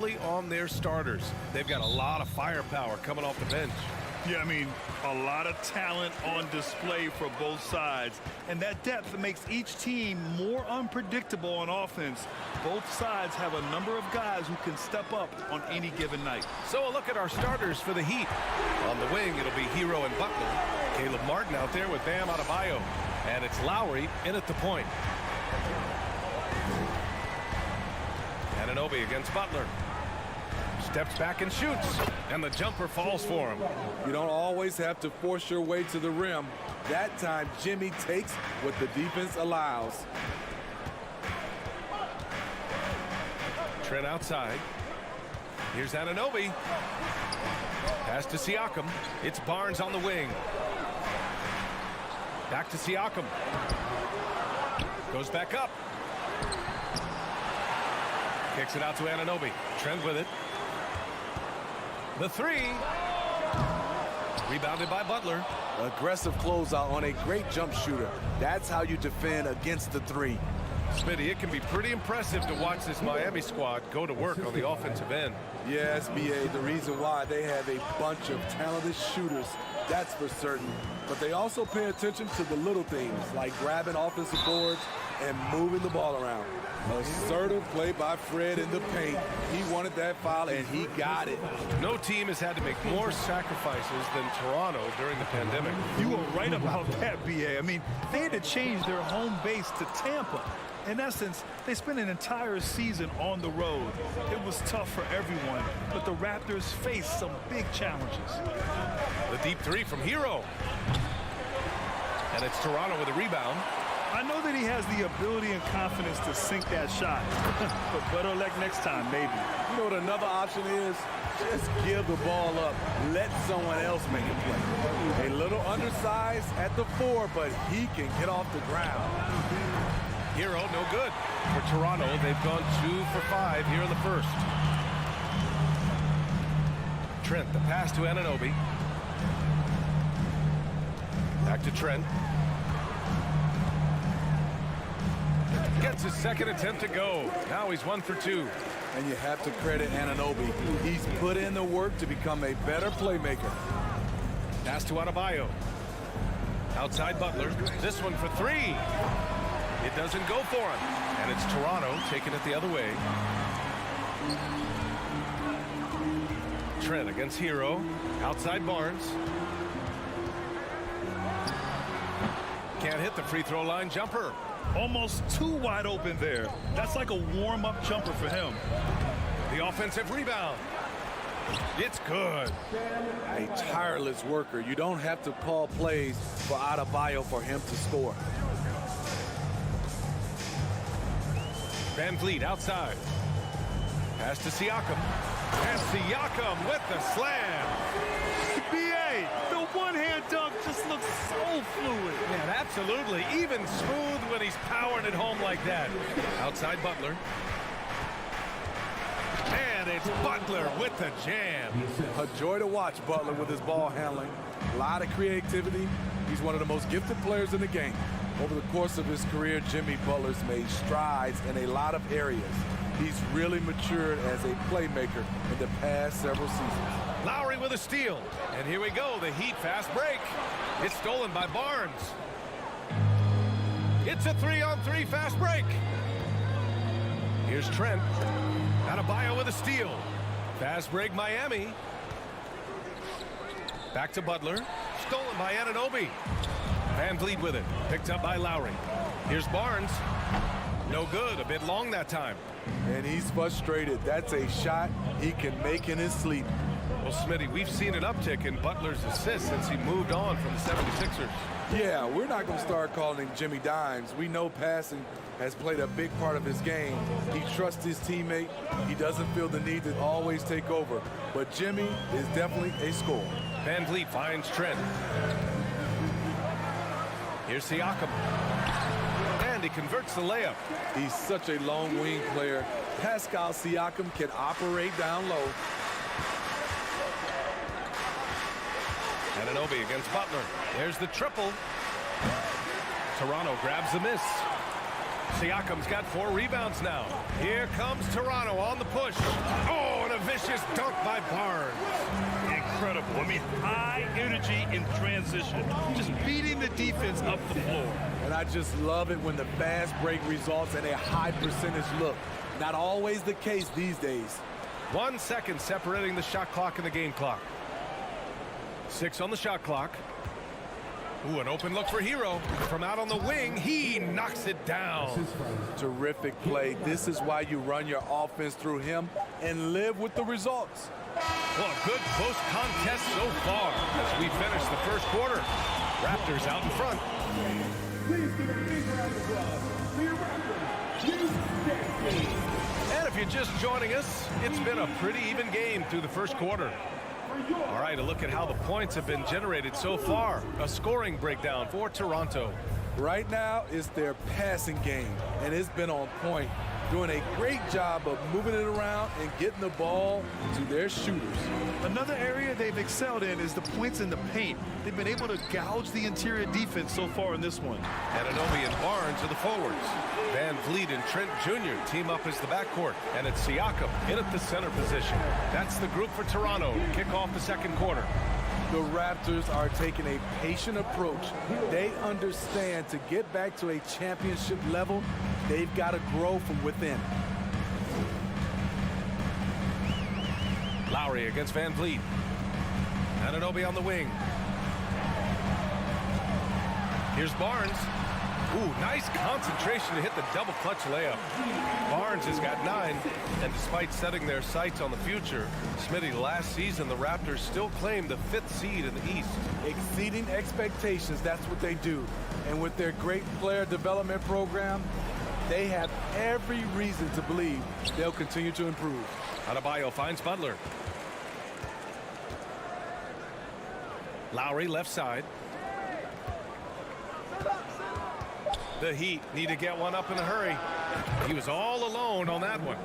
on their starters. They've got a lot of firepower coming off the bench. Yeah, I mean, a lot of talent on display for both sides. And that depth makes each team more unpredictable on offense. Both sides have a number of guys who can step up on any given night. So a look at our starters for the Heat. On the wing, it'll be Hero and Butler. Caleb Martin out there with Bam Adebayo. And it's Lowry in at the point. Anunoby against Butler. Steps back and shoots, and the jumper falls for him. You don't always have to force your way to the rim. That time, Jimmy takes what the defense allows. Trent outside. Here's Anunoby. Pass to Siakam. It's Barnes on the wing. Back to Siakam. Goes back up. Kicks it out to Anunoby. Trent with it. The three. Rebounded by Butler. Aggressive closeout on a great jump shooter. That's how you defend against the three. Smitty, it can be pretty impressive to watch this Miami squad go to work on the offensive end. Yes, B.A., the reason why they have a bunch of talented shooters, that's for certain. But they also pay attention to the little things, like grabbing offensive boards and moving the ball around. Assertive play by Fred in the paint. He wanted that foul, and he got it. No team has had to make more sacrifices than Toronto during the pandemic. You were right about that, B.A. I mean, they had to change their home base to Tampa. In essence, they spent an entire season on the road. It was tough for everyone, but the Raptors faced some big challenges. The deep three from Hero. And it's Toronto with a rebound. I know that he has the ability and confidence to sink that shot, but better luck next time, maybe. You know what another option is? Just give the ball up. Let someone else make it play. A little undersized at the four, but he can get off the ground. Hero, no good. For Toronto, they've gone 2 for 5 here in the first. Trent, the pass to Anunoby. Back to Trent. Gets his second attempt to go. Now he's 1 for 2. And you have to credit Anunoby. He's put in the work to become a better playmaker. Pass to Adebayo. Outside Butler. This one for 3. It doesn't go for him. And it's Toronto taking it the other way. Trent against Hero. Outside Barnes. Can't hit the free throw line jumper. Almost too wide open there. That's like a warm-up jumper for him. The offensive rebound. It's good. A tireless worker. You don't have to call plays for Adebayo for him to score. Van Vliet outside. Pass to Siakam. And Siakam with the slam. B.A., the one-hand dunk just looks so fluid. Yeah, absolutely. Even smooth when he's powering it home like that. Outside Butler. And it's Butler with the jam. A joy to watch Butler with his ball handling. A lot of creativity. He's one of the most gifted players in the game. Over the course of his career, Jimmy Butler's made strides in a lot of areas. He's really matured as a playmaker in the past several seasons. Lowry with a steal. And here we go, the Heat fast break. It's stolen by Barnes. It's a 3-on-3 fast break. Here's Trent. Adebayo with a steal. Fast break Miami. Back to Butler. Stolen by Anunoby. Van Vliet with it. Picked up by Lowry. Here's Barnes. No good. A bit long that time. And he's frustrated. That's a shot he can make in his sleep. Well, Smitty, we've seen an uptick in Butler's assists since he moved on from the 76ers. Yeah, we're not going to start calling him Jimmy Dimes. We know passing has played a big part of his game. He trusts his teammate. He doesn't feel the need to always take over. But Jimmy is definitely a scorer. Van Vliet finds Trent. Here's Siakam. And he converts the layup. He's such a long wing player. Pascal Siakam can operate down low. Anunoby against Butler. There's the triple. Toronto grabs the miss. Siakam's got 4 rebounds now. Here comes Toronto on the push. Oh, and a vicious dunk by Barnes. Incredible. I mean, high energy in transition. Just beating the defense up the floor. And I just love it when the fast break results in a high percentage look. Not always the case these days. 1 second separating the shot clock and the game clock. 6 on the shot clock. Ooh, an open look for Hero. From out on the wing, he knocks it down. Terrific play. This is why you run your offense through him and live with the results. Well, a good close contest so far as we finish the first quarter. Raptors out in front. Please give a big round of applause for your Raptors. And if you're just joining us, it's been a pretty even game through the first quarter. All right, a look at how the points have been generated so far. A scoring breakdown for Toronto. Right now, it's their passing game, and it's been on point. Doing a great job of moving it around and getting the ball to their shooters. Another area they've excelled in is the points in the paint. They've been able to gouge the interior defense so far in this one. Anunoby and Barnes are the forwards. Van Vliet and Trent Jr. team up as the backcourt. And it's Siakam in at the center position. That's the group for Toronto to kick off the second quarter. The Raptors are taking a patient approach. They understand to get back to a championship level, they've got to grow from within. Lowry against Van Vliet. Anunoby on the wing. Here's Barnes. Ooh, nice concentration to hit the double clutch layup. Barnes has got 9, and despite setting their sights on the future, Smitty, last season the Raptors still claimed the 5th seed in the East. Exceeding expectations, that's what they do. And with their great player development program, they have every reason to believe they'll continue to improve. Adebayo finds Butler. Lowry left side. The Heat need to get one up in a hurry. He was all alone on that one.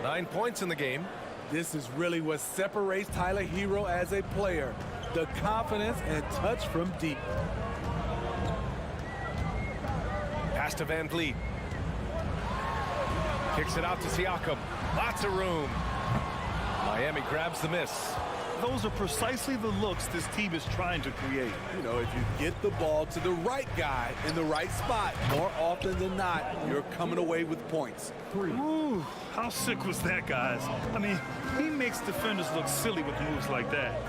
9 points in the game. This is really what separates Tyler Hero as a player. The confidence and touch from deep. Pass to Van Vliet. Kicks it out to Siakam. Lots of room. Miami grabs the miss. Those are precisely the looks this team is trying to create. You know, if you get the ball to the right guy in the right spot, more often than not, you're coming away with points. Ooh, how sick was that, guys? I mean, he makes defenders look silly with moves like that.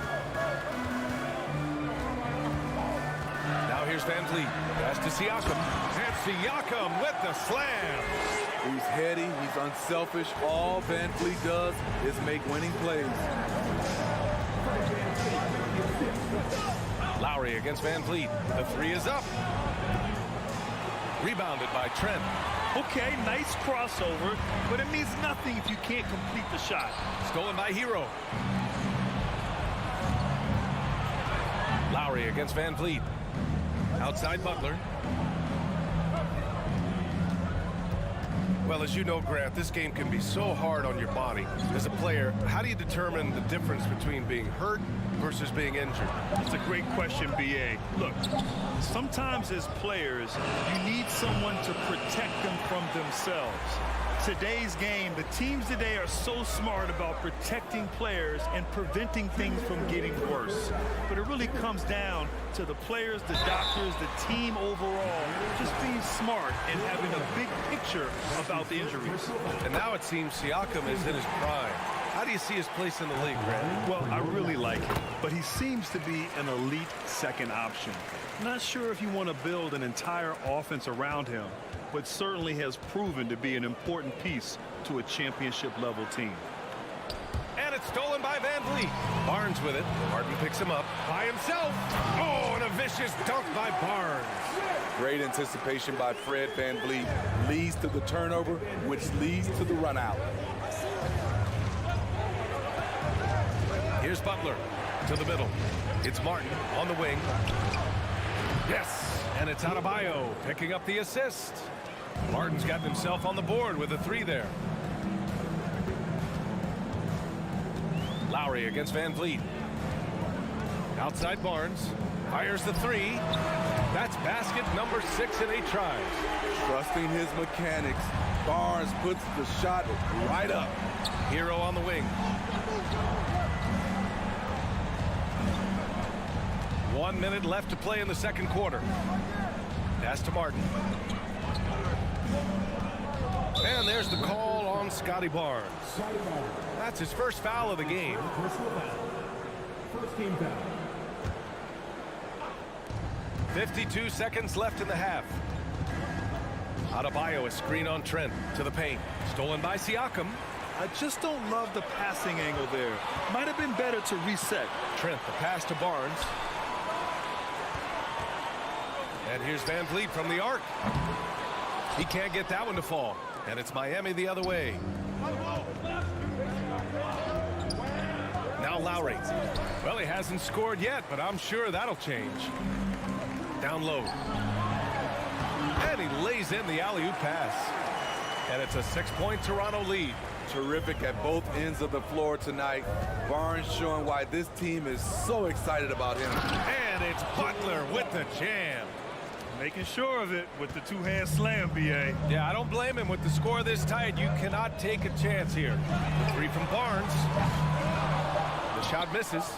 Now here's Van Vliet. Pass to Siakam. And Siakam with the slam. He's heady, he's unselfish. All Van Vliet does is make winning plays. Lowry against Van Vliet. The 3 is up. Rebounded by Trent. Okay, nice crossover, but it means nothing if you can't complete the shot. Stolen by Hero. Lowry against Van Vliet. Outside Butler. Well, as you know, Grant, this game can be so hard on your body. As a player, how do you determine the difference between being hurt versus being injured? It's a great question, B.A. Look, sometimes as players, you need someone to protect them from themselves. Today's game, the teams today are so smart about protecting players and preventing things from getting worse. But it really comes down to the players, the doctors, the team overall, just being smart and having a big picture about the injuries. And now it seems Siakam is in his prime. How do you see his place in the league, Grant? Well, I really like him, but he seems to be an elite second option. Not sure if you want to build an entire offense around him, but certainly has proven to be an important piece to a championship-level team. And it's stolen by Van Vliet. Barnes with it. Martin picks him up by himself. Oh, and a vicious dunk by Barnes. Great anticipation by Fred Van Vliet. Leads to the turnover, which leads to the run out. Here's Butler to the middle. It's Martin on the wing. Yes, and it's Adebayo picking up the assist. Martin's gotten himself on the board with a 3 there. Lowry against Van Vliet. Outside Barnes. Fires the 3. That's basket number 6 in 8 tries. Trusting his mechanics, Barnes puts the shot right up. Hero on the wing. 1 minute left to play in the second quarter. Pass to Martin. And there's the call on Scotty Barnes. That's his first foul of the game. First team foul. 52 seconds left in the half. Adebayo, a screen on Trent to the paint. Stolen by Siakam. I just don't love the passing angle there. Might have been better to reset. Trent, the pass to Barnes. And here's Van Vliet from the arc. He can't get that one to fall. And it's Miami the other way. Now Lowry. Well, he hasn't scored yet, but I'm sure that'll change. Down low. And he lays in the alley-oop pass. And it's a 6-point Toronto lead. Terrific at both ends of the floor tonight. Barnes showing why this team is so excited about him. And it's Butler with the jam. Making sure of it with the two-hand slam, B.A. Yeah, I don't blame him. With the score this tight, you cannot take a chance here. The 3 from Barnes. The shot misses.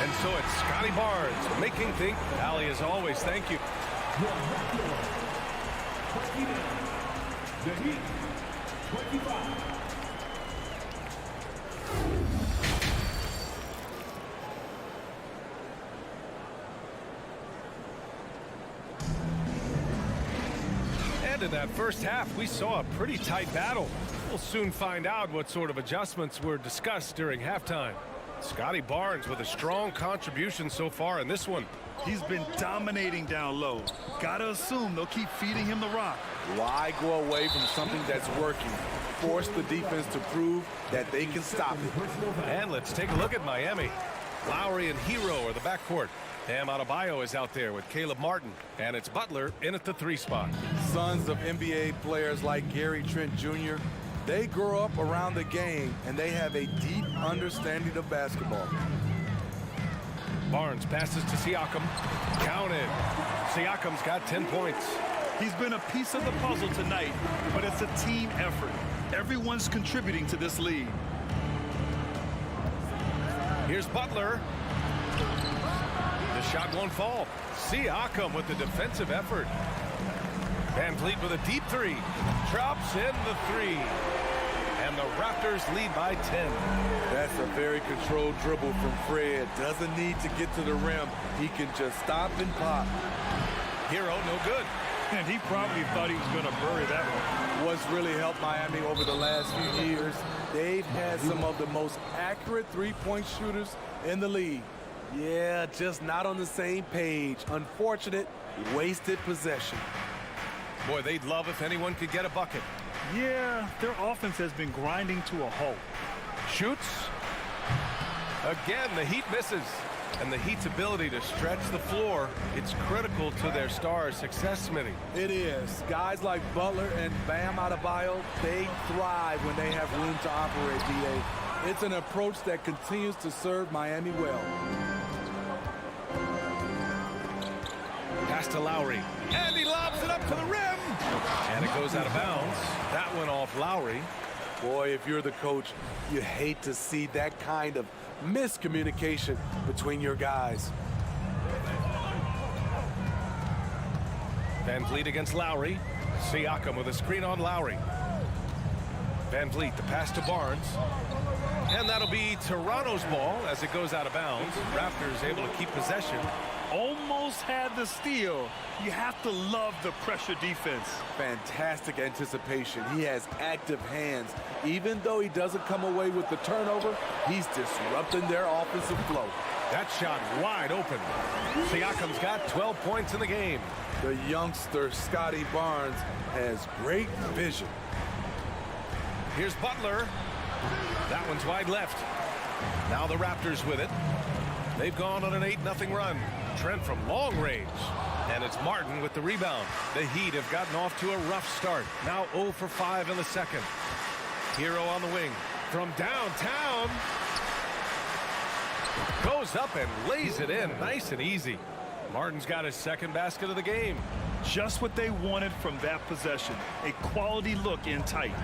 And so it's Scotty Barnes making think. Allie, as always, thank you. The Heat, 25. And in that first half, we saw a pretty tight battle. We'll soon find out what sort of adjustments were discussed during halftime. Scotty Barnes with a strong contribution so far in this one. He's been dominating down low. Gotta assume they'll keep feeding him the rock. Why go away from something that's working? Force the defense to prove that they can stop it. And let's take a look at Miami. Lowry and Hero are the backcourt. Bam Adebayo is out there with Caleb Martin. And it's Butler in at the 3 spot. Sons of NBA players like Gary Trent Jr., they grow up around the game, and they have a deep understanding of basketball. Barnes passes to Siakam. Counted. Siakam's got 10 points. He's been a piece of the puzzle tonight, but it's a team effort. Everyone's contributing to this lead. Here's Butler. The shot won't fall. Siakam with the defensive effort. Van Vliet with a deep 3. Drops in the 3. And the Raptors lead by 10. That's a very controlled dribble from Fred. Doesn't need to get to the rim. He can just stop and pop. Hero, no good. And he probably thought he was going to bury that one. What's really helped Miami over the last few years, they've had some of the most accurate three-point shooters in the league. Yeah, just not on the same page. Unfortunate, wasted possession. Boy, they'd love if anyone could get a bucket. Yeah, their offense has been grinding to a halt. Shoots. Again, the Heat misses. And the Heat's ability to stretch the floor, it's critical to their stars' success, Smitty. It is. Guys like Butler and Bam Adebayo, they thrive when they have room to operate, D.A. It's an approach that continues to serve Miami well. Pass to Lowry. And he lobs it up to the rim. And it goes out of bounds. That went off Lowry. Boy, if you're the coach, you hate to see that kind of miscommunication between your guys. Van Vliet against Lowry. Siakam with a screen on Lowry. Van Vliet, the pass to Barnes. And that'll be Toronto's ball as it goes out of bounds. Raptors able to keep possession. Almost had the steal. You have to love the pressure defense. Fantastic anticipation. He has active hands. Even though he doesn't come away with the turnover, he's disrupting their offensive flow. That shot wide open. Siakam's got 12 points in the game. The youngster, Scotty Barnes, has great vision. Here's Butler. That one's wide left. Now the Raptors with it. They've gone on an 8-0 run. Trent from long range. And it's Martin with the rebound. The Heat have gotten off to a rough start. Now 0 for 5 in the second. Hero on the wing. From downtown. Goes up and lays it in nice and easy. Martin's got his second basket of the game. Just what they wanted from that possession. A quality look in tight.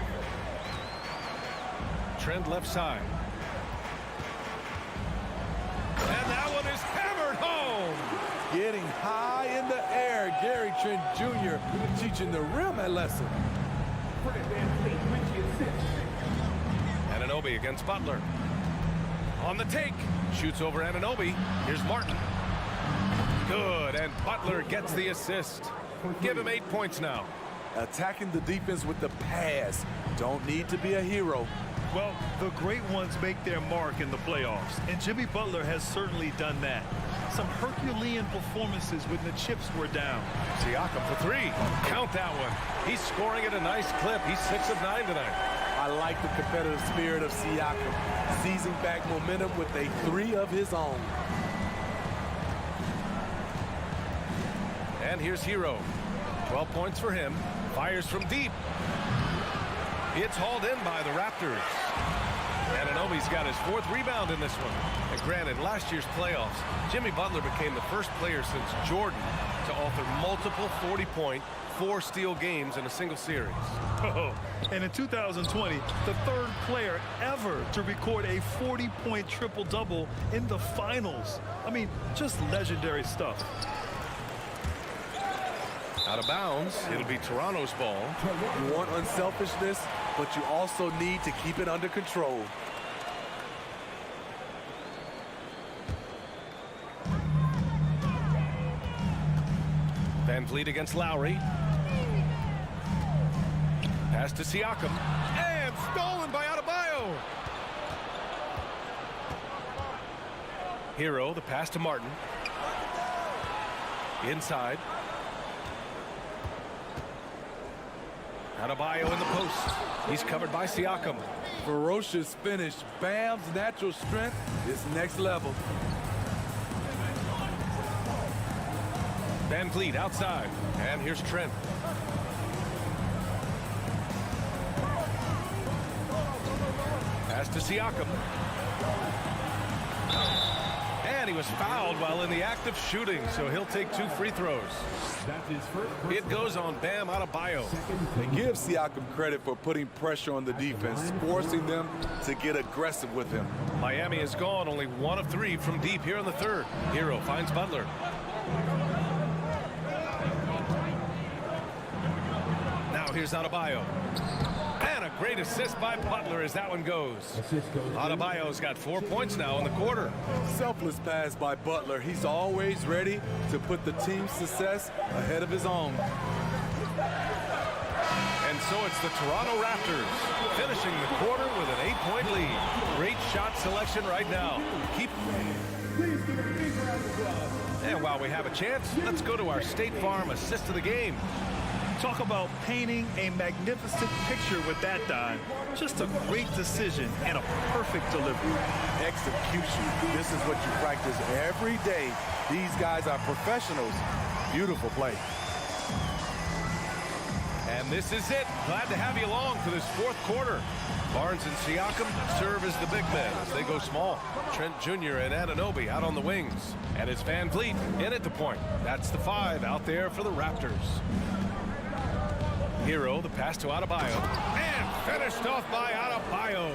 Trent left side. And that one is hammered home. Getting high in the air, Gary Trent Jr. teaching the rim a lesson. Fred VanVleet with the assist. Anunoby against Butler. On the take. Shoots over Anunoby. Here's Martin. Good, and Butler gets the assist. Give him 8 points now. Attacking the defense with the pass. Don't need to be a hero. Well, the great ones make their mark in the playoffs, and Jimmy Butler has certainly done that. Some Herculean performances when the chips were down. Siakam for three. Count that one. He's scoring at a nice clip. He's 6 of 9 tonight. I like the competitive spirit of Siakam, seizing back momentum with a three of his own. And here's Hero. 12 points for him. Fires from deep. It's hauled in by the Raptors. Anunoby's got his 4th rebound in this one. And granted, last year's playoffs, Jimmy Butler became the first player since Jordan to author multiple 40-point, 4-steal games in a single series. Oh, and in 2020, the 3rd player ever to record a 40-point triple-double in the finals. I mean, just legendary stuff. Out of bounds. It'll be Toronto's ball. You want unselfishness, but you also need to keep it under control. VanVleet against Lowry. Pass to Siakam. And stolen by Adebayo. Hero, the pass to Martin. Inside. Adebayo in the post. He's covered by Siakam. Ferocious finish. Bam's natural strength is next level. VanVleet outside. And here's Trent. Pass to Siakam. And he was fouled while in the act of shooting, so he'll take 2 free throws. That's his first. It goes on Bam Adebayo. And give Siakam credit for putting pressure on the defense, forcing them to get aggressive with him. Miami has gone only 1 of 3 from deep here in the 3rd. Hero finds Butler. Now here's Adebayo. And a great assist by Butler as that one goes. Adebayo's got 4 points now in the quarter. Selfless pass by Butler. He's always ready to put the team's success ahead of his own. And so it's the Toronto Raptors finishing the quarter with an 8-point lead. Great shot selection right now. Please give a big round of applause. And while we have a chance, let's go to our State Farm assist of the game. Talk about painting a magnificent picture with that dive. Just a great decision and a perfect delivery. Execution. This is what you practice every day. These guys are professionals. Beautiful play. And this is it. Glad to have you along for this 4th quarter. Barnes and Siakam serve as the big men as they go small. Trent Jr. and Anunoby out on the wings. And it's VanVleet in at the point. That's the 5 out there for the Raptors. Hero, the pass to Adebayo. And finished off by Adebayo.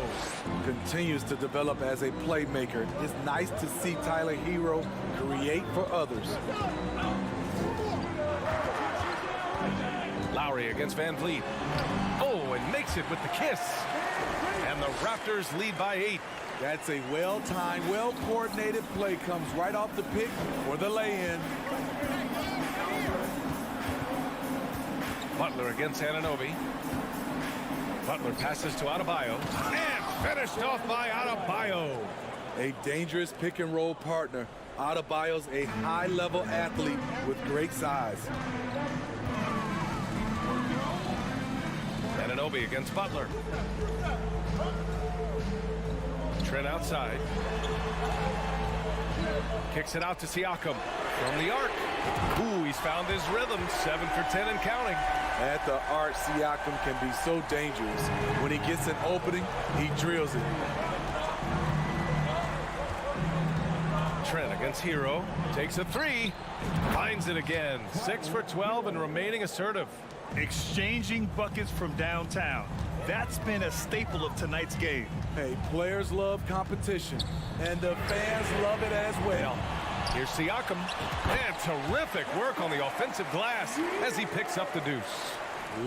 Continues to develop as a playmaker. It's nice to see Tyler Hero create for others. Lowry against VanVleet. Oh, and makes it with the kiss. And the Raptors lead by 8. That's a well-timed, well-coordinated play. Comes right off the pick for the lay-in. Butler against Anunoby. Butler passes to Adebayo. And finished off by Adebayo. A dangerous pick-and-roll partner. Adebayo's a high-level athlete with great size. Anunoby against Butler. Trent outside. Kicks it out to Siakam from the arc. Ooh, he's found his rhythm. 7 for 10 and counting. At the arc, Siakam can be so dangerous. When he gets an opening, he drills it. Trent against Hero. Takes a three. Finds it again. 6 for 12 and remaining assertive. Exchanging buckets from downtown. That's been a staple of tonight's game. Hey, players love competition, and the fans love it as well. Here's Siakam. And terrific work on the offensive glass as he picks up the deuce.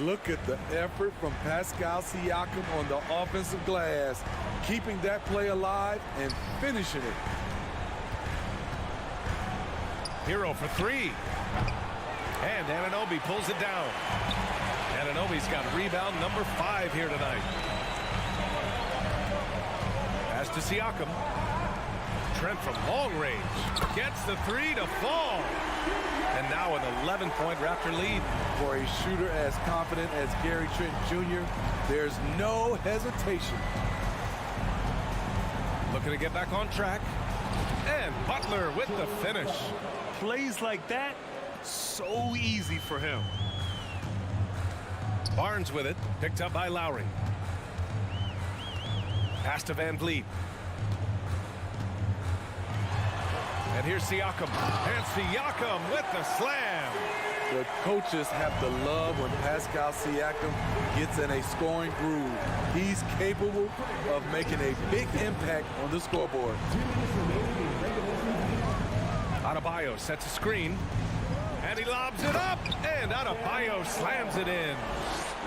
Look at the effort from Pascal Siakam on the offensive glass, keeping that play alive and finishing it. Hero for three. And Anunoby pulls it down. Anunoby's got rebound number 5 here tonight. Pass to Siakam. Trent from long range. Gets the three to fall. And now an 11-point Raptor lead. For a shooter as confident as Gary Trent Jr., there's no hesitation. Looking to get back on track. And Butler with the finish. Plays like that, so easy for him. Barnes with it. Picked up by Lowry. Pass to Van Vliet. And here's Siakam. And Siakam with the slam. The coaches have to love when Pascal Siakam gets in a scoring groove. He's capable of making a big impact on the scoreboard. Adebayo sets a screen. And he lobs it up. And Adebayo slams it in.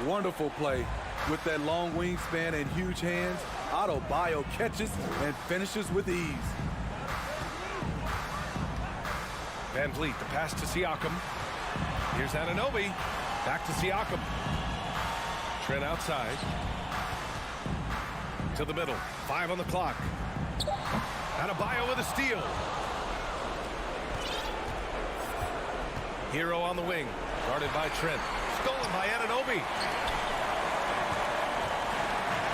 Wonderful play. With that long wingspan and huge hands, Adebayo catches and finishes with ease. Van Vliet, the pass to Siakam. Here's Anunoby. Back to Siakam. Trent outside. To the middle. 5 on the clock. Adebayo with a steal. Hero on the wing. Guarded by Trent. Stolen by Anunoby.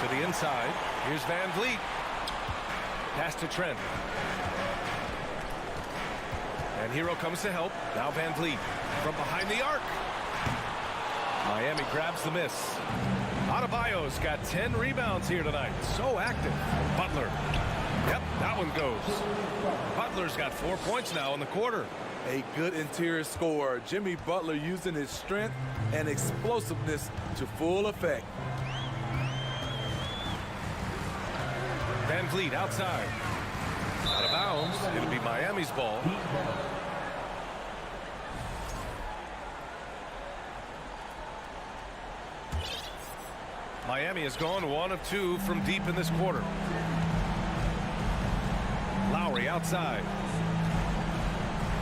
To the inside. Here's Van Vliet. Pass to Trent. And Hero comes to help. Now Van Vliet from behind the arc. Miami grabs the miss. Adebayo's got 10 rebounds here tonight. So active. Butler. Yep, that one goes. Butler's got 4 points now in the quarter. A good interior scorer. Jimmy Butler using his strength and explosiveness to full effect. Van Vliet outside. Out of bounds. It'll be Miami's ball. Miami has gone 1 of 2 from deep in this quarter. Lowry outside.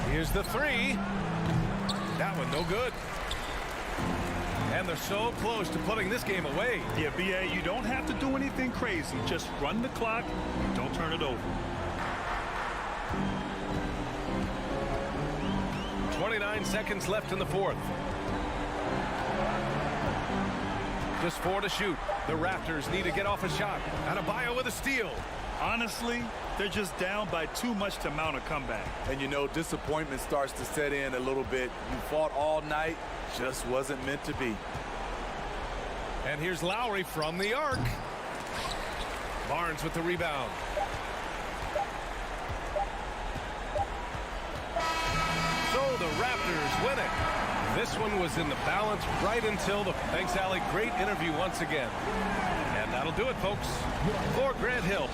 Here's the three. That one no good. And they're so close to putting this game away. Yeah, B.A., you don't have to do anything crazy. Just run the clock. Don't turn it over. 29 seconds left in the fourth. Just 4 to shoot. The Raptors need to get off a shot. Adebayo with a steal. Honestly, they're just down by too much to mount a comeback. And you know, disappointment starts to set in a little bit. You fought all night, just wasn't meant to be. And here's Lowry from the arc. Barnes with the rebound. So the Raptors win it. This one was in the balance right until the... Thanks, Allie. Great interview once again. And that'll do it, folks. For Grant Hill.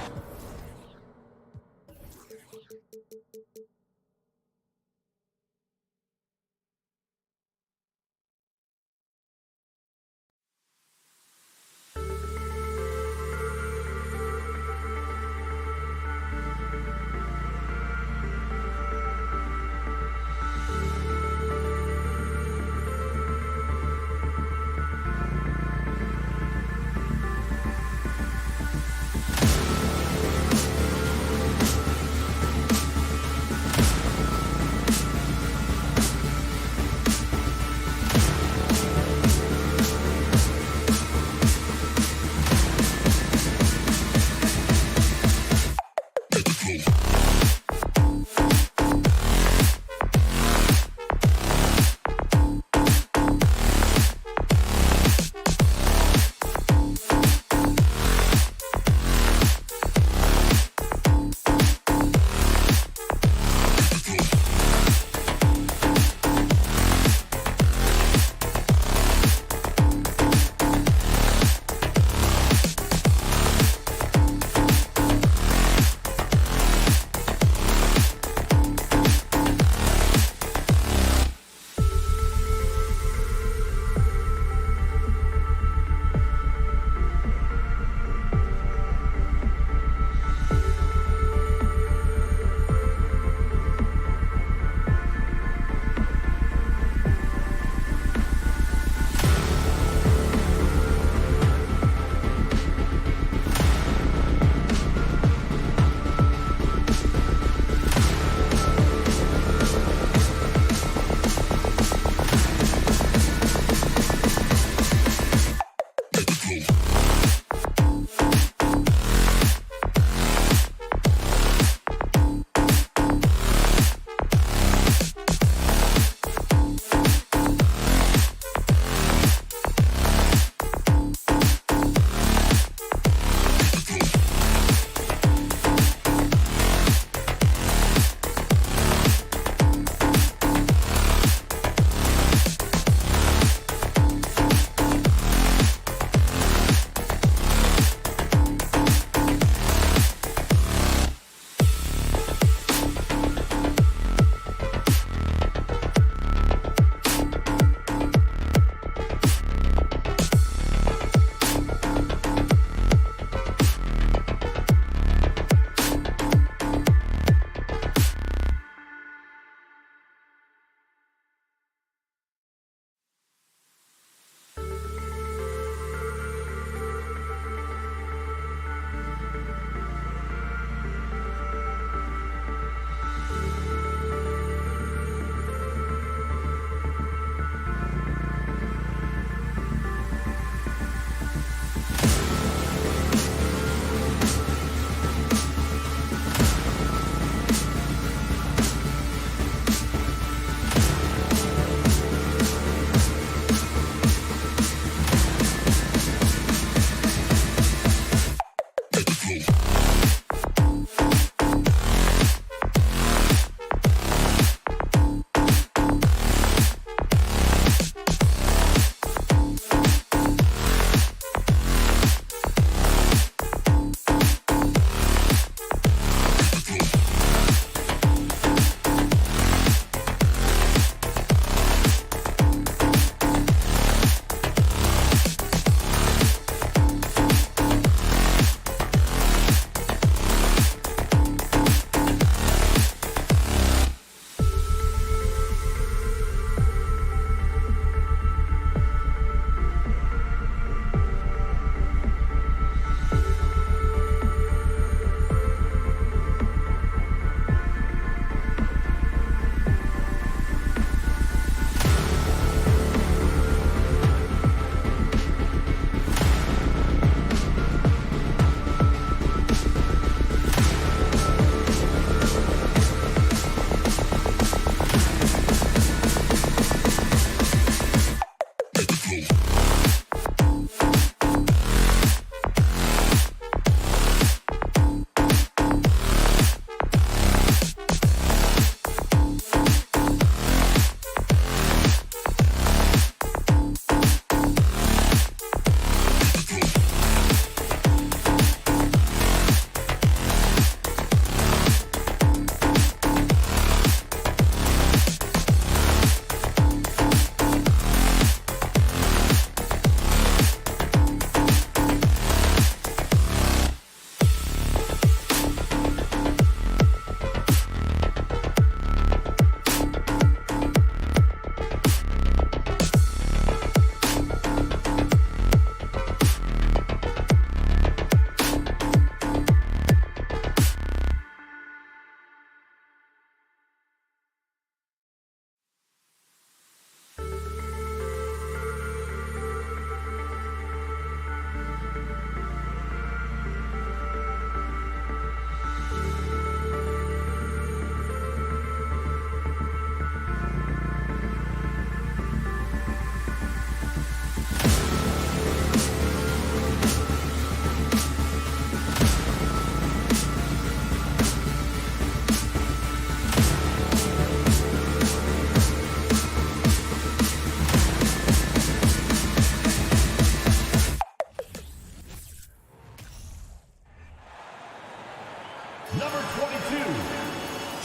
Number 22,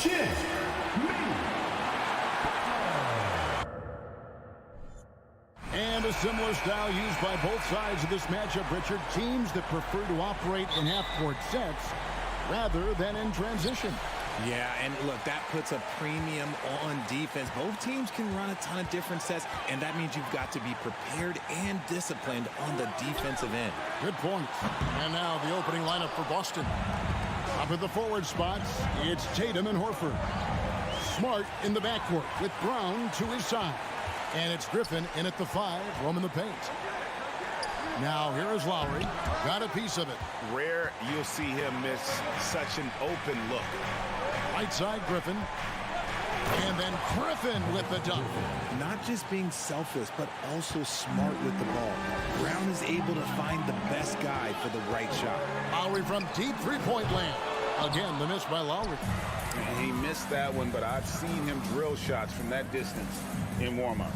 Chin Lee. And a similar style used by both sides of this matchup, Richard. Teams that prefer to operate in half-court sets rather than in transition. Yeah, and look, that puts a premium on defense. Both teams can run a ton of different sets, and that means you've got to be prepared and disciplined on the defensive end. Good point. And now the opening lineup for Boston. Up at the forward spots, it's Tatum and Horford. Smart in the backcourt with Brown to his side. And it's Griffin in at the 5, roaming the paint. Now here is Lowry. Got a piece of it. Rare you'll see him miss such an open look. Right side, Griffin. And then Griffin with the dunk. Not just being selfless, but also smart with the ball. Brown is able to find the best guy for the right shot. Lowry from deep three-point land. Again, the miss by Lowry. He missed that one, but I've seen him drill shots from that distance in warm-up.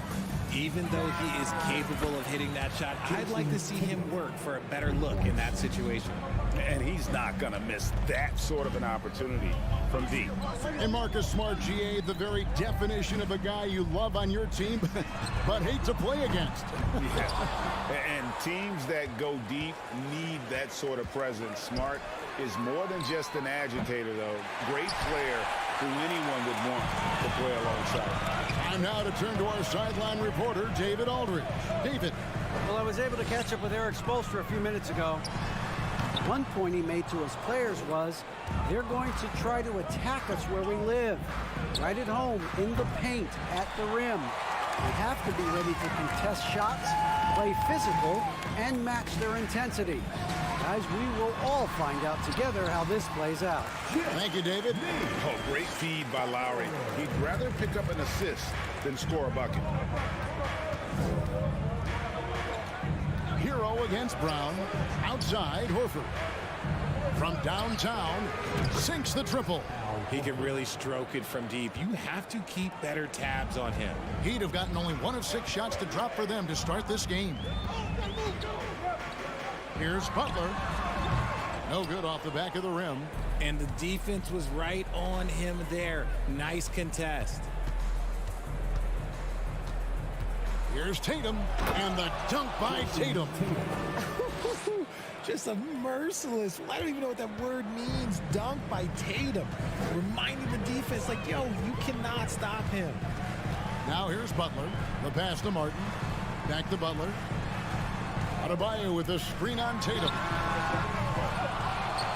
Even though he is capable of hitting that shot, I'd like to see him work for a better look in that situation. And he's not going to miss that sort of an opportunity from deep. And Marcus Smart, GA, the very definition of a guy you love on your team, but hate to play against. Yeah. And teams that go deep need that sort of presence. Smart is more than just an agitator, though. Great player who anyone would want to play alongside. Time now to turn to our sideline reporter, David Aldridge. David. Well, I was able to catch up with Eric Spoelstra a few minutes ago. One point he made to his players was, they're going to try to attack us where we live. Right at home, in the paint, at the rim. We have to be ready to contest shots, play physical, and match their intensity. Guys, we will all find out together how this plays out. Thank you, David. Oh, great feed by Lowry. He'd rather pick up an assist than score a bucket. Hero against Brown. Outside, Horford. From downtown, sinks the triple. He can really stroke it from deep. You have to keep better tabs on him. He'd have gotten only 1 of 6 shots to drop for them to start this game. Here's Butler. No good off the back of the rim. And the defense was right on him there. Nice contest. Here's Tatum. And the dunk by Tatum. Just a merciless, I don't even know what that word means, dunk by Tatum. Reminding the defense, like, yo, you cannot stop him. Now here's Butler. The pass to Martin. Back to Butler. Adebayo with a screen on Tatum. A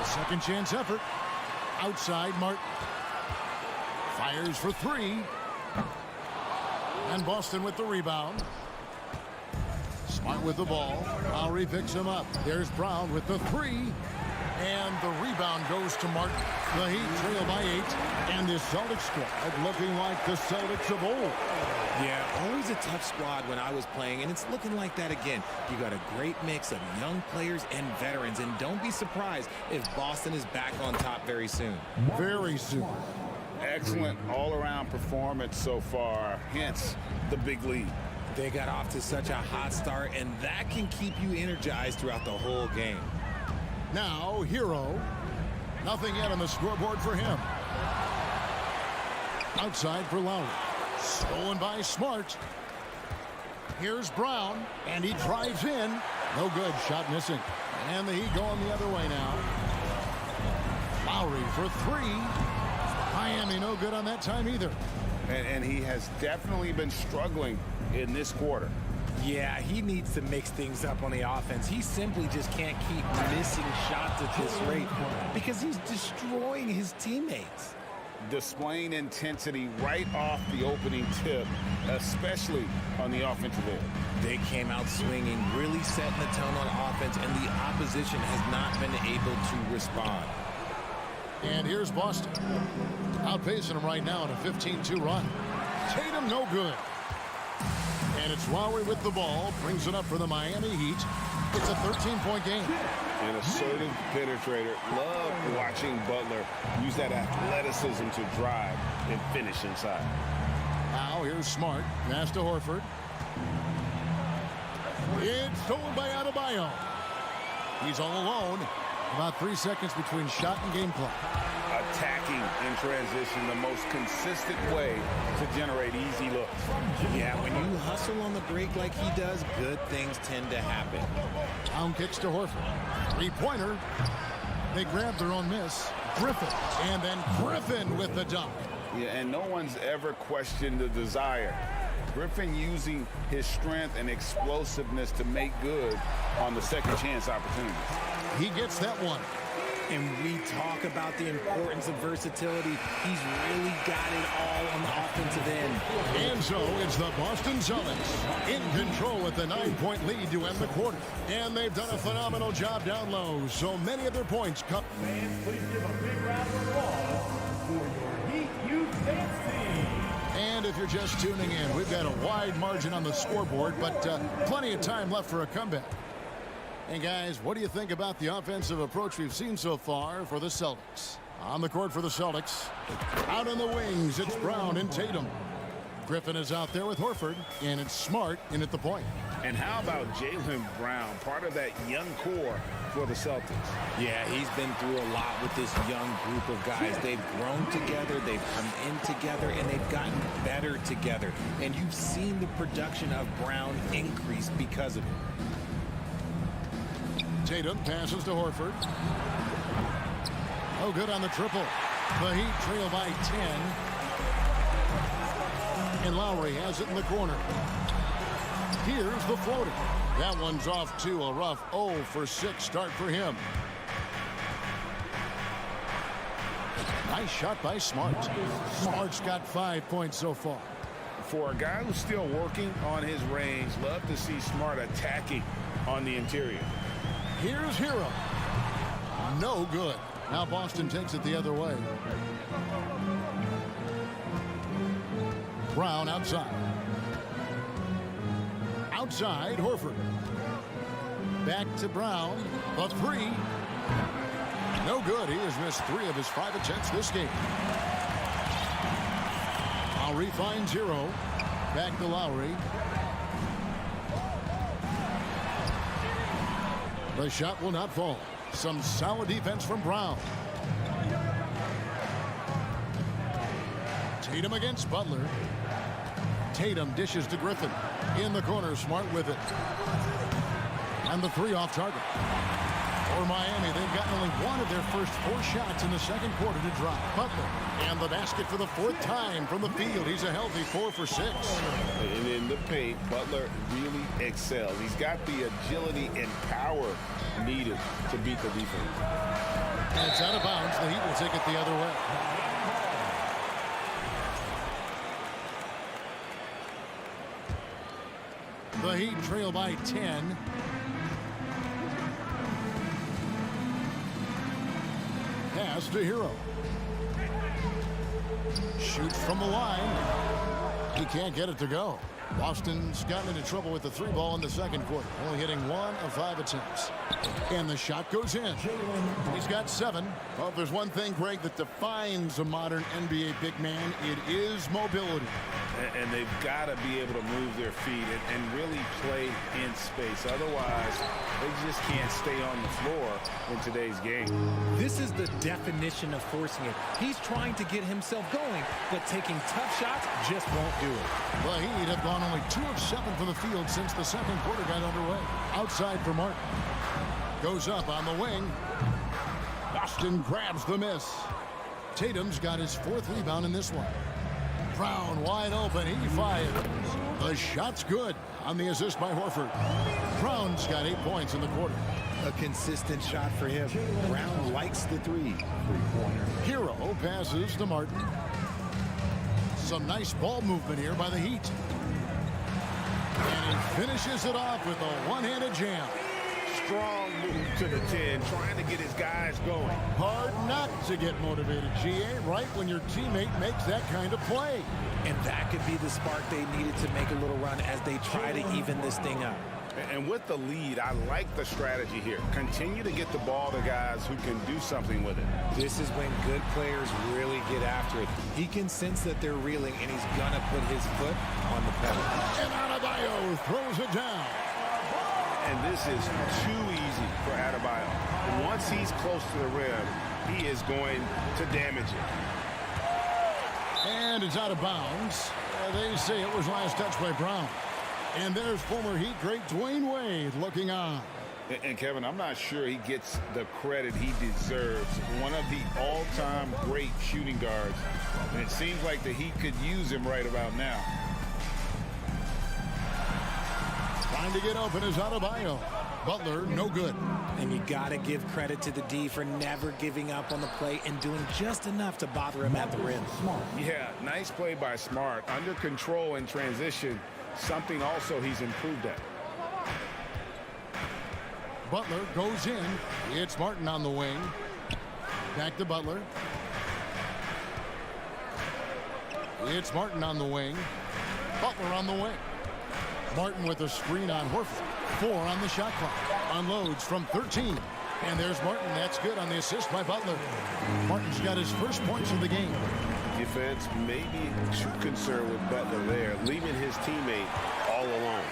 second chance effort. Outside Martin. Fires for 3. And Boston with the rebound. Smart with the ball. Lowry picks him up. There's Brown with the 3. And the rebound goes to Martin. The Heat trail by 8. And this Celtics squad looking like the Celtics of old. Yeah, always a tough squad when I was playing, and it's looking like that again. You got a great mix of young players and veterans, and don't be surprised if Boston is back on top very soon. Very soon. Excellent all-around performance so far, hence the big lead. They got off to such a hot start, and that can keep you energized throughout the whole game. Now, Hero. Nothing yet on the scoreboard for him. Outside for Lowry. Stolen by Smart. Here's Brown, and he drives in. No good, shot missing. And the Heat going the other way now. Lowry for 3. Miami no good on that time either. And he has definitely been struggling in this quarter. Yeah, he needs to mix things up on the offense. He simply just can't keep missing shots at this rate because he's destroying his teammates. Displaying intensity right off the opening tip, especially on the offensive end. They came out swinging, really setting the tone on offense, and the opposition has not been able to respond. And here's Boston. Outpacing them right now in a 15-2 run. Tatum no good. And it's Lowry with the ball. Brings it up for the Miami Heat. It's a 13-point game. An assertive penetrator. Love watching Butler use that athleticism to drive and finish inside. Now here's Smart. Pass to Horford. It's stolen by Adebayo. He's all alone. About 3 seconds between shot and game clock. Attacking in transition, the most consistent way to generate easy looks. Yeah, when you hustle on the break like he does, good things tend to happen. Down kicks to Horford. Three-pointer. They grab their own miss. Griffin. And then Griffin with the dunk. Yeah, and no one's ever questioned the desire. Griffin using his strength and explosiveness to make good on the second chance opportunities. He gets that one. And we talk about the importance of versatility. He's really got it all on the offensive end. And so it's the Boston Celtics in control with the 9-point lead to end the quarter. And they've done a phenomenal job down low. So many of their points come. Fans, please give a big round of applause for your Heat Youth Dance Team. And if you're just tuning in, we've got a wide margin on the scoreboard, but plenty of time left for a comeback. And guys, what do you think about the offensive approach we've seen so far for the Celtics? On the court for the Celtics. Out on the wings, it's Brown and Tatum. Griffin is out there with Horford, and it's Smart in at the point. And how about Jaylen Brown, part of that young core for the Celtics? Yeah, he's been through a lot with this young group of guys. They've grown together, they've come in together, and they've gotten better together. And you've seen the production of Brown increase because of it. Tatum passes to Horford. Oh, good on the triple. The Heat trail by 10. And Lowry has it in the corner. Here's the floater. That one's off to a rough 0 for 6 start for him. Nice shot by Smart. Smart's got 5 points so far. For a guy who's still working on his range, love to see Smart attacking on the interior. Here's Hero. No good. Now Boston takes it the other way. Brown outside. Outside, Horford. Back to Brown. The three. No good. He has missed 3 of his 5 attempts this game. Lowry finds Hero. Back to Lowry. The shot will not fall. Some solid defense from Brown. Tatum against Butler. Tatum dishes to Griffin. In the corner, Smart with it. And the 3 off target. For Miami, they've gotten only 1 of their first 4 shots in the second quarter to drop. Butler. And the basket for the 4th time from the field. He's a healthy 4 for 6. And in the paint, Butler really excels. He's got the agility and power needed to beat the defense. And it's out of bounds. The Heat will take it the other way. The Heat trail by 10. Pass to Hero. Shoots from the line. He can't get it to go. Boston's gotten into trouble with the 3 ball in the second quarter. Only hitting 1 of 5 attempts. And the shot goes in. He's got 7. Well, if there's one thing, Greg, that defines a modern NBA big man, it is mobility. And they've got to be able to move their feet and really play in space. Otherwise, they just can't stay on the floor in today's game. This is the definition of forcing it. He's trying to get himself going, but taking tough shots just won't do it. The Heat have gone only 2 of 7 from the field since the second quarter got underway. Outside for Martin. Goes up on the wing. Boston grabs the miss. Tatum's got his 4th rebound in this one. Brown wide open. He fires. The shot's good on the assist by Horford. Brown's got 8 points in the quarter. A consistent shot for him. Brown likes the 3. Hero passes to Martin. Some nice ball movement here by the Heat. And he finishes it off with a one-handed jam. Strong move to the 10, trying to get his guys going. Hard not to get motivated, GA, right when your teammate makes that kind of play. And that could be the spark they needed to make a little run as they try to even this thing up. And with the lead, I like the strategy here. Continue to get the ball to guys who can do something with it. This is when good players really get after it. He can sense that they're reeling, and he's going to put his foot on the pedal. And Adebayo throws it down. And this is too easy for Adebayo. Once he's close to the rim, he is going to damage it. And it's out of bounds. They say it was last touched by Brown. And there's former Heat great Dwayne Wade looking on. And Kevin, I'm not sure he gets the credit he deserves. One of the all-time great shooting guards. And it seems like the Heat could use him right about now. Trying to get open is Adebayo. Butler, no good. And you got to give credit to the D for never giving up on the play and doing just enough to bother him at the rim. Yeah, nice play by Smart. Under control in transition, something also he's improved at. Butler goes in. It's Martin on the wing. Back to Butler. It's Martin on the wing. Butler on the wing. Martin with a screen on Horford. 4 on the shot clock. Unloads from 13. And there's Martin. That's good on the assist by Butler. Martin's got his first points of the game. Defense may be too concerned with Butler there, leaving his teammate all alone.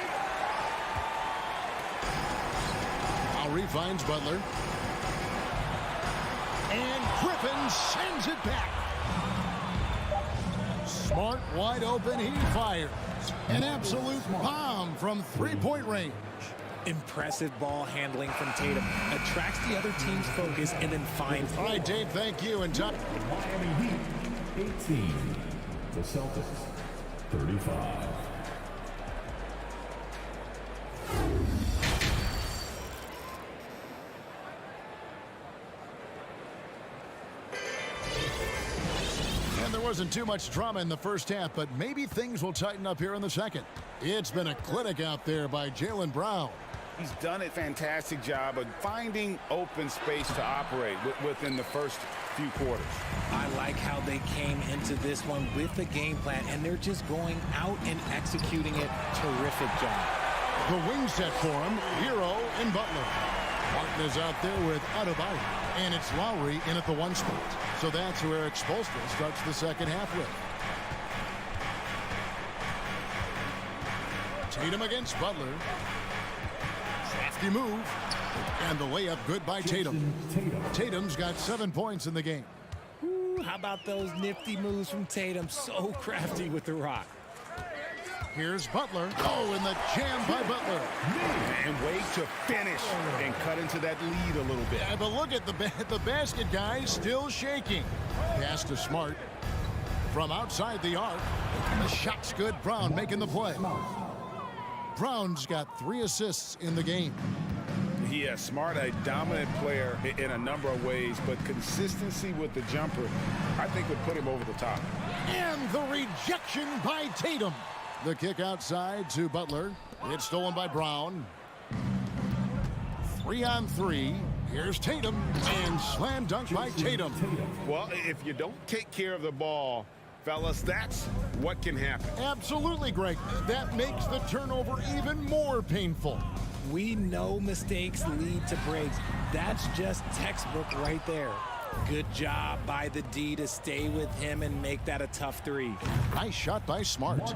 Lowry finds Butler. And Griffin sends it back. Smart wide open. He fires. An absolute bomb from three-point range. Impressive ball handling from Tatum. Attracts the other team's focus and then finds. All right, Dave, thank you. And top. Miami Heat, 18. The Celtics, 35. And there wasn't too much drama in the first half, but maybe things will tighten up here in the second. It's been a clinic out there by Jaylen Brown. He's done a fantastic job of finding open space to operate within the first few quarters. I like how they came into this one with a game plan, and they're just going out and executing it. Terrific job. The wing set for him, Hero and Butler. Martin is out there with Adebayo, and it's Lowry in at the 1 spot. So that's who Eric Spoelstra starts the second half with. Tatum against Butler. Crafty move. And the layup good by Tatum. Tatum's got 7 points in the game. Ooh, how about those nifty moves from Tatum? So crafty with the rock. Here's Butler. Oh, and the jam by Butler. And way to finish and cut into that lead a little bit. Yeah, but look at the basket guy still shaking. Pass to Smart. From outside the arc. The shot's good. Brown making the play. Brown's got 3 assists in the game. Yeah, Smart, a dominant player in a number of ways, but consistency with the jumper, I think, would put him over the top. And the rejection by Tatum. The kick outside to Butler. It's stolen by Brown. 3 on 3. Here's Tatum. And slam dunk by Tatum. Well, if you don't take care of the ball, fellas, that's what can happen. Absolutely, Greg. That makes the turnover even more painful. We know mistakes lead to breaks. That's just textbook right there. Good job by the D to stay with him and make that a tough 3. Nice shot by Smart.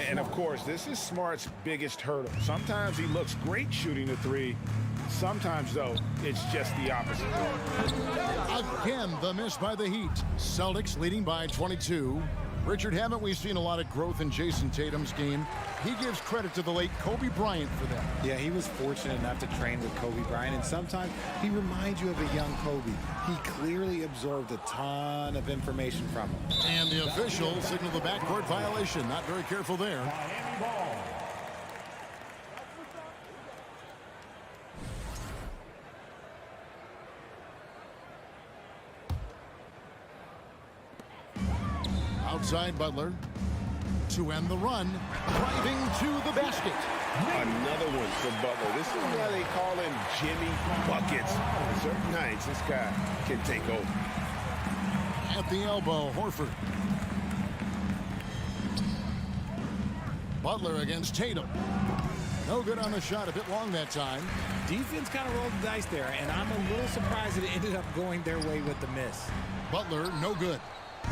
And, of course, this is Smart's biggest hurdle. Sometimes he looks great shooting the 3. Sometimes, though, it's just the opposite. Again, the miss by the Heat. Celtics leading by 22. Richard, haven't we seen a lot of growth in Jason Tatum's game? He gives credit to the late Kobe Bryant for that. Yeah, he was fortunate enough to train with Kobe Bryant, and sometimes he reminds you of a young Kobe. He clearly absorbed a ton of information from him. And the official signaled the backcourt violation. Not very careful there. Miami ball. Outside Butler to end the run, driving to the basket. Another one for Butler. This is why they call him Jimmy Buckets. On certain nights, this guy can take over. At the elbow, Horford. Butler against Tatum. No good on the shot, a bit long that time. Defense kind of rolled the dice there, and I'm a little surprised that it ended up going their way with the miss. Butler, no good.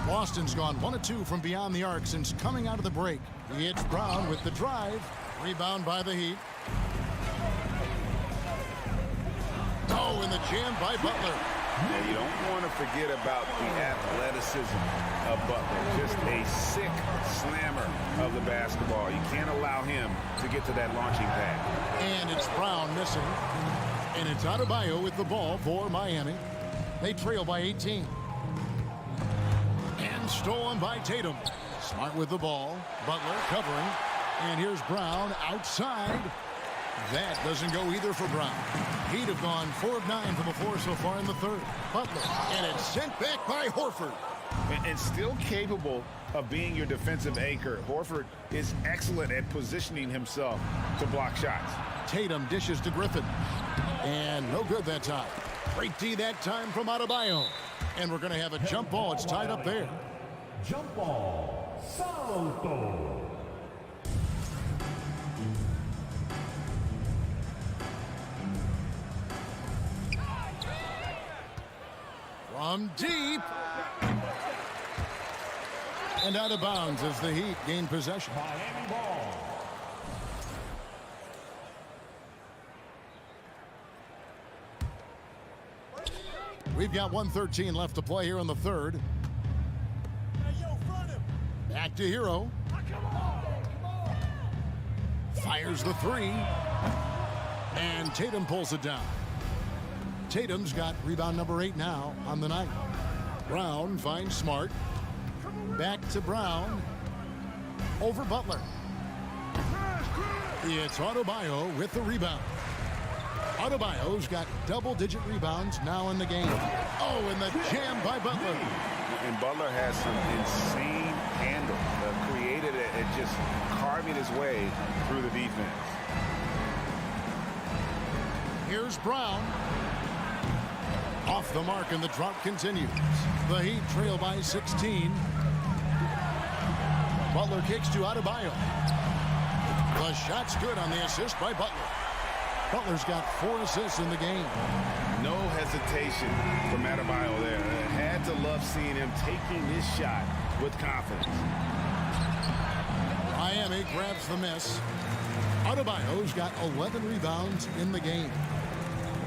Boston's gone 1 of 2 from beyond the arc since coming out of the break. It's Brown with the drive. Rebound by the Heat. in the jam by Butler. And you don't want to forget about the athleticism of Butler. Just a sick slammer of the basketball. You can't allow him to get to that launching pad. And it's Brown missing. And it's Adebayo with the ball for Miami. They trail by 18. And stolen by Tatum. Smart with the ball. Butler covering. And here's Brown outside. That doesn't go either for Brown. He'd have gone 4 of 9 from the floor so far in the third. Butler, and it's sent back by Horford. And still capable of being your defensive anchor. Horford is excellent at positioning himself to block shots. Tatum dishes to Griffin. And no good that time. Great D that time from Adebayo. And we're going to have a jump ball. It's tied up there. Jump ball, Salto. From deep. And out of bounds as the Heat gain possession. Miami ball. We've got 1:13 left to play here in the third. Back to Hero. Fires the three. And Tatum pulls it down. Tatum's got rebound number 8 now on the night. Brown finds Smart. Back to Brown. Over Butler. It's Adebayo with the rebound. Adebayo's got double-digit rebounds now in the game. Oh, and the jam by Butler. And Butler has some insane handle. Created it and just carving his way through the defense. Here's Brown. Off the mark, and the drought continues. The Heat trail by 16. Butler kicks to Adebayo. The shot's good on the assist by Butler. Butler's got 4 assists in the game. No hesitation from Adebayo there. Had to love seeing him taking this shot with confidence. Miami grabs the miss. Adebayo's got 11 rebounds in the game.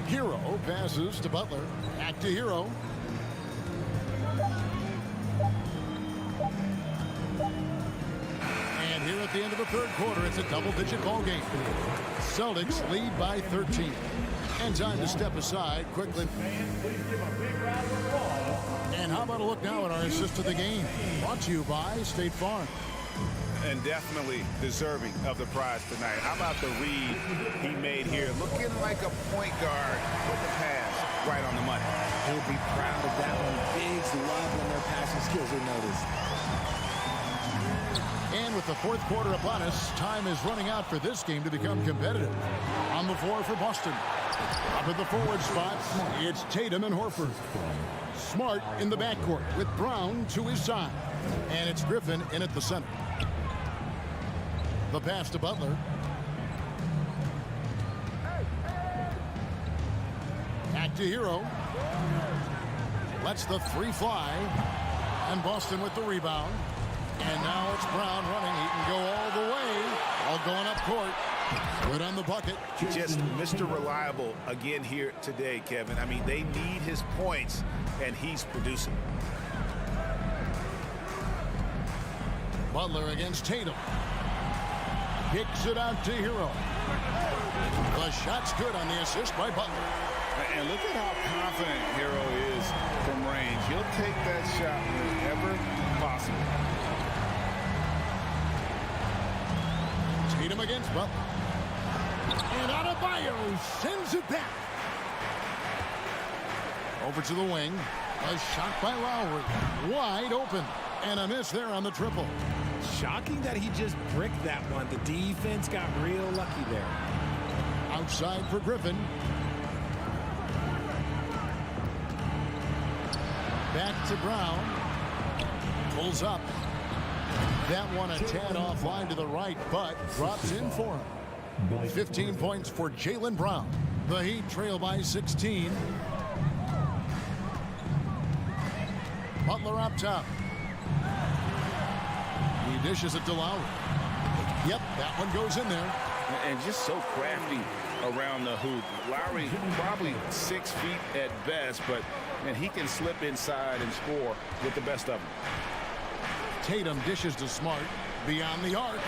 Hero passes to Butler. Back to Hero. And here at the end of the third quarter, it's a double-digit ball game. Celtics lead by 13. And time to step aside quickly. And how about a look now at our assist of the game? Brought to you by State Farm. And definitely deserving of the prize tonight. How about the read he made here? Looking like a point guard with the pass right on the money. He'll be proud of that one. Bigs love when their passing skills are noticed. And with the fourth quarter upon us, time is running out for this game to become competitive. On the floor for Boston. Up at the forward spots, it's Tatum and Horford. Smart in the backcourt with Brown to his side. And it's Griffin in at the center. The pass to Butler. Back to Hero. Lets the three fly. And Boston with the rebound. And now it's Brown running. He can go all the way. All going up court. Good on the bucket. Just Mr. Reliable again here today, Kevin. I mean, they need his points, and he's producing. Butler against Tatum. Kicks it out to Hero. The shot's good on the assist by Butler. And look at how confident Hero is from range. He'll take that shot whenever possible. Tatum against Butler. And Adebayo sends it back. Over to the wing. A shot by Lowry. Wide open. And a miss there on the triple. Shocking that he just bricked that one. The defense got real lucky there. Outside for Griffin. Back to Brown. Pulls up. That one a tad offline to the right, but drops in for him. 15 points for Jaylen Brown. The Heat trail by 16. Butler up top. He dishes it to Lowry. Yep, that one goes in there. And just so crafty around the hoop. Lowry probably 6 feet at best, but and he can slip inside and score with the best of them. Tatum dishes to Smart beyond the arc.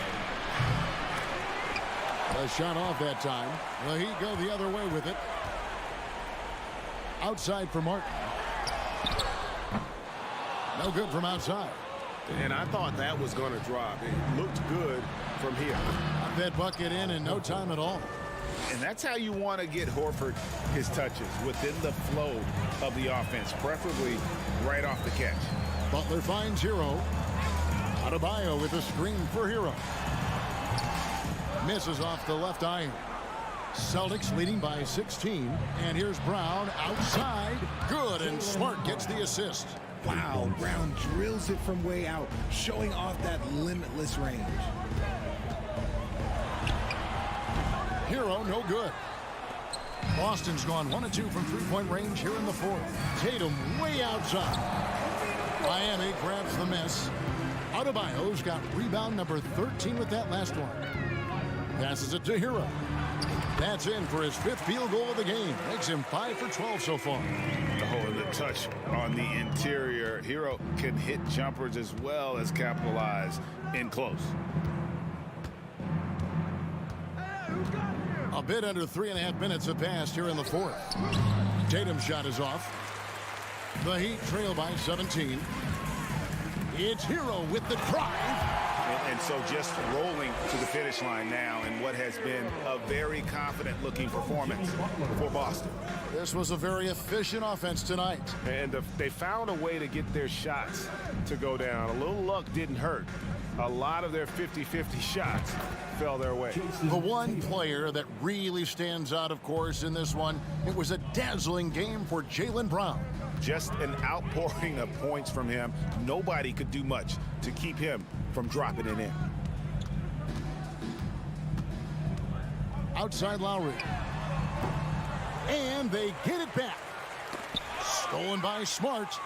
A shot off that time. The Heat go the other way with it. Outside for Martin. No good from outside. And I thought that was going to drop. It looked good from here. Got that bucket in no time at all. And that's how you want to get Horford his touches, within the flow of the offense, preferably right off the catch. Butler finds Hero. Adebayo with a screen for Hero. Misses off the left iron. Celtics leading by 16. And here's Brown outside. Good, and Smart gets the assist. Wow, Brown drills it from way out, showing off that limitless range. Hero, no good. Boston's gone 1 of 2 from three-point range here in the fourth. Tatum way outside. Miami grabs the miss. Adebayo's got rebound number 13 with that last one. Passes it to Hero. That's in for his 5th field goal of the game. Makes him 5 for 12 so far. Oh, the touch on the interior. Hero can hit jumpers as well as capitalize in close. A bit under 3.5 minutes have passed here in the fourth. Tatum's shot is off. The Heat trail by 17. It's Hero with the drive. And so just rolling to the finish line now in what has been a very confident-looking performance for Boston. This was a very efficient offense tonight. And they found a way to get their shots to go down. A little luck didn't hurt. A lot of their 50-50 shots fell their way. The one player that really stands out, of course, in this one, it was a dazzling game for Jaylen Brown. Just an outpouring of points from him. Nobody could do much to keep him from dropping it in. Outside Lowry. And they get it back. Stolen by Smart.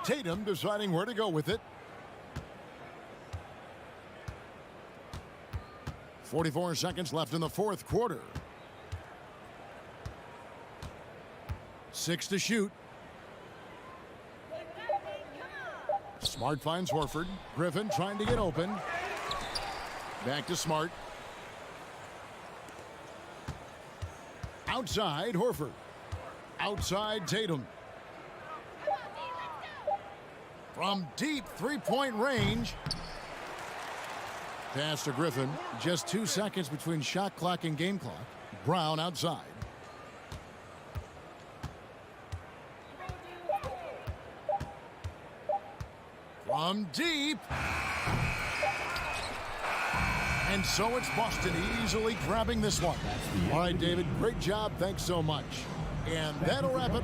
Tatum deciding where to go with it. 44 seconds left in the fourth quarter. 6 to shoot. Smart finds Horford. Griffin trying to get open. Back to Smart. Outside Horford. Outside Tatum. From deep three-point range. Pass to Griffin. Just 2 seconds between shot clock and game clock. Brown outside. From deep. And so it's Boston easily grabbing this one. All right, David, great job. Thanks so much. And that'll wrap it.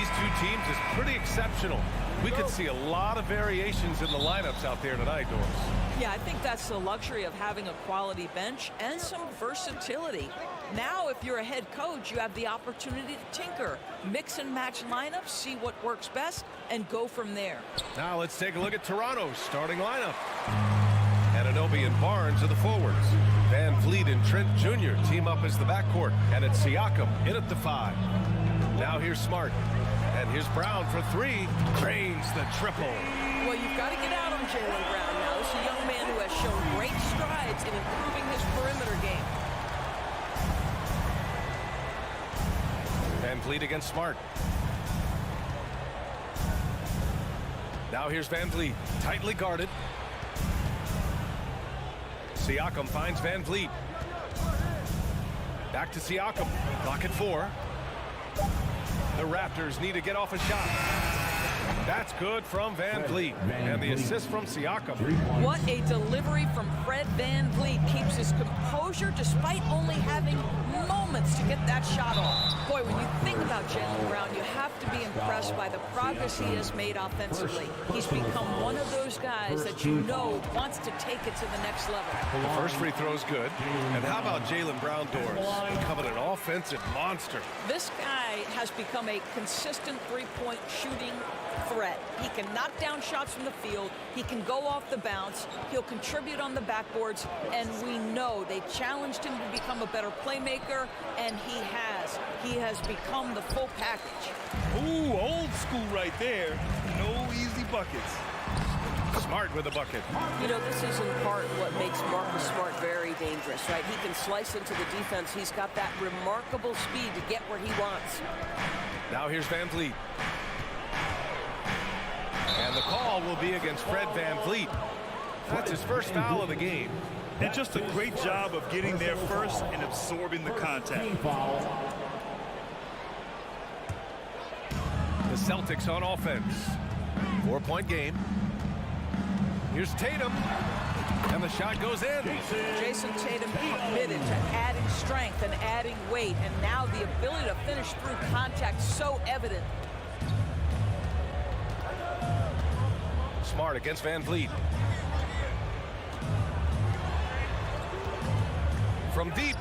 these two teams is pretty exceptional. We could see a lot of variations in the lineups out there tonight, Doris. Yeah, I think that's the luxury of having a quality bench and some versatility. Now, if you're a head coach, you have the opportunity to tinker, mix and match lineups, see what works best, and go from there. Now let's take a look at Toronto's starting lineup. Anunoby and Barnes are the forwards. Van Vliet and Trent Jr. team up as the backcourt, and it's Siakam in at the 5. Now here's Smart, and here's Brown for 3. Drains the triple. Well, you've got to get out on Jaylen Brown now. This is a young man who has shown great strides in improving his perimeter game. Van Vliet against Smart. Now here's Van Vliet, tightly guarded. Siakam finds Van Vliet. Back to Siakam. Clock at 4. The Raptors need to get off a shot. That's good from Van Vliet. And the assist from Siakam. What a delivery from Fred Van Vliet. Keeps his composure despite only having moments to get that shot off. Boy, when you think about Jaylen Brown, you have to be impressed by the progress he has made offensively. He's become one of those guys that you know wants to take it to the next level. The first free throw's good. And how about Jaylen Brown, Doris? Becoming an offensive monster. This guy has become a consistent three-point shooting threat. He can knock down shots from the field. He can go off the bounce. He'll contribute on the backboards. And we know they challenged him to become a better playmaker, and he has. He has become the full package. Ooh, old school right there. No easy buckets. Smart with a bucket. You know, this is in part what makes Marcus Smart very dangerous, right? He can slice into the defense. He's got that remarkable speed to get where he wants. Now here's Van Vliet. And the call will be against Fred Van Vliet. That's his first foul of the game. And just a great job of getting there first and absorbing the contact. The Celtics on offense. 4-point game. Here's Tatum. And the shot goes in. Jason Tatum committed to adding strength and adding weight. And now the ability to finish through contact so evident. Smart against Van Vliet. From deep.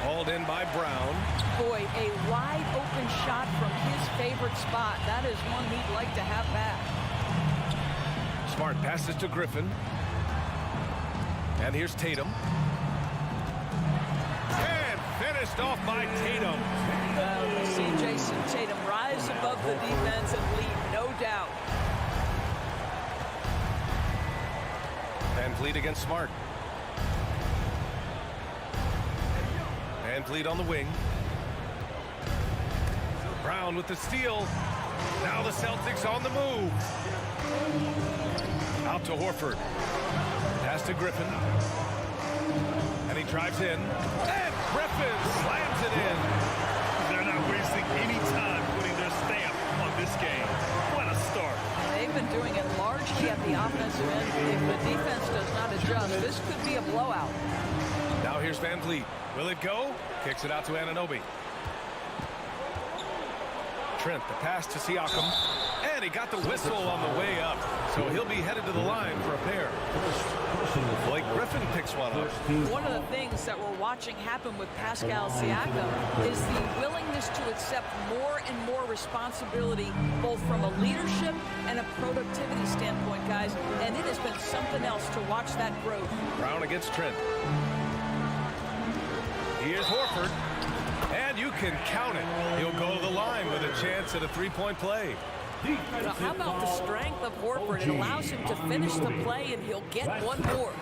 Hauled in by Brown. Boy, a wide open shot from his favorite spot. That is one he'd like to have back. Smart passes to Griffin. And here's Tatum. And finished off by Tatum. We see Jason Tatum rise above the defense and lead, no doubt. Van Vliet against Smart. Van Vliet on the wing. Brown with the steal. Now the Celtics on the move. Out to Horford. Pass to Griffin. And he drives in. And Griffin slams it in. They're not wasting any time putting their stamp on this game. What a start. They've been doing it largely at the offensive end. If the defense does not adjust, this could be a blowout. Now here's Van Vliet. Will it go? Kicks it out to Anunoby. Trent, the pass to Siakam. And he got the whistle on the way up. So he'll be headed to the line for a pair. Blake Griffin picks one up. One of the things that we're watching happen with Pascal Siakam is the willingness to accept more and more responsibility, both from a leadership and a productivity standpoint, guys. And it has been something else to watch that growth. Brown against Trent. Here's Horford. And you can count it. He'll go to the line with a chance at a three-point play. Now, how about the strength of Horford? It allows him to finish the play, and he'll get one more.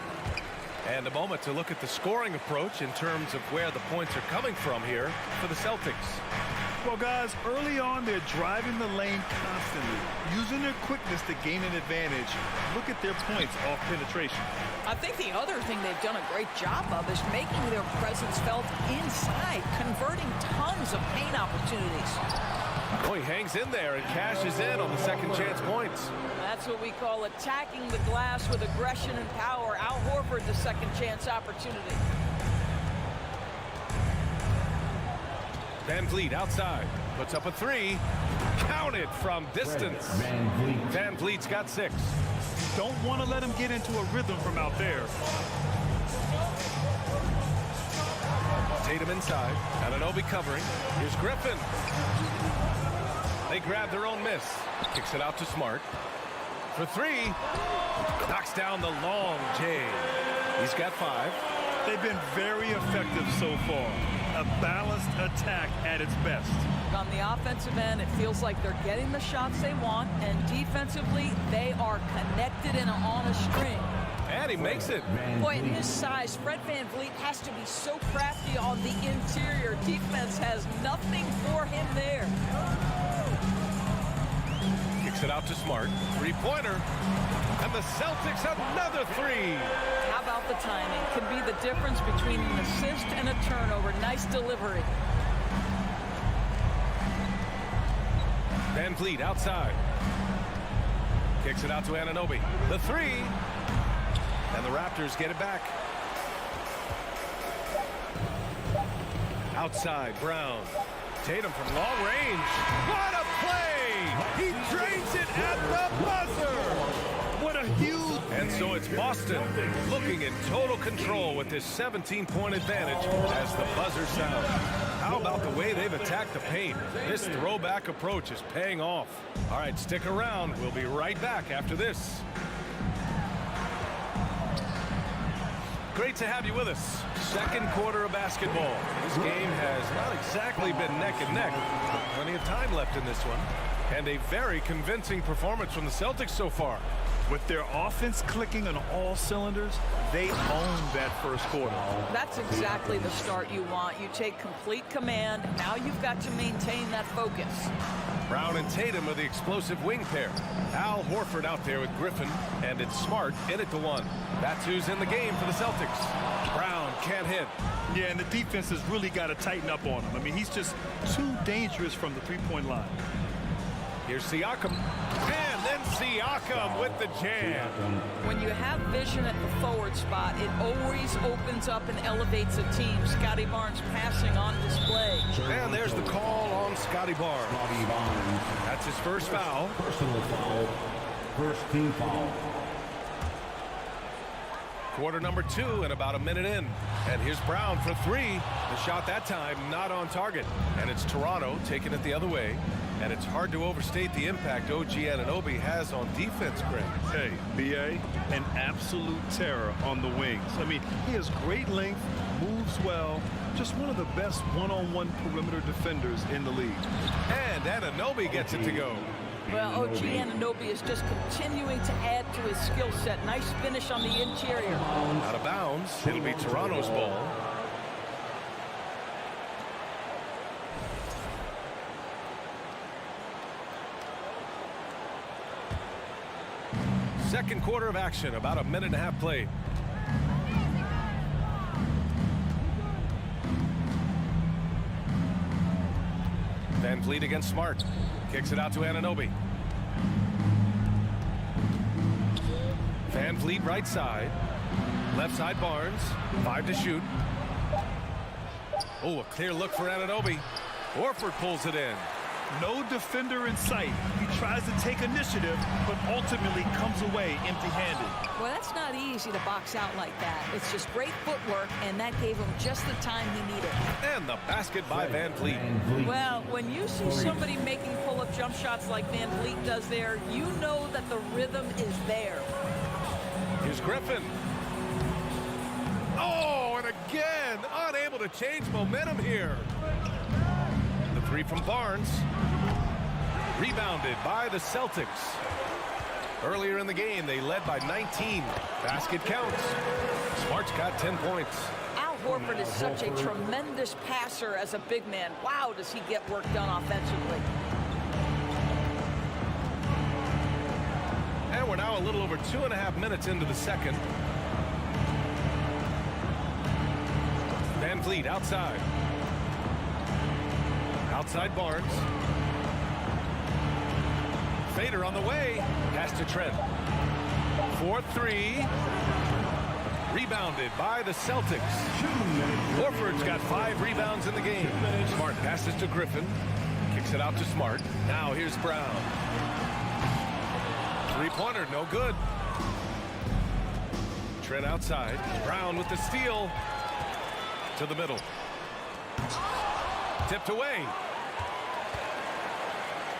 And a moment to look at the scoring approach in terms of where the points are coming from here for the Celtics. Well, guys, early on, they're driving the lane constantly, using their quickness to gain an advantage. Look at their points off penetration. I think the other thing they've done a great job of is making their presence felt inside, converting tons of paint opportunities. Boy, he hangs in there and cashes in on the second chance points. That's what we call attacking the glass with aggression and power. Al Horford, the second chance opportunity. Van Vliet outside. Puts up a three. Counted from distance. Van Vliet's got 6. Don't want to let him get into a rhythm from out there. Tatum inside. Anunoby covering. Here's Griffin. They grab their own miss. Kicks it out to Smart. For 3. Knocks down the long J. He's got 5. They've been very effective so far. A balanced attack at its best. On the offensive end, it feels like they're getting the shots they want, and defensively, they are connected and on a string. And he makes it. Boy, at his size, Fred VanVleet has to be so crafty on the interior. Defense has nothing for him there. Kicks it out to Smart. 3-pointer. And the Celtics have another 3. How about the timing? Can be the difference between an assist and a turnover. Nice delivery. VanVleet outside. Kicks it out to Anunoby. The 3. And the Raptors get it back. Outside, Brown. Tatum from long range. What a play! He drains it at the buzzer! What a huge... And so it's Boston looking in total control with this 17-point advantage as the buzzer sounds. How about the way they've attacked the paint? This throwback approach is paying off. All right, stick around. We'll be right back after this. Great to have you with us. Second quarter of basketball. This game has not exactly been neck and neck. Plenty of time left in this one. And a very convincing performance from the Celtics so far. With their offense clicking on all cylinders, they own that first quarter. That's exactly the start you want. You take complete command. Now you've got to maintain that focus. Brown and Tatum are the explosive wing pair. Al Horford out there with Griffin, and it's Smart in it to 1. That's who's in the game for the Celtics. Brown can't hit. Yeah, and the defense has really got to tighten up on him. I mean, he's just too dangerous from the three-point line. Here's Siakam. And then Siakam with the jam. When you have vision at the forward spot, it always opens up and elevates a team. Scotty Barnes passing on display. And there's the call on Scotty Barnes. That's his first foul. Personal foul. First team foul. Quarter number 2 and about a minute in. And here's Brown for 3. The shot that time not on target. And it's Toronto taking it the other way. And it's hard to overstate the impact OG Anunoby has on defense, Greg. Hey, B.A., an absolute terror on the wings. I mean, he has great length, moves well, just one of the best one-on-one perimeter defenders in the league. And Anunoby gets it to go. Well, OG Anunoby is just continuing to add to his skill set. Nice finish on the interior. Out of bounds. It'll be Toronto's ball. Second quarter of action, about a minute and a half played. VanVleet against Smart. Kicks it out to Anunoby. VanVleet right side. Left side Barnes. 5 to shoot. Oh, a clear look for Anunoby. Horford pulls it in. No defender in sight. He tries to take initiative, but ultimately comes away empty-handed. Well, that's not easy to box out like that. It's just great footwork, and that gave him just the time he needed. And the basket by VanVleet. Well, when you see somebody making pull-up jump shots like VanVleet does there, you know that the rhythm is there. Here's Griffin. Oh, and again, unable to change momentum here. The 3 from Barnes. Rebounded by the Celtics. Earlier in the game, they led by 19. Basket counts. Smart's got 10 points. Al Horford is such a tremendous passer as a big man. Wow, does he get work done offensively. And we're now a little over 2.5 minutes into the second. VanVleet outside. Outside Barnes. Fader on the way. Pass to Trent. 4-3. Rebounded by the Celtics. Horford's got 5 rebounds in the game. Smart passes to Griffin. Kicks it out to Smart. Now here's Brown. Three-pointer, no good. Trent outside. Brown with the steal. To the middle. Tipped away.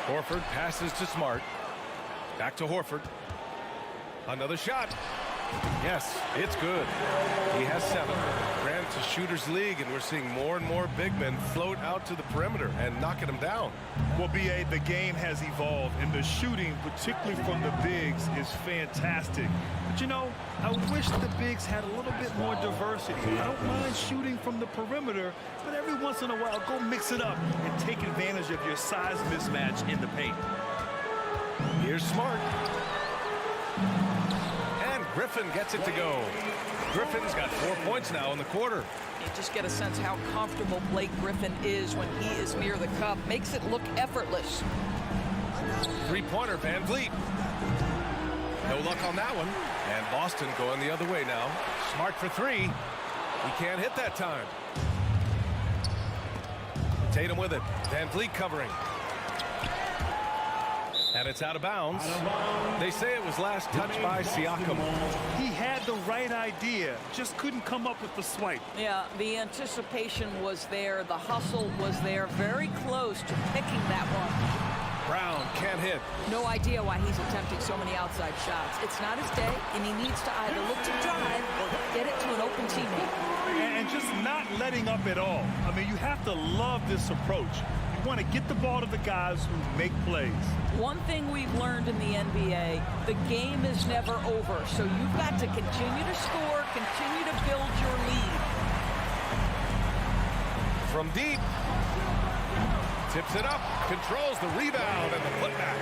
Horford passes to Smart. Back to Horford. Another shot. Yes, it's good. He has 7. Granted, it's a shooter's league, and we're seeing more and more big men float out to the perimeter and knocking them down. Well, B.A., the game has evolved, and the shooting, particularly from the bigs, is fantastic. But, you know, I wish the bigs had a little bit more diversity. I don't mind shooting from the perimeter, but every once in a while, go mix it up and take advantage of your size mismatch in the paint. Here's Smart. And Griffin gets it to go. Griffin's got 4 points now in the quarter. You just get a sense how comfortable Blake Griffin is when he is near the cup. Makes it look effortless. Three-pointer, Van Vliet. No luck on that one. And Boston going the other way now. Smart for 3. He can't hit that time. Tatum with it. Van Vliet covering. And it's out of bounds. They say it was last touched by Siakam. He had the right idea, just couldn't come up with the swipe. Yeah, the anticipation was there. The hustle was there. Very close to picking that one. Brown can't hit. No idea why he's attempting so many outside shots. It's not his day, and he needs to either look to drive or get it to an open teammate. And just not letting up at all. I mean, you have to love this approach. You want to get the ball to the guys who make plays. One thing we've learned in the NBA, the game is never over. So you've got to continue to score, continue to build your lead. From deep. Tips it up, controls the rebound and the putback.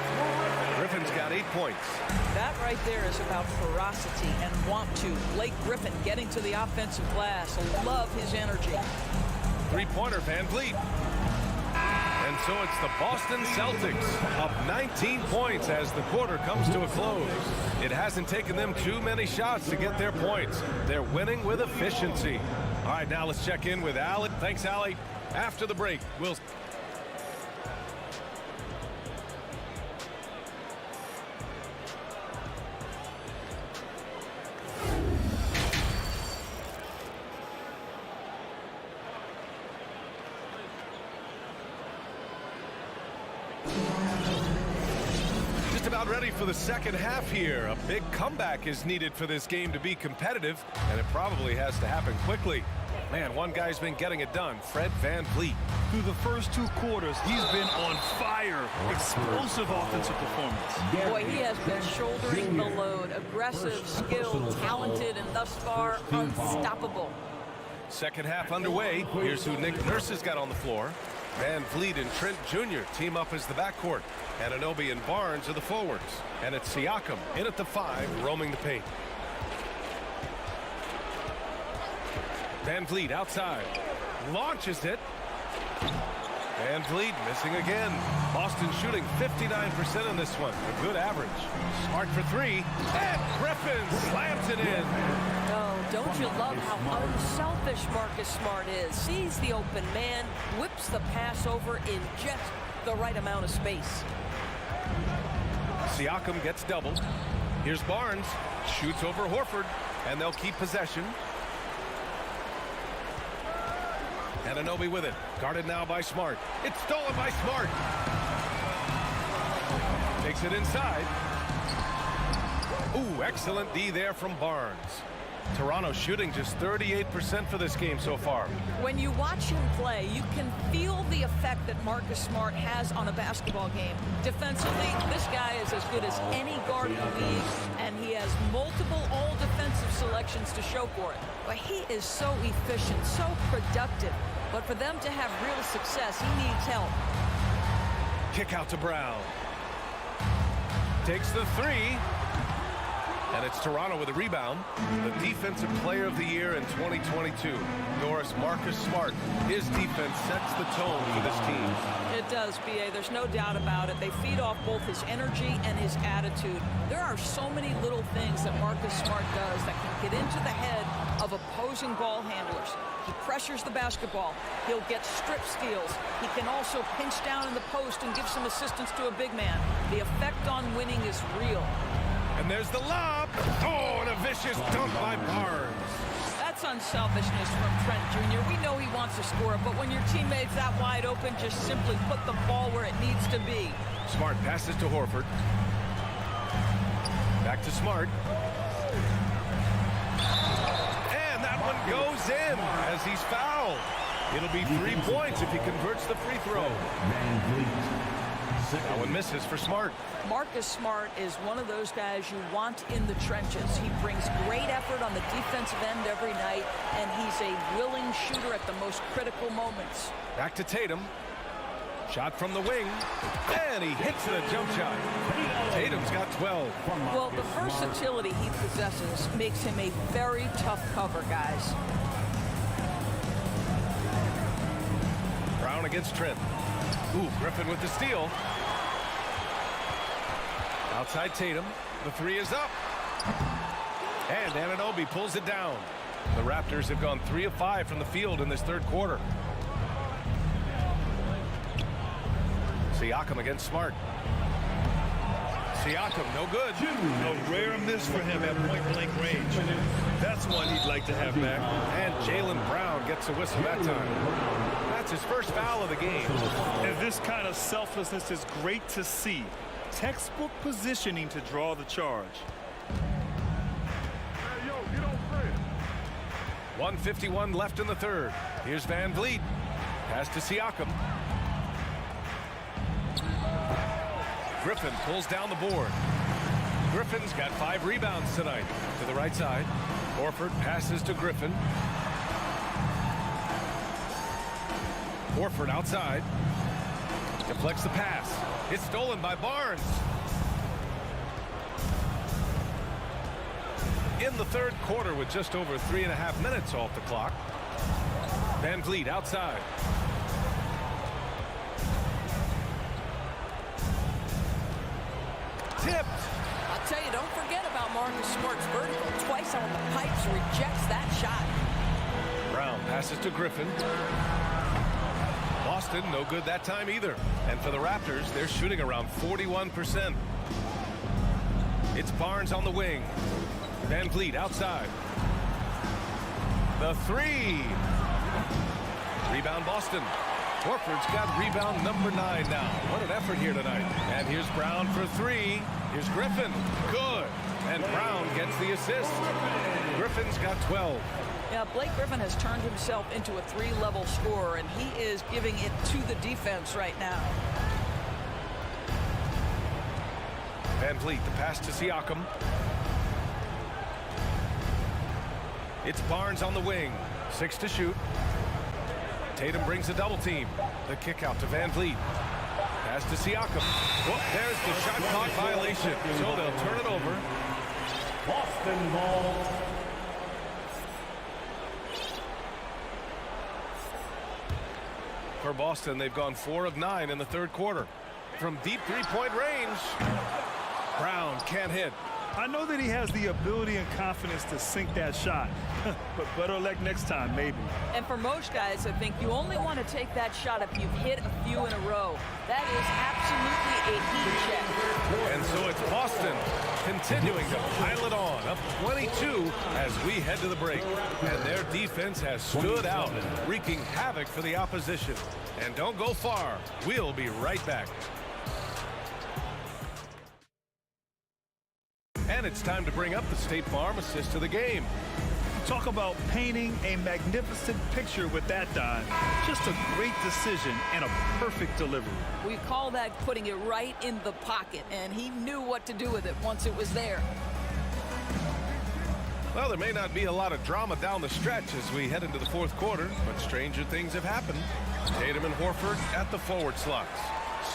Griffin's got 8 points. That right there is about ferocity and want to. Blake Griffin getting to the offensive glass. Love his energy. Three-pointer, Van Vliet. And so it's the Boston Celtics up 19 points as the quarter comes to a close. It hasn't taken them too many shots to get their points. They're winning with efficiency. All right, now let's check in with Alec. Thanks, Allie. After the break, we'll... about ready for the second half here. A big comeback is needed for this game to be competitive, and it probably has to happen quickly. Man, one guy's been getting it done, Fred Van Vliet. Through the first 2 quarters, he's been on fire. Explosive offensive performance. Boy, he has been shouldering the load. Aggressive, skilled, talented, and thus far, unstoppable. Second half underway. Here's who Nick Nurse has got on the floor. Van Vliet and Trent Jr. team up as the backcourt. Anunoby and Barnes are the forwards. And it's Siakam in at the 5, roaming the paint. Van Vliet outside. Launches it. Van Vliet missing again. Boston shooting 59% in this one. A good average. Smart for 3. And Griffin slams it in. Oh, don't you love how unselfish Marcus Smart is? Sees the open man, whips the pass over in just the right amount of space. Siakam gets doubled. Here's Barnes. Shoots over Horford. And they'll keep possession. Anunoby with it. Guarded now by Smart. It's stolen by Smart. Takes it inside. Ooh, excellent D there from Barnes. Toronto shooting just 38% for this game so far. When you watch him play, you can feel the effect that Marcus Smart has on a basketball game. Defensively, this guy is as good as any guard in the league, and he has multiple all-defensive selections to show for it. But he is so efficient, so productive. But for them to have real success, he needs help. Kick out to Brown. Takes the 3. And it's Toronto with a rebound. The Defensive Player of the Year in 2022. Doris, Marcus Smart. His defense sets the tone for this team. It does, B.A. There's no doubt about it. They feed off both his energy and his attitude. There are so many little things that Marcus Smart does that can get into the head of opposing ball handlers. He pressures the basketball. He'll get strip steals. He can also pinch down in the post and give some assistance to a big man. The effect on winning is real. And there's the lob. Oh, and a vicious dunk by Barnes. That's unselfishness from Trent Jr. We know he wants to score, but when your teammate's that wide open, just simply put the ball where it needs to be. Smart passes to Horford. Back to Smart. And that one goes in as he's fouled. It'll be 3 points if he converts the free throw. That one misses for Smart. Marcus Smart is one of those guys you want in the trenches. He brings great effort on the defensive end every night, and he's a willing shooter at the most critical moments. Back to Tatum. Shot from the wing, and he hits the jump shot. Tatum's got 12. Well, the versatility he possesses makes him a very tough cover, guys. Brown against Trent. Ooh, Griffin with the steal. Outside Tatum. The three is up. And Anunoby pulls it down. The Raptors have gone 3 of 5 from the field in this third quarter. Siakam against Smart. Siakam, no good. A rare miss for him at point-blank range. That's one he'd like to have back. And Jaylen Brown gets a whistle that time. That's his first foul of the game. And this kind of selflessness is great to see. Textbook positioning to draw the charge. Hey, yo, get on Fred. 1:51 left in the third. Here's Van Vliet. Pass to Siakam. Griffin pulls down the board. Griffin's got 5 rebounds tonight. To the right side. Horford passes to Griffin. Horford outside. Deflects the pass. It's stolen by Barnes. In the third quarter with just over 3.5 minutes off the clock. Van Vliet outside. Tipped. I'll tell you, don't forget about Marcus Smart's vertical. Twice on the pipes, rejects that shot. Brown passes to Griffin. Boston, no good that time either. And for the Raptors, they're shooting around 41%. It's Barnes on the wing. Van Vliet outside. The three. Rebound Boston. Horford's got rebound number 9 now. What an effort here tonight. And here's Brown for 3. Here's Griffin. Good. And Brown gets the assist. Griffin's got 12. Yeah, Blake Griffin has turned himself into a 3-level scorer, and he is giving it to the defense right now. Van Vliet, the pass to Siakam. It's Barnes on the wing. 6 to shoot. Tatum brings a double team. The kick out to Van Vliet. Pass to Siakam. Oh, there's the shot clock violation. So they'll turn it over. Boston ball. For Boston, they've gone 4 of 9 in the third quarter. From deep three-point range, Brown can't hit. I know that he has the ability and confidence to sink that shot, but better luck next time, maybe. And for most guys, I think you only want to take that shot if you've hit a few in a row. That is absolutely a heat check. And so it's Boston continuing to pile it on, up 22 as we head to the break. And their defense has stood out, wreaking havoc for the opposition. And don't go far. We'll be right back. And it's time to bring up the State Farm assist of the game. Talk about painting a magnificent picture with that dive. Just a great decision and a perfect delivery. We call that putting it right in the pocket, and he knew what to do with it once it was there. Well, there may not be a lot of drama down the stretch as we head into the fourth quarter, but stranger things have happened. Tatum and Horford at the forward slots.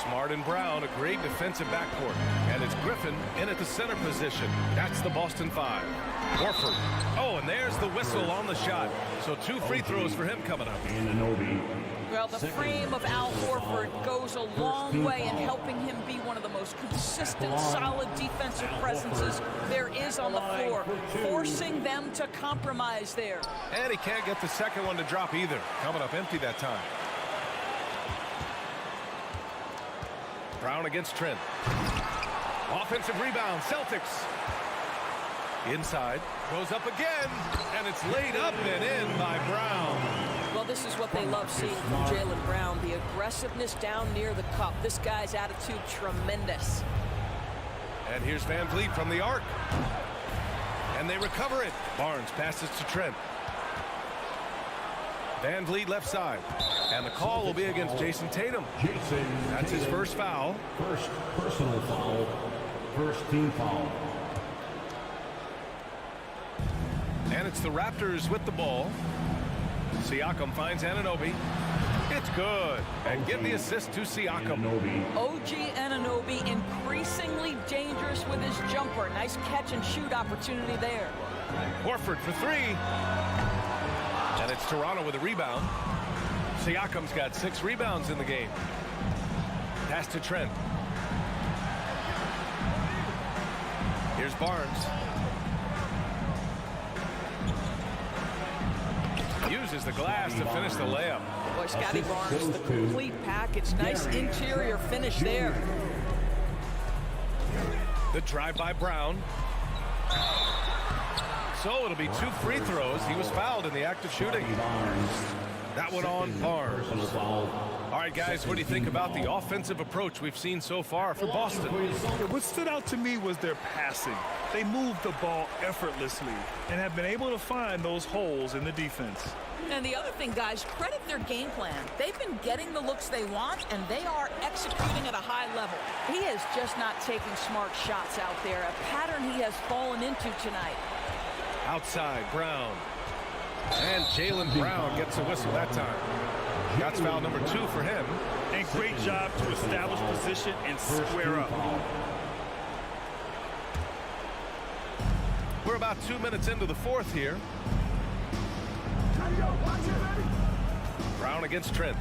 Smart and Brown, a great defensive backcourt. And it's Griffin in at the center position. That's the Boston 5. Horford. Oh, and there's the whistle on the shot. So 2 free throws for him coming up. Well, the frame of Al Horford goes a long way in helping him be one of the most consistent, solid defensive presences there is on the floor, forcing them to compromise there. And he can't get the second one to drop either. Coming up empty that time. Brown against Trent. Offensive rebound, Celtics. Inside, goes up again, and it's laid up and in by Brown. Well, this is what they love seeing from Jaylen Brown, the aggressiveness down near the cup. This guy's attitude, tremendous. And here's Van Vliet from the arc. And they recover it. Barnes passes to Trent. Van Vliet left side. And the call will be against Jason Tatum. That's his first foul. First personal foul. First team foul. And it's the Raptors with the ball. Siakam finds Anunoby. It's good. And get the assist to Siakam. OG Anunoby increasingly dangerous with his jumper. Nice catch and shoot opportunity there. Horford for 3. And it's Toronto with a rebound. Siakam's got 6 rebounds in the game. Pass to Trent. Here's Barnes. Uses the glass to finish the layup. Boy, Scotty Barnes, the complete package. Nice interior finish there. The drive by Brown. So it'll be 2 free throws. He was fouled in the act of shooting. That one on Barnes. All right, guys, what do you think about the offensive approach we've seen so far for Boston? What stood out to me was their passing. They moved the ball effortlessly and have been able to find those holes in the defense. And the other thing, guys, credit their game plan. They've been getting the looks they want, and they are executing at a high level. He is just not taking smart shots out there, a pattern he has fallen into tonight. Outside, Brown. And Jaylen Brown gets a whistle that time. That's foul number 2 for him. And great job to establish position and square up. We're about 2 minutes into the 4th here. Brown against Trent.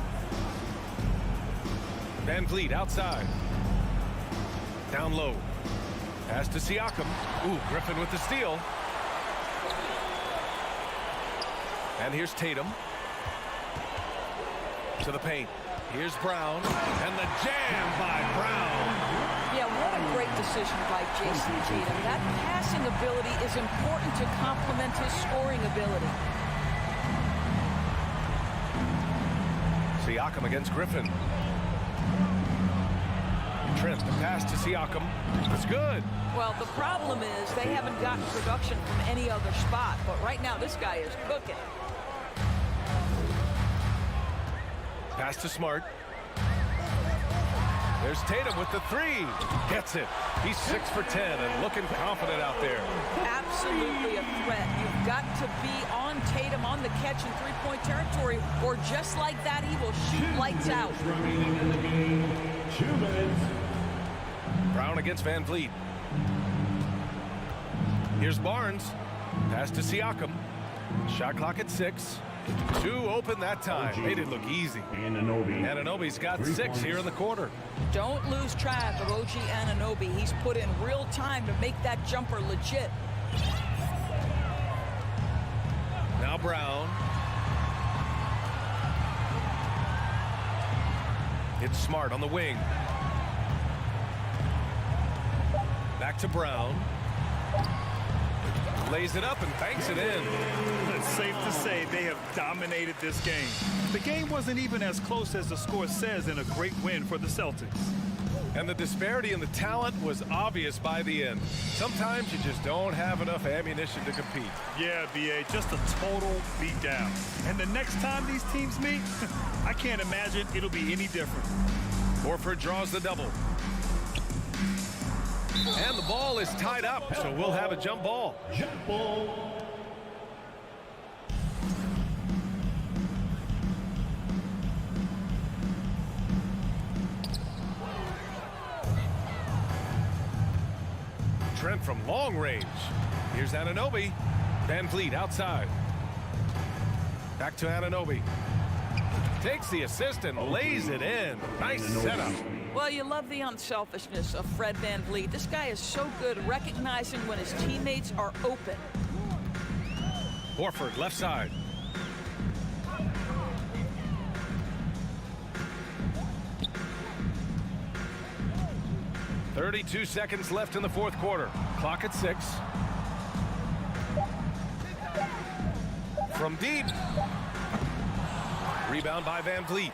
Van Vliet outside. Down low. Pass to Siakam. Ooh, Griffin with the steal. And here's Tatum. To the paint. Here's Brown. And the jam by Brown. Yeah, what a great decision by Jason Tatum. That passing ability is important to complement his scoring ability. Siakam against Griffin. Trent, the pass to Siakam. It's good. Well, the problem is they haven't gotten production from any other spot. But right now, this guy is cooking. Pass to Smart. There's Tatum with the 3. Gets it. He's 6 for 10 and looking confident out there. Absolutely a threat. You've got to be on Tatum on the catch in three-point territory, or just like that, he will shoot lights out. Brown against Van Vliet. Here's Barnes. Pass to Siakam. Shot clock at 6. 2 open that time. Made it look easy. Anunoby's got 6 here in the quarter. Don't lose track of OG Anunoby. He's put in real time to make that jumper legit. Now Brown. It's Smart on the wing. Back to Brown. Lays it up and banks it in. It's safe to say they have dominated this game. The game wasn't even as close as the score says in a great win for the Celtics. And the disparity in the talent was obvious by the end. Sometimes you just don't have enough ammunition to compete. Yeah, B.A., just a total beatdown. And the next time these teams meet, I can't imagine it'll be any different. Horford draws the double. And the ball is tied up, so we'll have a jump ball. Jump ball. Trent from long range. Here's Anunoby. Van Vliet outside. Back to Anunoby. Takes the assist and lays it in. Nice setup. Well, you love the unselfishness of Fred Van Vliet. This guy is so good recognizing when his teammates are open. Horford left side. .32 seconds left in the fourth quarter. Clock at 6. From deep. Rebound by Van Vliet.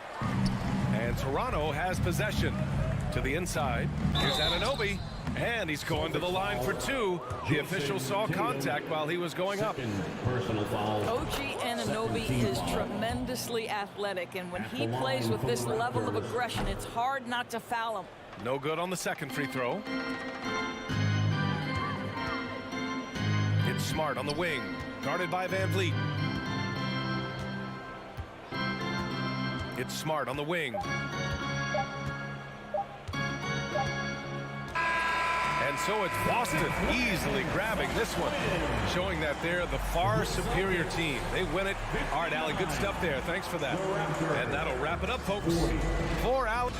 And Toronto has possession. To the inside. Here's Anunoby. And he's going to the line for 2. The official saw contact while he was going up. OG Anunoby is tremendously athletic, and when he plays with this level of aggression, it's hard not to foul him. No good on the second free throw. It's Smart on the wing. Guarded by Van Vliet. It's Smart on the wing. And so it's Boston easily grabbing this one, showing that they're the far superior team. They win it. All right, Allie, good stuff there. Thanks for that. And that'll wrap it up, folks. 4 out.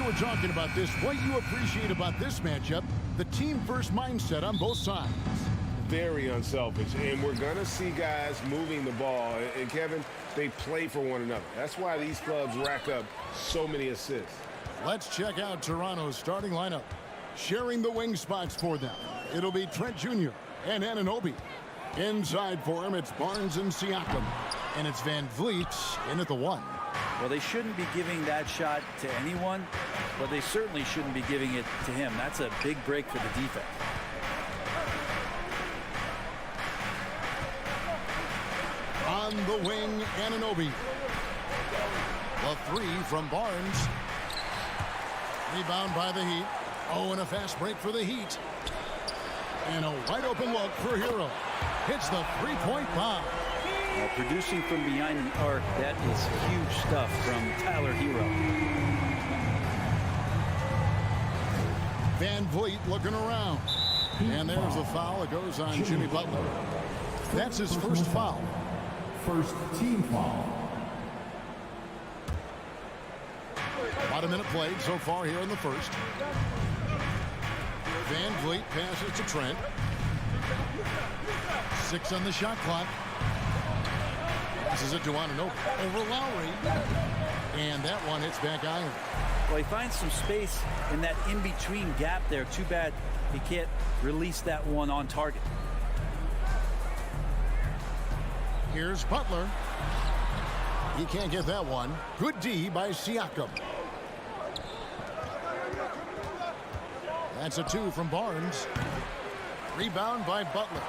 we're talking about this, what you appreciate about this matchup, the team-first mindset on both sides. Very unselfish, and we're going to see guys moving the ball. And Kevin, they play for one another. That's why these clubs rack up so many assists. Let's check out Toronto's starting lineup. Sharing the wing spots for them, it'll be Trent Jr. and Anunoby. Inside for him, it's Barnes and Siakam. And it's Van Vliet in at the 1. Well, they shouldn't be giving that shot to anyone, but they certainly shouldn't be giving it to him. That's a big break for the defense. On the wing, Anunoby. The 3 from Barnes. Rebound by the Heat. Oh, and a fast break for the Heat. And a wide open look for Hero. Hits the three-point bomb. Producing from behind the arc, that is huge stuff from Tyler Hero. Van Vliet looking around. And there's the foul. It goes on Jimmy Butler. That's his first foul. First team foul. About a minute played so far here in the first. Van Vliet passes to Trent. 6 on the shot clock. Passes it to Anunoby over Lowry. And that one hits back iron. Well, he finds some space in that in-between gap there. Too bad he can't release that one on target. Here's Butler. He can't get that one. Good D by Siakam. That's a 2 from Barnes. Rebound by Butler.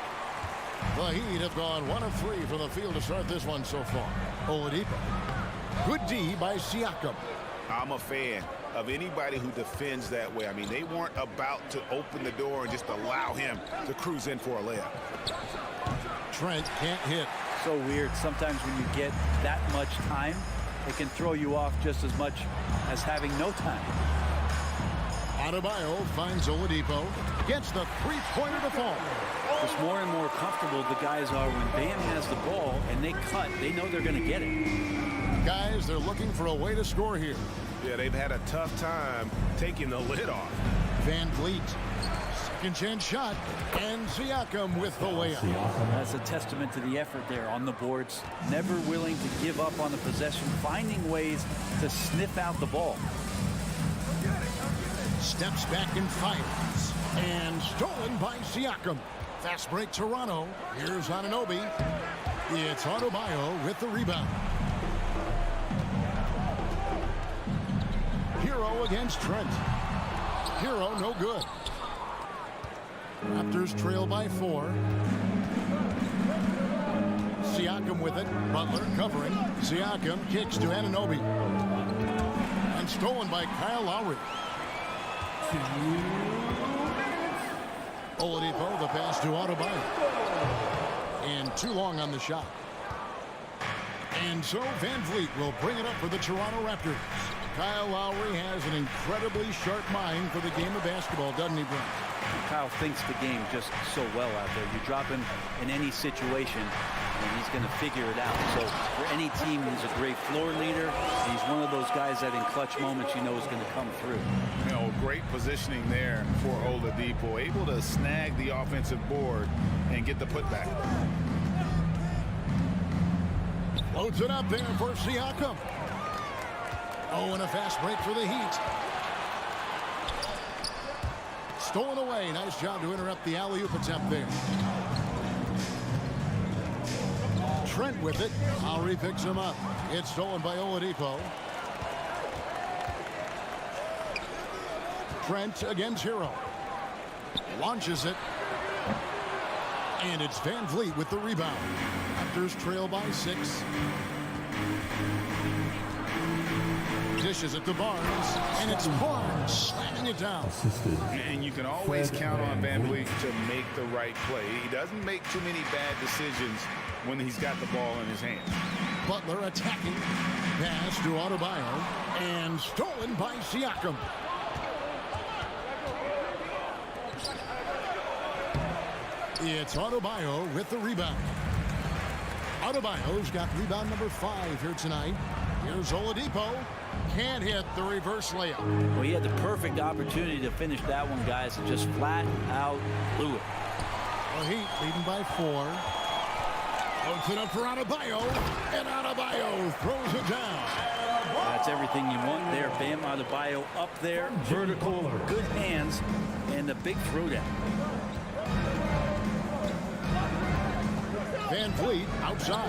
The Heat have gone 1 of 3 from the field to start this one so far. Oladipo. Good D by Siakam. I'm a fan of anybody who defends that way. I mean, they weren't about to open the door and just allow him to cruise in for a layup. Trent can't hit. So weird. Sometimes when you get that much time, it can throw you off just as much as having no time. Adebayo finds Oladipo. Gets the three-pointer to fall. It's more and more comfortable the guys are when Bam has the ball and they cut. They know they're going to get it. Guys, they're looking for a way to score here. Yeah, they've had a tough time taking the lid off. Van Vliet. Second chance shot. And Siakam with the layup. That's a testament to the effort there on the boards. Never willing to give up on the possession. Finding ways to sniff out the ball. Steps back and fires. And stolen by Siakam. Fast break Toronto. Here's Anunoby. It's Adebayo with the rebound. Hero against Trent. Hero no good. Raptors trail by 4. Siakam with it. Butler covering. Siakam kicks to Anunoby. And stolen by Kyle Lowry. Oladipo, the pass to Adebayo. And too long on the shot. And so Van Vliet will bring it up for the Toronto Raptors. Kyle Lowry has an incredibly sharp mind for the game of basketball, doesn't he, Brent? Kyle thinks the game just so well out there. You drop him in any situation, and he's going to figure it out. So for any team, he's a great floor leader. He's one of those guys that in clutch moments you know is going to come through. You know, great positioning there for Oladipo. Able to snag the offensive board and get the putback. Loads it up there for Siakam. Oh, and a fast break for the Heat. Stolen away. Nice job to interrupt the alley-oop attempt there. Trent with it. Lowry picks him up. It's stolen by Oladipo. Trent against Hero. Launches it. And it's Van Vliet with the rebound. Raptors trail by 6. Dishes it to Barnes, and it's Barnes slamming it down. And you can always count on Van Vliet to make the right play. He doesn't make too many bad decisions when he's got the ball in his hand. Butler attacking. Pass to Adebayo, and stolen by Siakam. It's Adebayo with the rebound. Adebayo's got rebound number 5 here tonight. Here's Oladipo. Can't hit the reverse layup. Well, he had the perfect opportunity to finish that one, guys, and just flat out blew it. The Heat leading by 4. Puts it up for Adebayo, and Adebayo throws it down. That's everything you want there. Bam Adebayo up there, vertical, good hands, and a big throwdown. Van Vliet outside.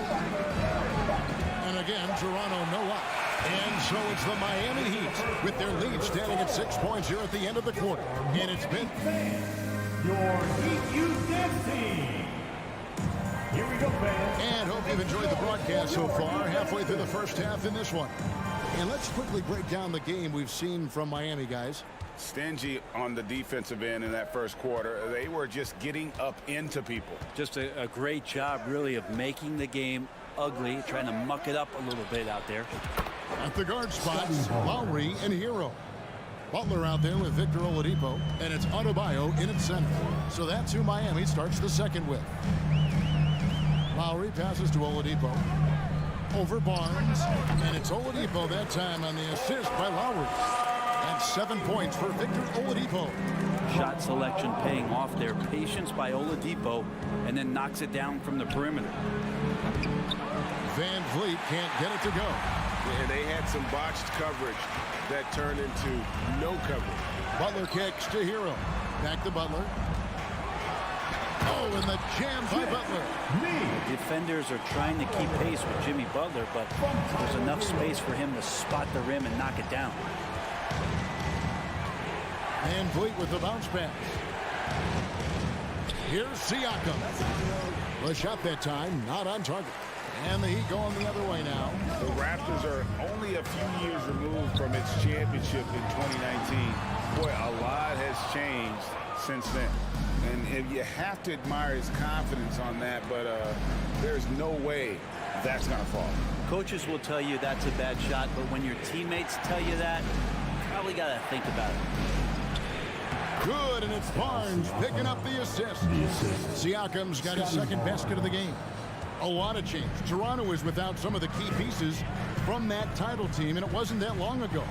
And again, Toronto no luck. And so it's the Miami Heat with their lead standing at 6 points here at the end of the quarter. And it's been Your Heat Youth Dance Team. Here we go, fans. And hope you've enjoyed the broadcast so far, halfway through the first half in this one. And let's quickly break down the game we've seen from Miami, guys. Stingy on the defensive end in that first quarter. They were just getting up into people. Just a great job, really, of making the game ugly, trying to muck it up a little bit out there. At the guard spots, Lowry and Hero. Butler out there with Victor Oladipo, and it's Adebayo in its center. So that's who Miami starts the second with. Lowry passes to Oladipo. Over Barnes, and it's Oladipo that time on the assist by Lowry. That's 7 points for Victor Oladipo. Shot selection paying off there. Patience by Oladipo, and then knocks it down from the perimeter. Van Vliet can't get it to go. And they had some botched coverage that turned into no coverage. Butler kicks to Hero. Back to Butler. Oh, and the jam by Butler. Defenders are trying to keep pace with Jimmy Butler, but there's enough space for him to spot the rim and knock it down. Van Vliet with the bounce pass. Here's Siakam. The shot that time, not on target. And the Heat going the other way now. The Raptors are only a few years removed from its championship in 2019. Boy, a lot has changed since then. And you have to admire his confidence on that, but there's no way that's going to fall. Coaches will tell you that's a bad shot, but when your teammates tell you that, you probably got to think about it. Good, and it's Barnes picking up the assist. Siakam's got his second basket of the game. A lot of change. Toronto is without some of the key pieces from that title team, and it wasn't that long ago.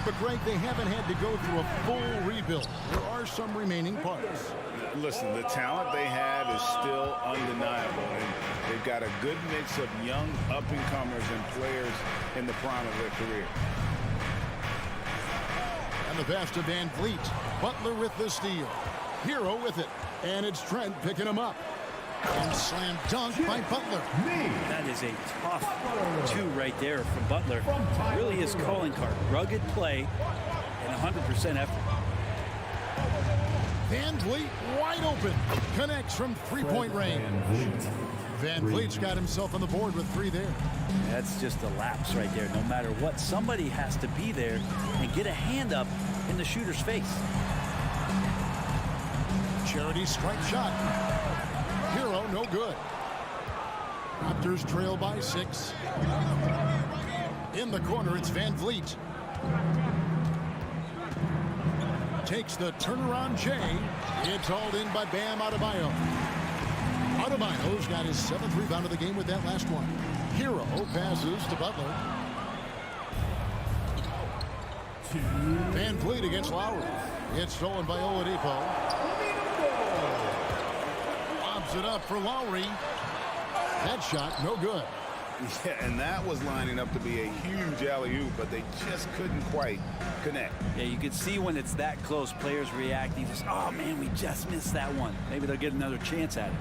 But, Greg, they haven't had to go through a full rebuild. There are some remaining parts. Listen, the talent they have is still undeniable, and they've got a good mix of young up-and-comers and players in the prime of their career. And the pass to Van Vliet. Butler with the steal. Hero with it. And it's Trent picking him up. And slam dunk by Butler. That is a tough two right there from Butler. Really his calling card. Rugged play and 100% effort. Van Vliet wide open. Connects from three-point range. Van Vliet's got himself on the board with 3 there. That's just a lapse right there. No matter what, somebody has to be there and get a hand up in the shooter's face. Charity strike shot. Hero, no good. Raptors trail by 6. In the corner, it's Van Vliet. Takes the turnaround J. It's hauled in by Bam Adebayo. Adebayo's got his 7th rebound of the game with that last one. Hero passes to Butler. Van Vliet against Lowry. It's stolen by Oladipo. Lobs it up for Lowry. That shot, no good. Yeah, and that was lining up to be a huge alley-oop, but they just couldn't quite connect. Yeah, you can see when it's that close, players reacting. Just, oh, man, we just missed that one. Maybe they'll get another chance at it.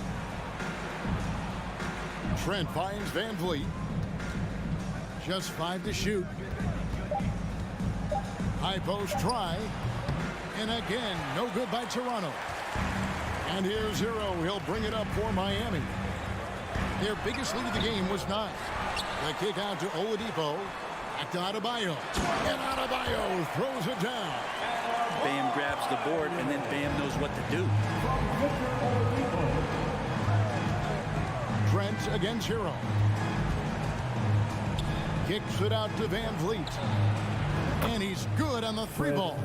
Trent finds Van Vliet. Just 5 to shoot. High post try. And again, no good by Toronto. And here's Hero. He'll bring it up for Miami. Their biggest lead of the game was 9. The kick out to Oladipo. Back to Adebayo. And Adebayo throws it down. Bam grabs the board, and then Bam knows what to do. Trent against Hero. Kicks it out to Van Vliet. And he's good on the 3-ball.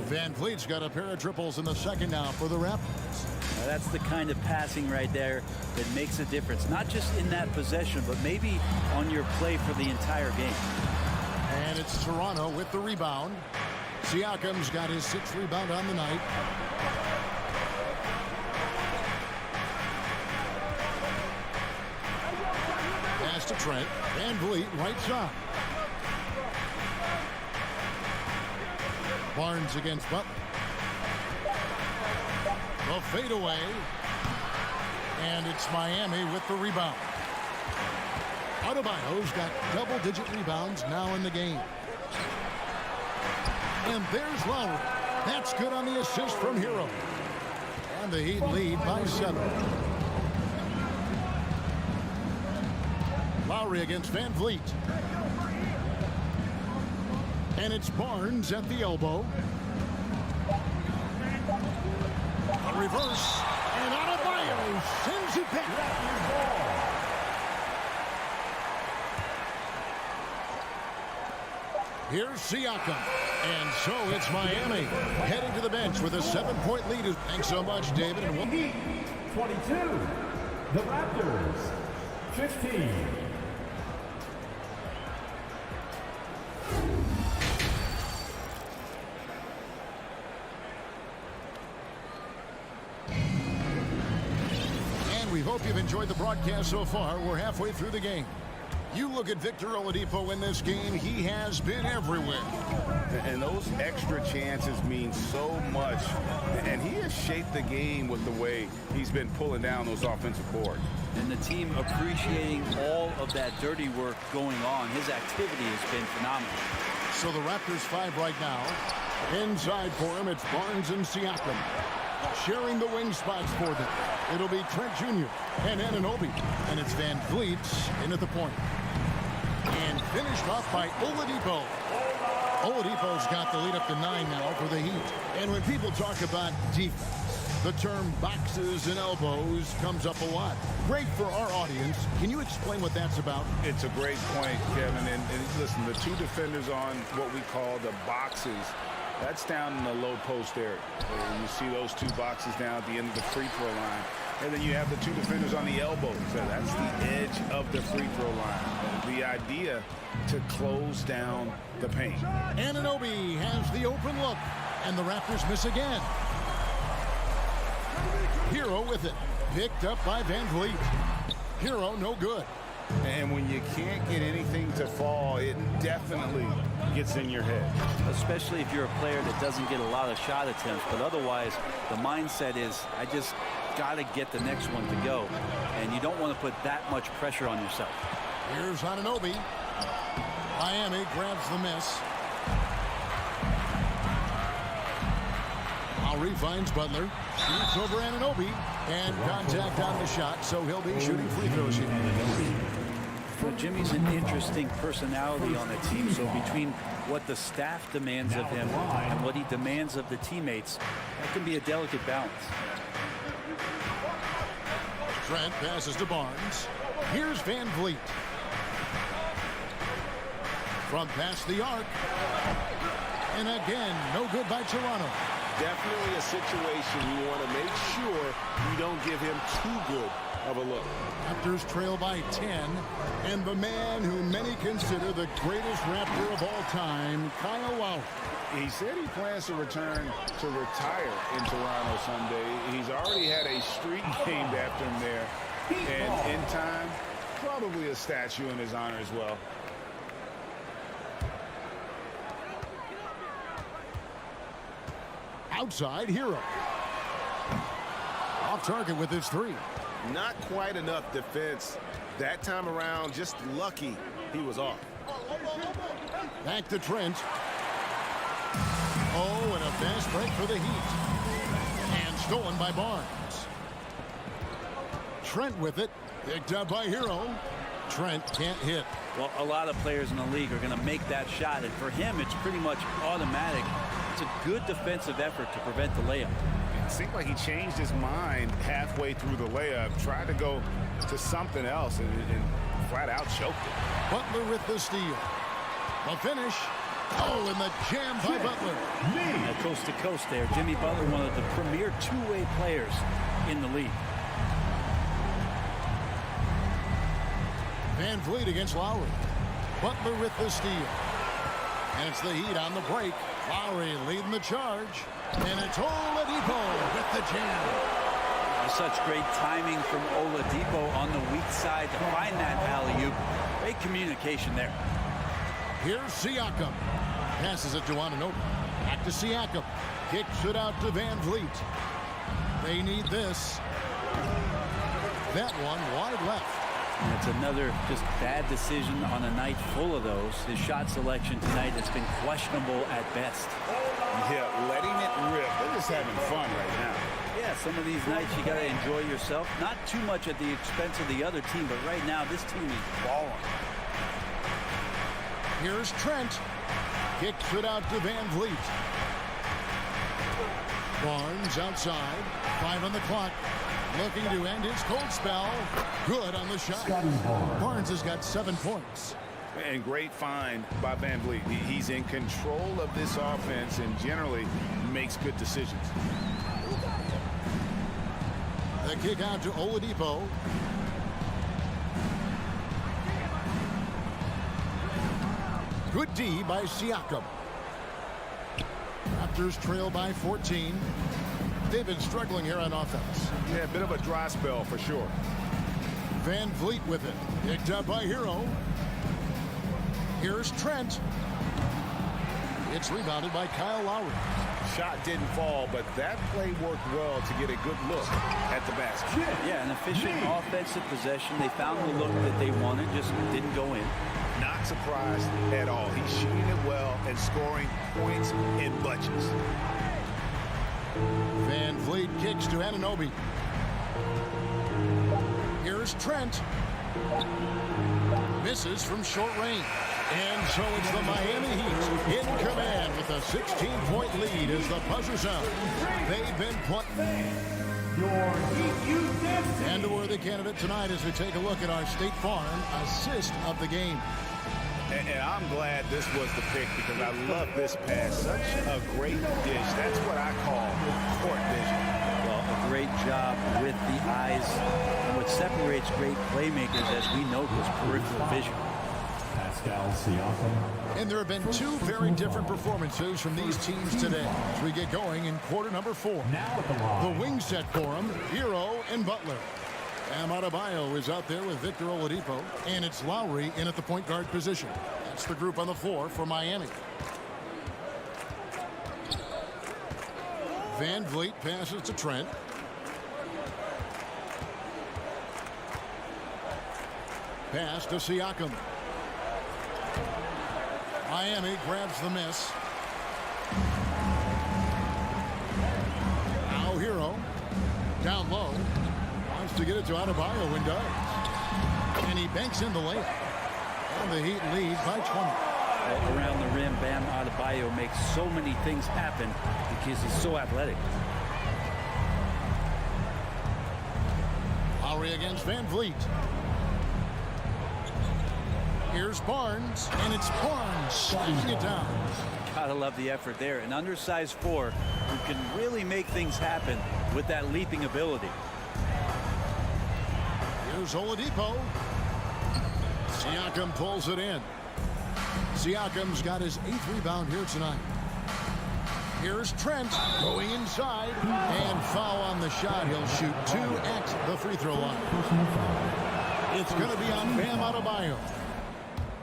Van Vliet's got a pair of triples in the second now for the Raptors. Now that's the kind of passing right there that makes a difference. Not just in that possession, but maybe on your play for the entire game. And it's Toronto with the rebound. Siakam's got his 6th rebound on the night. Pass to Trent. Van Vliet, right side. Barnes against Butler. The fadeaway. And it's Miami with the rebound. Adebayo's got double-digit rebounds now in the game. And there's Lowry. That's good on the assist from Hero. And the Heat lead by 7. Lowry against Van Vliet. And it's Barnes at the elbow. A reverse. And Adebayo sends it back. Here's Siakam. And so it's Miami heading to the bench with a 7-point lead. Thanks so much, David. And Heat 22. The Raptors 15. We hope you've enjoyed the broadcast so far. We're halfway through the game. You look at Victor Oladipo in this game, he has been everywhere. And those extra chances mean so much. And he has shaped the game with the way he's been pulling down those offensive boards. And the team appreciating all of that dirty work going on. His activity has been phenomenal. So the Raptors 5 right now. Inside for him, it's Barnes and Siakam. Sharing the wing spots for them. It'll be Trent Jr. and Anunoby. And it's Van Vliet in at the point. And finished off by Oladipo. Oladipo's got the lead up to 9 now for the Heat. And when people talk about defense, the term boxes and elbows comes up a lot. Great for our audience. Can you explain what that's about? It's a great point, Kevin. And listen, the two defenders on what we call the boxes, that's down in the low post area. You see those two boxes down at the end of the free throw line. And then you have the two defenders on the elbows. So that's the edge of the free throw line. The idea to close down the paint. Anunoby has the open look. And the Raptors miss again. Hero with it. Picked up by Van Vliet. Hero no good. And when you can't get anything to fall, it definitely gets in your head. Especially if you're a player that doesn't get a lot of shot attempts. But otherwise, the mindset is, I just got to get the next one to go. And you don't want to put that much pressure on yourself. Here's Anunoby. Miami grabs the miss. Lowry finds Butler. Shoots over Anunoby. And contact on the shot, so he'll be shooting free throws here. Well, Jimmy's an interesting personality on the team. So between what the staff demands of him and what he demands of the teammates, that can be a delicate balance. Trent passes to Barnes. Here's Van Vliet. From past the arc. And again, no good by Toronto. Definitely a situation you want to make sure you don't give him too good of a look. Raptors trail by 10. And the man who many consider the greatest Raptor of all time, Kyle Lowry. He said he plans to return to retire in Toronto someday. He's already had a street named after him there. And in time, probably a statue in his honor as well. Outside, Hero. Off target with his 3. Not quite enough defense. That time around, just lucky he was off. Back to Trent. Oh, and a fast break for the Heat. And stolen by Barnes. Trent with it. Picked up by Hero. Trent can't hit. Well, a lot of players in the league are going to make that shot. And for him, it's pretty much automatic. It's a good defensive effort to prevent the layup. It seemed like he changed his mind halfway through the layup, tried to go to something else, and flat out choked it. Butler with the steal. The finish. Oh, and the jam by Butler. Coast to coast there. Jimmy Butler, one of the premier two-way players in the league. Van Vliet against Lowry. Butler with the steal. And it's the Heat on the break. Lowry leading the charge. And it's Oladipo with the jam. Such great timing from Oladipo on the weak side to find that alley-oop. Great communication there. Here's Siakam. Passes it to Anunoby. Back to Siakam. Kicks it out to Van Vliet. They need this. That one wide left. And it's another just bad decision on a night full of those. His shot selection tonight has been questionable at best. Yeah, letting it rip. They're just having fun right now. Yeah, some of these nights you got to enjoy yourself. Not too much at the expense of the other team, but right now this team is balling. Here's Trent. Kicks it out to Van Vliet. Barnes outside. 5 on the clock. Looking to end his cold spell. Good on the shot. Barnes has got 7 points. And great find by Van Vliet. He's in control of this offense and generally makes good decisions. The kick out to Oladipo. Good D by Siakam. Raptors trail by 14. They've been struggling here on offense. Yeah, a bit of a dry spell for sure. Van Vliet with it. Picked up by Hero. Here's Trent. It's rebounded by Kyle Lowry. Shot didn't fall, but that play worked well to get a good look at the basket. Yeah, an efficient offensive possession. They found the look that they wanted, just didn't go in. Not surprised at all. He's shooting it well and scoring points in bunches. Van Vliet kicks to Anunoby. Here's Trent. Misses from short range. And so it's the Miami Heat in command with a 16-point lead as the buzzer sounds. They've been playing. And a worthy candidate tonight as we take a look at our State Farm assist of the game. And I'm glad this was the pick because I love this pass. Such a great dish. That's what I call court vision. Well, a great job with the eyes. And what separates great playmakers, as we know, is peripheral vision. And there have been 2 very different performances from these teams today as we get going in quarter number 4. The wing set for them, Hero and Butler. Adebayo is out there with Victor Oladipo, and it's Lowry in at the point guard position. That's the group on the floor for Miami. Van Vliet passes to Trent. Pass to Siakam. Miami grabs the miss. Now Hero. Down low. Wants to get it to Adebayo and does. And he banks in the layup. And the Heat lead by 20. Well, around the rim, Bam Adebayo makes so many things happen because he's so athletic. Lowry against Van Vliet. Here's Barnes, and it's Barnes sliding it down. Gotta love the effort there. An undersized 4 who can really make things happen with that leaping ability. Here's Oladipo. Siakam pulls it in. Siakam's got his 8th rebound here tonight. Here's Trent going inside, and foul on the shot. He'll shoot 2 at the free throw line. It's going to be on Bam Adebayo.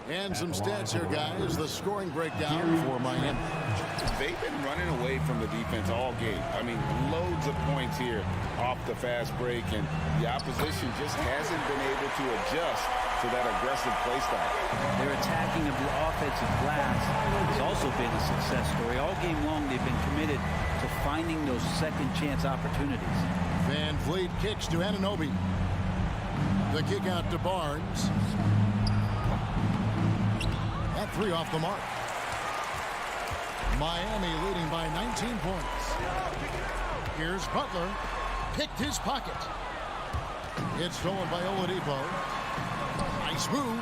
And some stats here, guys. The scoring breakdown for Miami. They've been running away from the defense all game. I mean, loads of points here off the fast break, and the opposition just hasn't been able to adjust to that aggressive play style. Their attacking of the offensive glass has also been a success story. All game long, they've been committed to finding those second chance opportunities. Van Vliet kicks to Anunoby. The kick out to Barnes. That 3 off the mark. Miami leading by 19 points. Here's Butler. Picked his pocket. It's stolen by Oladipo. Nice move.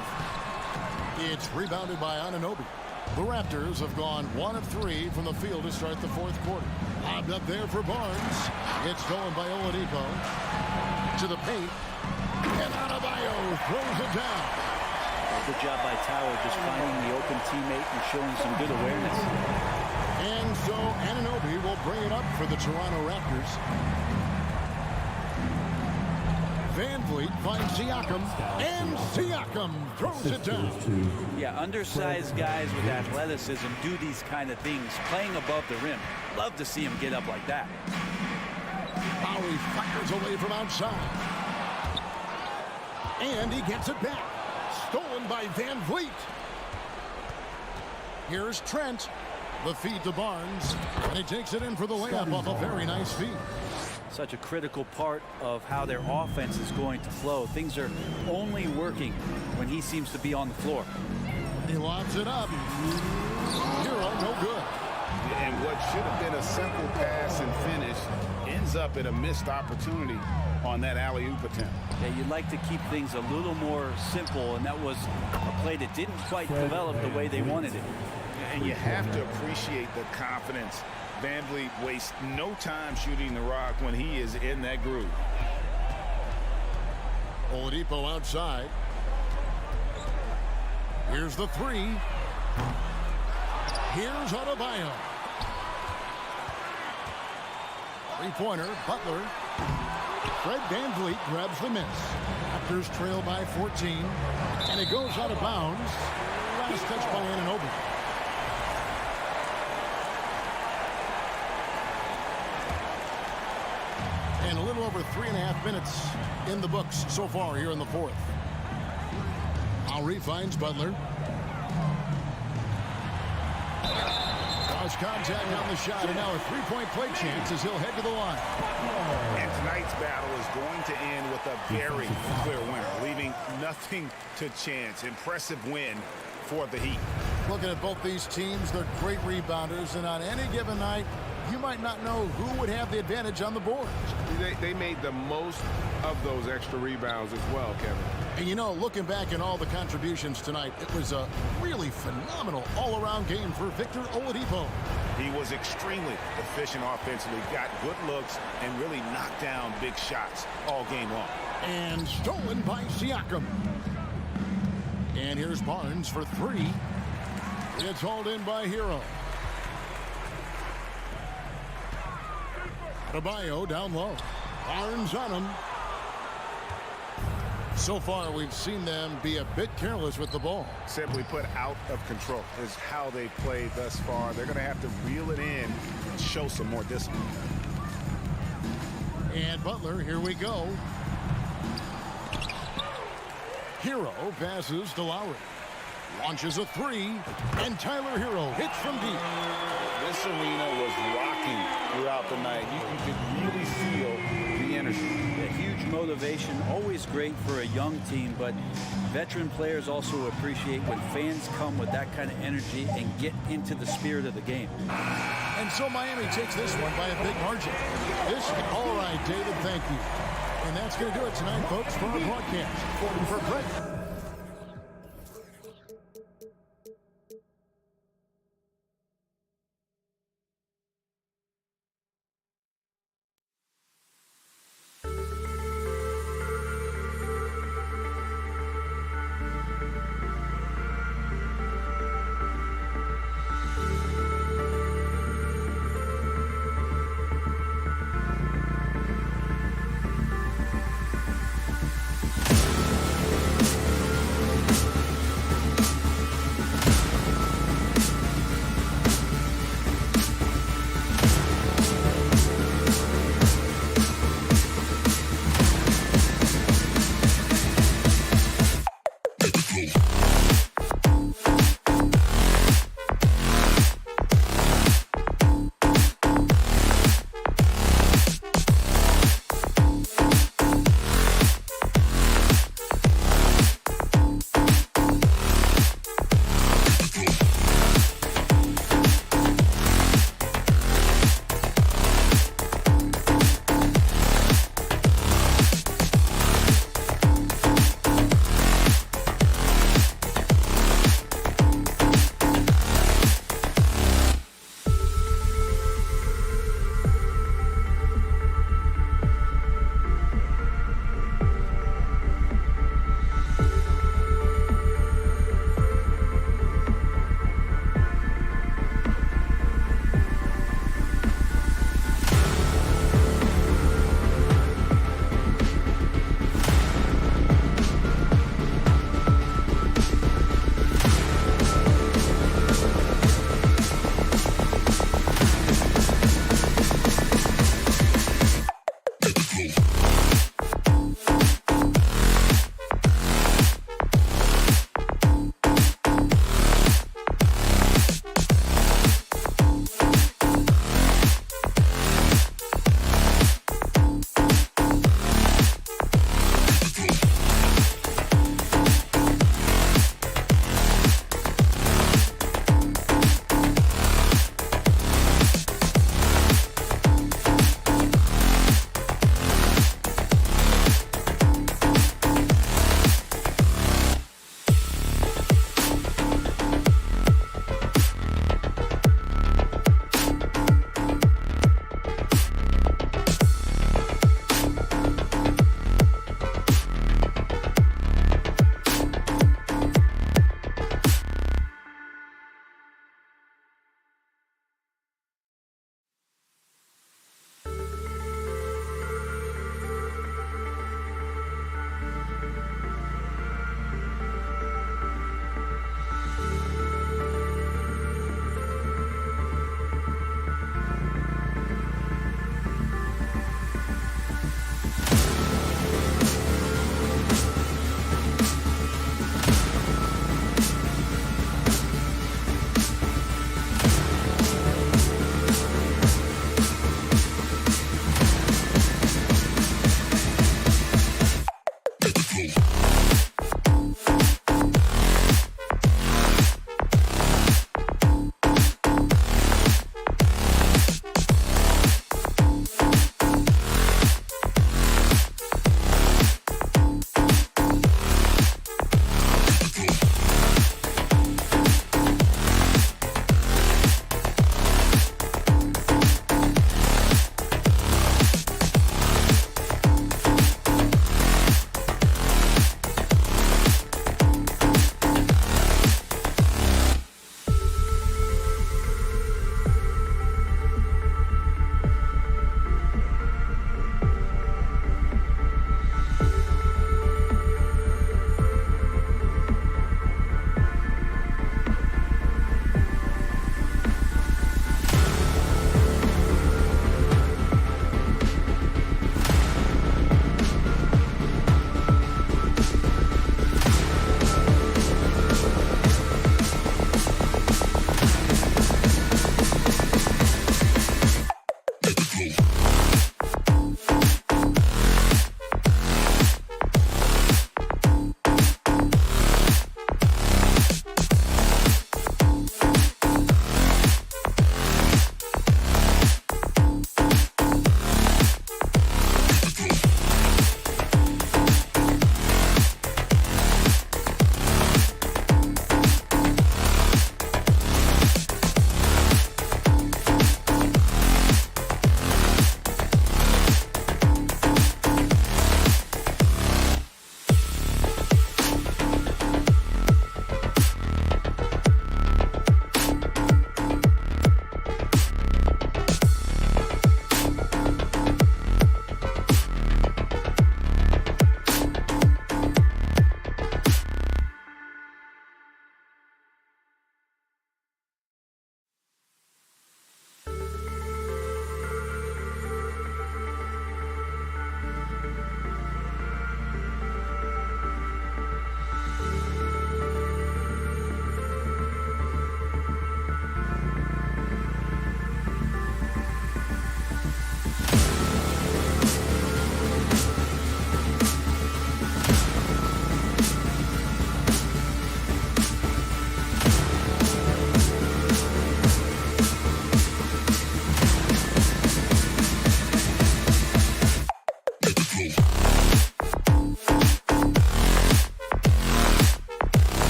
It's rebounded by Anunoby. The Raptors have gone 1 of 3 from the field to start the 4th quarter. Lobbed up there for Barnes. It's stolen by Oladipo. To the paint. And Adebayo throws it down. Good job by Tower just finding the open teammate and showing some good awareness. And so Anunoby will bring it up for the Toronto Raptors. Van Vliet finds Siakam, and Siakam throws it down. Yeah, undersized guys with athleticism do these kind of things, playing above the rim. Love to see him get up like that. Lowry fires away from outside. And he gets it back. Stolen by Van Vliet. Here's Trent. The feed to Barnes. And he takes it in for the layup off a very nice feed. Such a critical part of how their offense is going to flow. Things are only working when he seems to be on the floor. He lobs it up. Hero, no good. And what should have been a simple pass and finish ends up in a missed opportunity on that alley-oop attempt. Yeah, you'd like to keep things a little more simple, and that was a play that didn't quite develop the way they wanted it. And you have to appreciate the confidence. Van Vliet wastes no time shooting the rock when he is in that groove. Oladipo outside. Here's the three. Here's Adebayo. Three-pointer, Butler. Fred Van Vliet grabs the miss. Raptors trail by 14. And it goes out of bounds. Last touch by Anunoby. And a little over 3.5 minutes in the books so far here in the fourth. Lowry finds Butler. Cross contact on the shot, and now a three-point play chance as he'll head to the line. And tonight's battle is going to end with a very clear winner, leaving nothing to chance. Impressive win for the Heat. Looking at both these teams, they're great rebounders, and on any given night, you might not know who would have the advantage on the board. They made the most of those extra rebounds as well, Kevin. And you know, looking back at all the contributions tonight, it was a really phenomenal all-around game for Victor Oladipo. He was extremely efficient offensively, got good looks, and really knocked down big shots all game long. And stolen by Siakam. And here's Barnes for three. It's hauled in by Hero. Adebayo down low. Barnes on him. So far, we've seen them be a bit careless with the ball. Simply put, out of control is how they played thus far. They're going to have to reel it in and show some more discipline. And Butler, here we go. Hero passes to Lowry. Launches a three, and Tyler Hero hits from deep. This arena was rocking throughout the night. You could really feel the energy. A huge motivation, always great for a young team, but veteran players also appreciate when fans come with that kind of energy and get into the spirit of the game. And so Miami takes this one by a big margin. All right, David, thank you. And that's going to do it tonight, folks, for our broadcast. For Craig.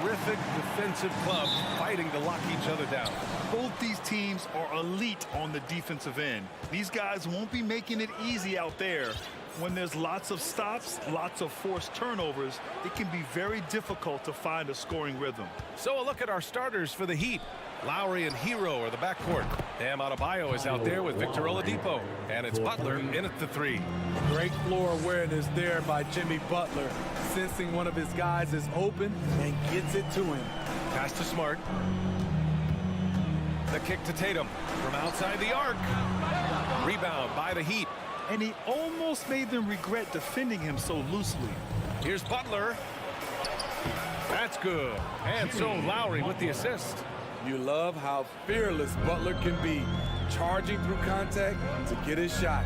terrific defensive clubs fighting to lock each other down. Both these teams are elite on the defensive end. These guys won't be making it easy out there. When there's lots of stops, lots of forced turnovers, it can be very difficult to find a scoring rhythm. So a look at our starters for the Heat. Lowry and Hero are the backcourt. Bam Adebayo is out there with Victor Oladipo. And it's Butler in at the 3. Great floor awareness there by Jimmy Butler, sensing one of his guys is open and gets it to him. Pass to Smart. The kick to Tatum from outside the arc. Rebound by the Heat. And he almost made them regret defending him so loosely. Here's Butler. That's good. And so Lowry with the assist. You love how fearless Butler can be, charging through contact to get his shot.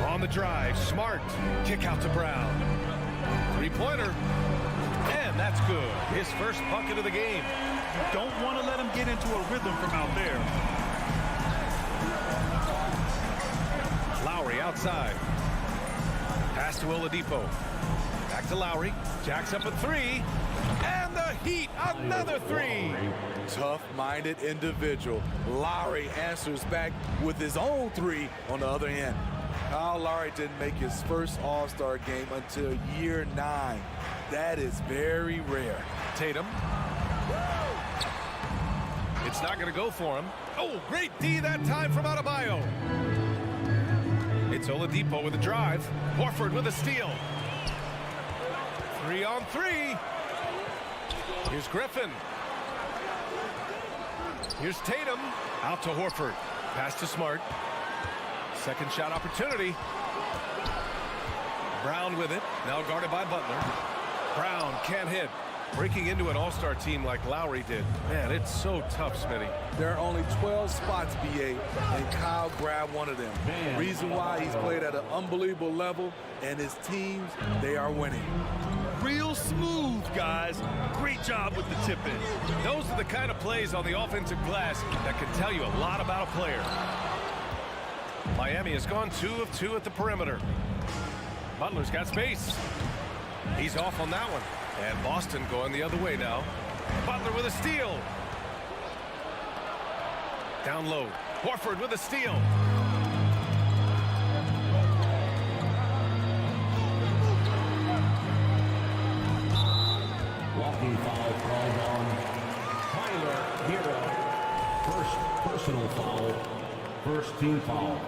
On the drive, Smart. Kick out to Brown. Three-pointer. And that's good. His first bucket of the game. You don't want to let him get into a rhythm from out there. Lowry outside. Pass to Oladipo. Back to Lowry. Jacks up a 3. And the Heat, another 3. Tough-minded individual. Lowry answers back with his own 3 on the other end. Kyle Lowry didn't make his first All-Star game until year 9. That is very rare. Tatum. It's not going to go for him. Oh, great D that time from Adebayo. It's Oladipo with a drive. Horford with a steal. 3 on 3. Here's Griffin. Here's Tatum. Out to Horford. Pass to Smart. Second shot opportunity. Brown with it. Now guarded by Butler. Brown can't hit. Breaking into an all-star team like Lowry did. Man, it's so tough, Smitty. There are only 12 spots, BA, and Kyle grabbed one of them. Reason why he's played at an unbelievable level, and his teams, they are winning. Real smooth, guys. Great job with the tip-in. Those are the kind of plays on the offensive glass that can tell you a lot about a player. Miami has gone 2 of 2 at the perimeter. Butler's got space. He's off on that one. And Boston going the other way now. Butler with a steal. Down low. Horford with a steal. Walking foul called on Tyler Hero. First personal foul. First team foul.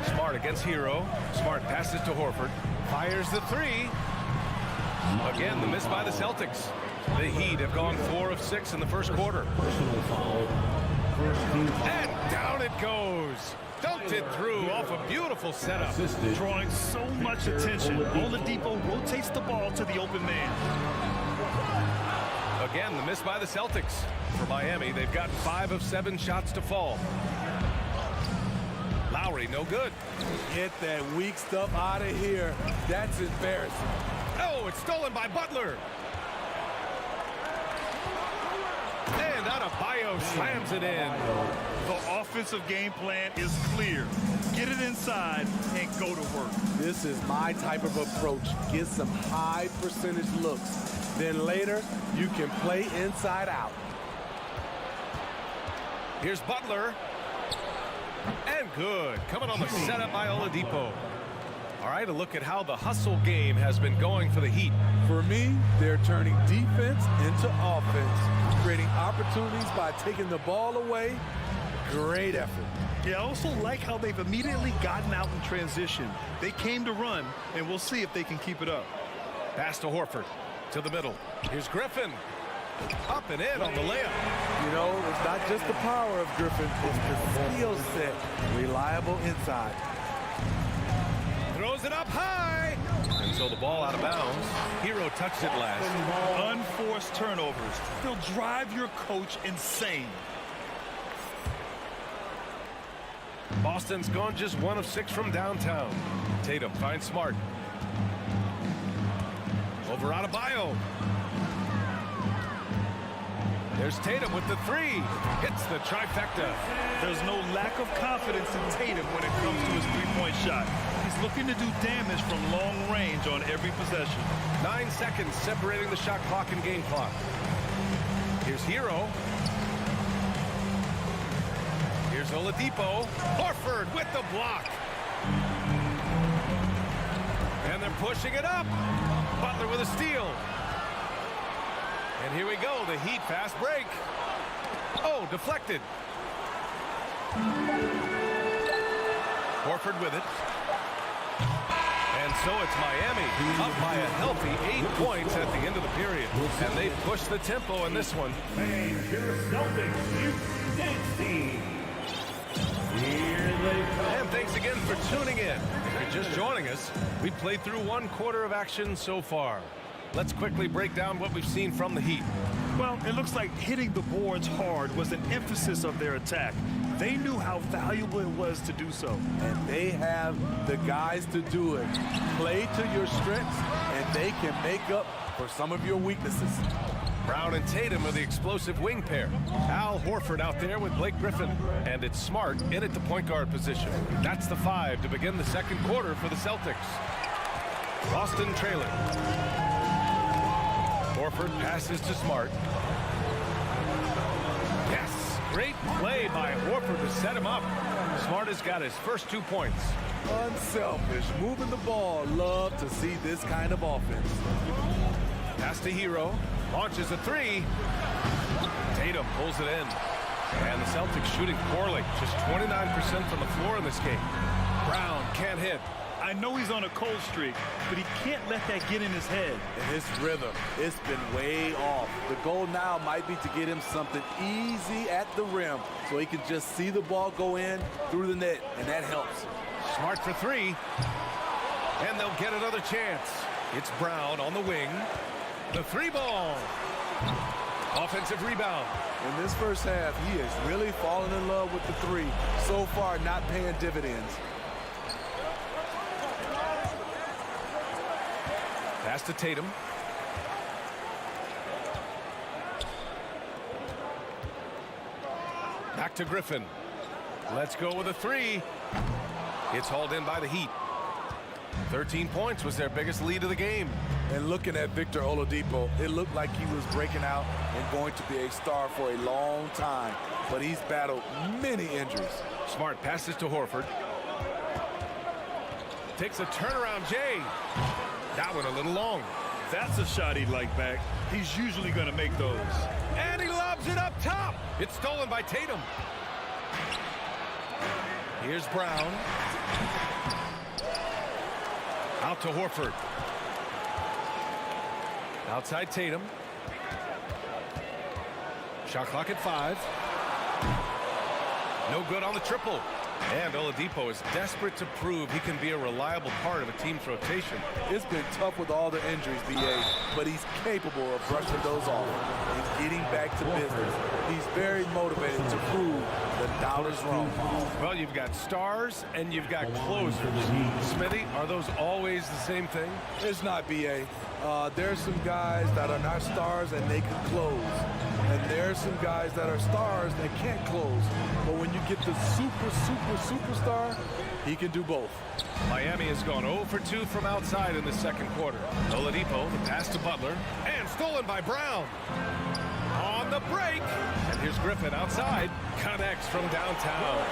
Smart against Hero. Smart passes to Horford. Fires the 3. Again, the miss by the Celtics. The Heat have gone 4 of 6 in the first quarter. Personal foul. First team foul. And down it goes. Dunked it through off a beautiful setup. Assisted. Drawing so much attention. Oladipo rotates the ball to the open man. Again, the miss by the Celtics. For Miami, they've got 5 of 7 shots to fall. Lowry, no good. Get that weak stuff out of here. That's embarrassing. Oh, it's stolen by Butler. And Adebayo slams it in. The offensive game plan is clear. Get it inside and go to work. This is my type of approach. Get some high percentage looks. Then later, you can play inside out. Here's Butler. And good. Coming on the setup by Oladipo. All right, a look at how the hustle game has been going for the Heat. For me, they're turning defense into offense, creating opportunities by taking the ball away. Great effort. Yeah, I also like how they've immediately gotten out in transition. They came to run, and we'll see if they can keep it up. Pass to Horford. To the middle. Here's Griffin. Up and in on the layup. You know, it's not just the power of Griffin, it's the skill set. Reliable inside. Throws it up high. And so the ball out of bounds. Hero touched it last. Unforced turnovers. They'll drive your coach insane. Boston's gone just 1 of 6 from downtown. Tatum finds Smart. Over Adebayo. There's Tatum with the 3. Hits the trifecta. There's no lack of confidence in Tatum when it comes to his three-point shot. He's looking to do damage from long range on every possession. 9 seconds separating the shot clock and game clock. Here's Hero. Here's Oladipo. Horford with the block. And they're pushing it up. Butler with a steal. And here we go, the Heat fast break. Oh, deflected. Horford with it. And so it's Miami up by a healthy 8 points at the end of the period. And they push the tempo in this one. And thanks again for tuning in. If you're just joining us, we played through 1 quarter of action so far. Let's quickly break down what we've seen from the Heat. Well, it looks like hitting the boards hard was an emphasis of their attack. They knew how valuable it was to do so. And they have the guys to do it. Play to your strengths, and they can make up for some of your weaknesses. Brown and Tatum are the explosive wing pair. Al Horford out there with Blake Griffin. And it's Smart in at the point guard position. That's the 5 to begin the second quarter for the Celtics. Boston trailing. Horford passes to Smart. Yes, great play by Horford to set him up. Smart has got his first 2 points. Unselfish, moving the ball. Love to see this kind of offense. Pass to Hero, launches a 3. Tatum pulls it in. And the Celtics shooting poorly, just 29% from the floor in this game. Brown can't hit. I know he's on a cold streak, but he can't let that get in his head. And his rhythm, it's been way off. The goal now might be to get him something easy at the rim so he can just see the ball go in through the net, and that helps. Smart for 3. And they'll get another chance. It's Brown on the wing. The 3 ball. Offensive rebound. In this first half, he has really fallen in love with the 3. So far, not paying dividends. Pass to Tatum. Back to Griffin. Let's go with a 3. It's hauled in by the Heat. 13 points was their biggest lead of the game. And looking at Victor Oladipo, it looked like he was breaking out and going to be a star for a long time. But he's battled many injuries. Smart passes to Horford. Takes a turnaround, Jay. That one a little long. That's a shot he'd like back. He's usually going to make those. And he lobs it up top. It's stolen by Tatum. Here's Brown. Out to Horford. Outside Tatum. Shot clock at 5. No good on the triple. And Oladipo is desperate to prove he can be a reliable part of a team's rotation. It's been tough with all the injuries, BA, but he's capable of brushing those off and getting back to business. He's very motivated to prove the doubt is wrong. Well, you've got stars and you've got closers. Smitty, are those always the same thing? It's not, BA. There's some guys that are not stars and they can close. And there's some guys that are stars that can't close. But when you get the superstar, he can do both. Miami has gone 0 for 2 from outside in the second quarter. Oladipo, the pass to Butler, and stolen by Brown. On the break, and here's Griffin outside. Connects from downtown.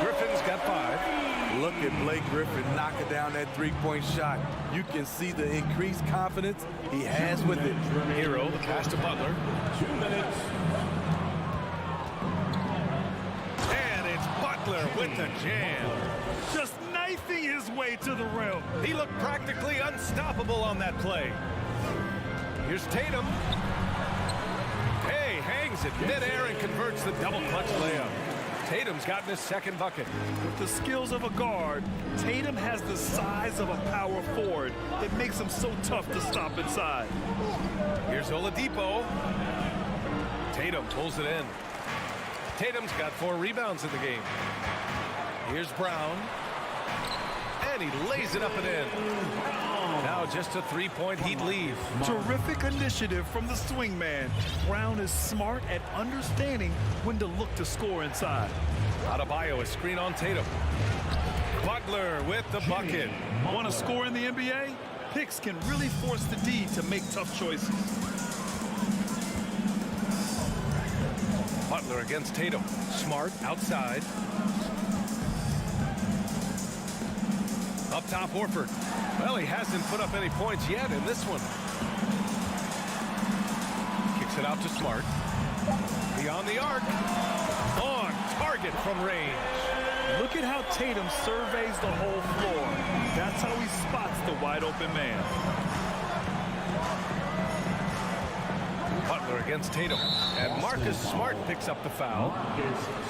Griffin's got 5. Look at Blake Griffin knocking down that three-point shot. You can see the increased confidence he has with it. Hero, the pass to Butler. 2 minutes. And it's Butler with the jam. Just knifing his way to the rim. He looked practically unstoppable on that play. Here's Tatum. Hey, hangs it midair and converts the double clutch layup. Tatum's gotten his second bucket. With the skills of a guard, Tatum has the size of a power forward that makes him so tough to stop inside. Here's Oladipo. Tatum pulls it in. Tatum's got 4 rebounds in the game. Here's Brown. And he lays it up and in. Now just a 3-point Heat lead. Terrific initiative from the swingman. Brown is smart at understanding when to look to score inside. Adebayo, a screen on Tatum. Butler with the bucket. Want to score in the NBA? Picks can really force the D to make tough choices. Butler against Tatum. Smart outside. Up top, Horford. Well, he hasn't put up any points yet in this one. Kicks it out to Smart. Beyond the arc. On target from range. Look at how Tatum surveys the whole floor. That's how he spots the wide open man. Butler against Tatum. And Marcus Smart picks up the foul.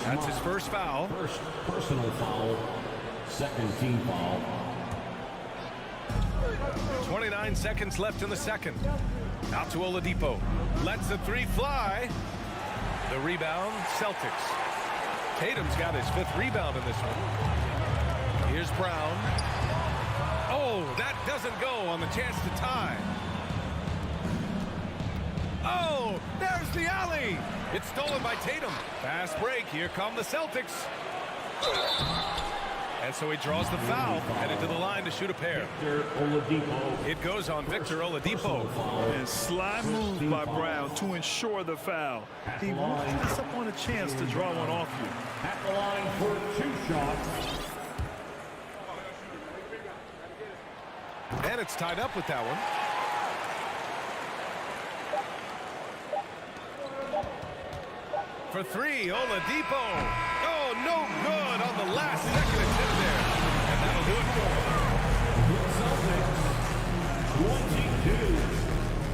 That's his first foul. First personal foul. Second team foul. 29 seconds left in the second. Out to Oladipo. Lets the three fly. The rebound, Celtics. Tatum's got his 5th rebound in this one. Here's Brown. Oh, that doesn't go on the chance to tie. Oh, there's the alley. It's stolen by Tatum. Fast break. Here come the Celtics. And so he draws the foul, headed to the line to shoot a pair. Victor Oladipo. It goes on Victor Oladipo. And sly move by Brown to ensure the foul. He won't pass up on a chance to draw one off you. At the line for 2 shots. And it's tied up with that one. For 3, Oladipo. Oh, no good on the last second attempt there. And that'll do it The Celtics,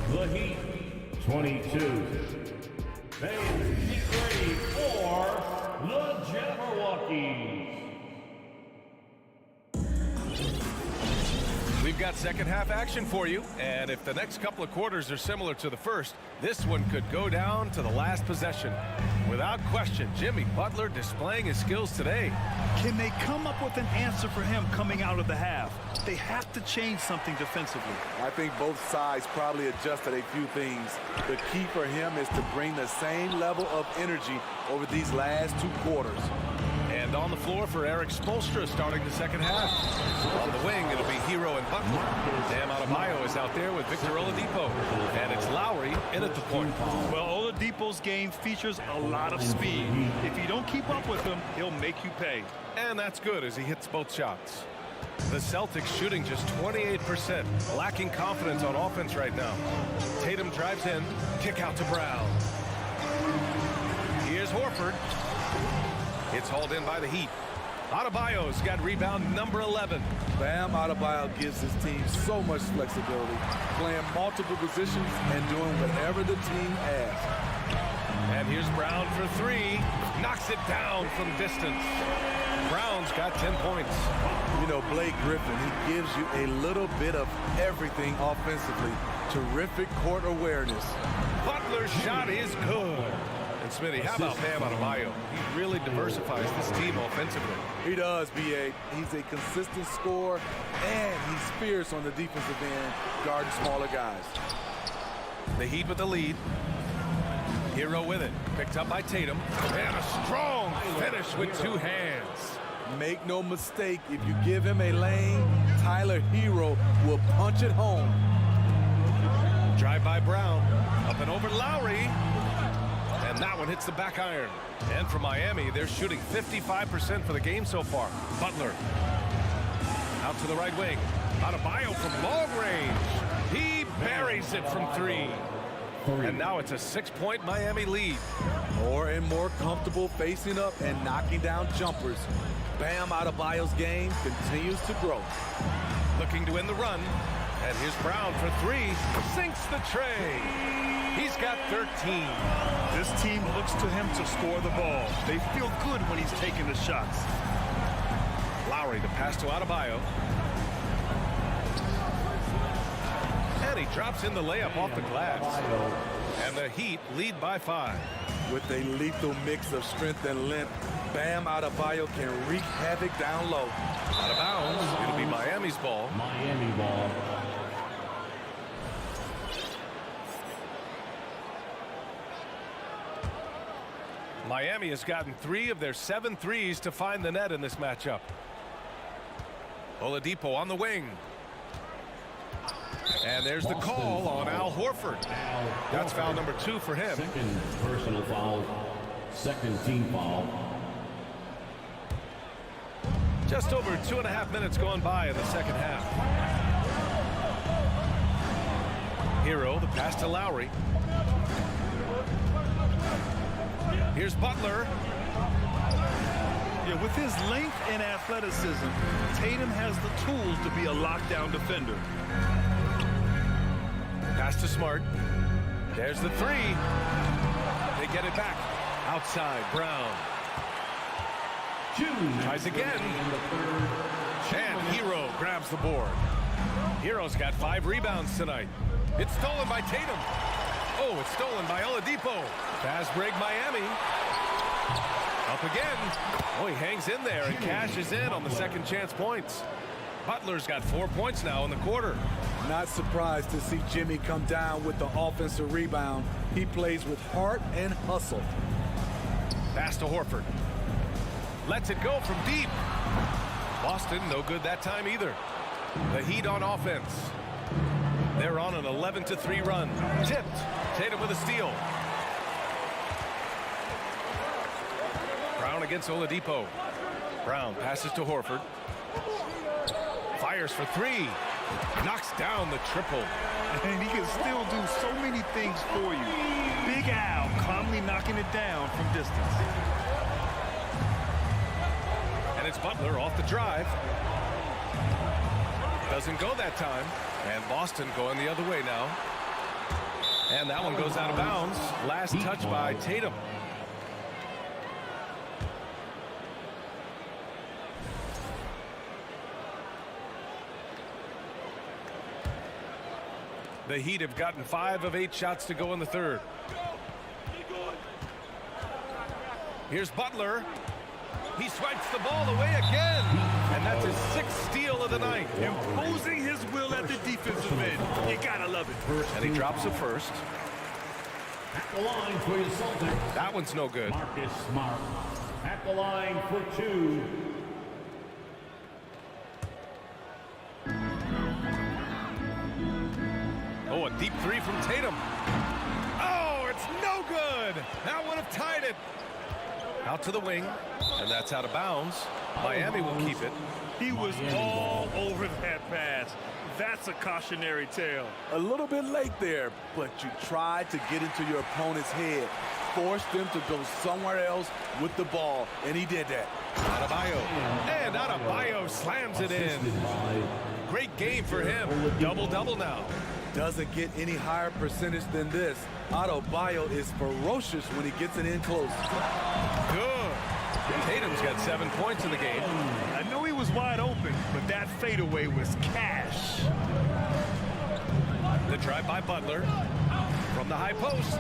22. The Heat, 22. They get ready for the Jabberwockies. We've got second half action for you, and if the next couple of quarters are similar to the first, this one could go down to the last possession. Without question, Jimmy Butler displaying his skills today. Can they come up with an answer for him coming out of the half? They have to change something defensively. I think both sides probably adjusted a few things. The key for him is to bring the same level of energy over these last 2 quarters. And on the floor for Eric Spoelstra starting the second half. On the wing, it'll be Hero and Butler. Bam Adebayo is out there with Victor Oladipo. And it's Lowry in at the point. Well, Oladipo's game features a lot of speed. If you don't keep up with him, he'll make you pay. And that's good as he hits both shots. The Celtics shooting just 28%, lacking confidence on offense right now. Tatum drives in, kick out to Brown. Here's Horford. It's hauled in by the Heat. Adebayo's got rebound number 11. Bam Adebayo gives his team so much flexibility, playing multiple positions and doing whatever the team asks. And here's Brown for 3. Knocks it down from distance. Brown's got 10 points. You know, Blake Griffin, he gives you a little bit of everything offensively. Terrific court awareness. Butler's shot is good. And Smitty, how about Bam Adebayo? He really diversifies this team offensively. He does, B.A. He's a consistent scorer, and he's fierce on the defensive end, guarding smaller guys. The Heat with the lead. Hero with it. Picked up by Tatum. And a strong finish with 2 hands. Make no mistake, if you give him a lane, Tyler Hero will punch it home. Drive by Brown. Up and over Lowry. And that one hits the back iron. And for Miami, they're shooting 55% for the game so far. Butler. Out to the right wing. Adebayo from long range. He buries it from 3. And now it's a 6-point Miami lead. More and more comfortable facing up and knocking down jumpers. Bam Adebayo's game continues to grow. Looking to win the run. And here's Brown for 3. Sinks the tray. He's got 13. This team looks to him to score the ball. They feel good when he's taking the shots. Lowry, the pass to Adebayo. And he drops in the layup off the glass. And the Heat lead by 5. With a lethal mix of strength and length, Bam Adebayo can wreak havoc down low. Out of bounds. It'll be Miami's ball. Miami ball. Miami has gotten 3 of their 7 threes to find the net in this matchup. Oladipo on the wing. And there's the call on Al Horford. That's foul number 2 for him. Second personal foul. Second team foul. Just over 2.5 minutes gone by in the second half. Hero, the pass to Lowry. Here's Butler. Yeah, with his length and athleticism, Tatum has the tools to be a lockdown defender. Pass to Smart. There's the 3. They get it back. Outside, Brown. Tries again. And Hero grabs the board. Hero's got 5 rebounds tonight. It's stolen by Tatum. Oh, it's stolen by Oladipo. Fast break Miami. Up again. Oh, he hangs in there and cashes in on the second chance points. Butler's got 4 points now in the quarter. Not surprised to see Jimmy come down with the offensive rebound. He plays with heart and hustle. Pass to Horford. Lets it go from deep. Boston, no good that time either. The Heat on offense. They're on an 11-3 run. Tipped. Tatum with a steal. Brown against Oladipo. Brown passes to Horford. Fires for 3. Knocks down the triple. And he can still do so many things for you. Big Al calmly knocking it down from distance. And it's Butler off the drive. Doesn't go that time. And Boston going the other way now. And that one goes out of bounds. Last touch by Tatum. The Heat have gotten 5 of 8 shots to go in the third. Here's Butler. He swipes the ball away again. And that's his 6th steal of the night. Imposing his will at the defensive end. You gotta love it. And he drops a first. At the line for the Celtics. That one's no good. Marcus Smart. At the line for 2. Oh, a deep 3 from Tatum. Oh, it's no good. That would have tied it. Out to the wing, and that's out of bounds. Miami will keep it. He was all over that pass. That's a cautionary tale. A little bit late there, but you tried to get into your opponent's head. Forced them to go somewhere else with the ball, and he did that. Adebayo. And Adebayo slams it in. Great game for him. Double-double now. Doesn't get any higher percentage than this. Adebayo is ferocious when he gets it in close. Good. Tatum's got 7 points in the game. I know he was wide open, but that fadeaway was cash. The drive by Butler from the high post.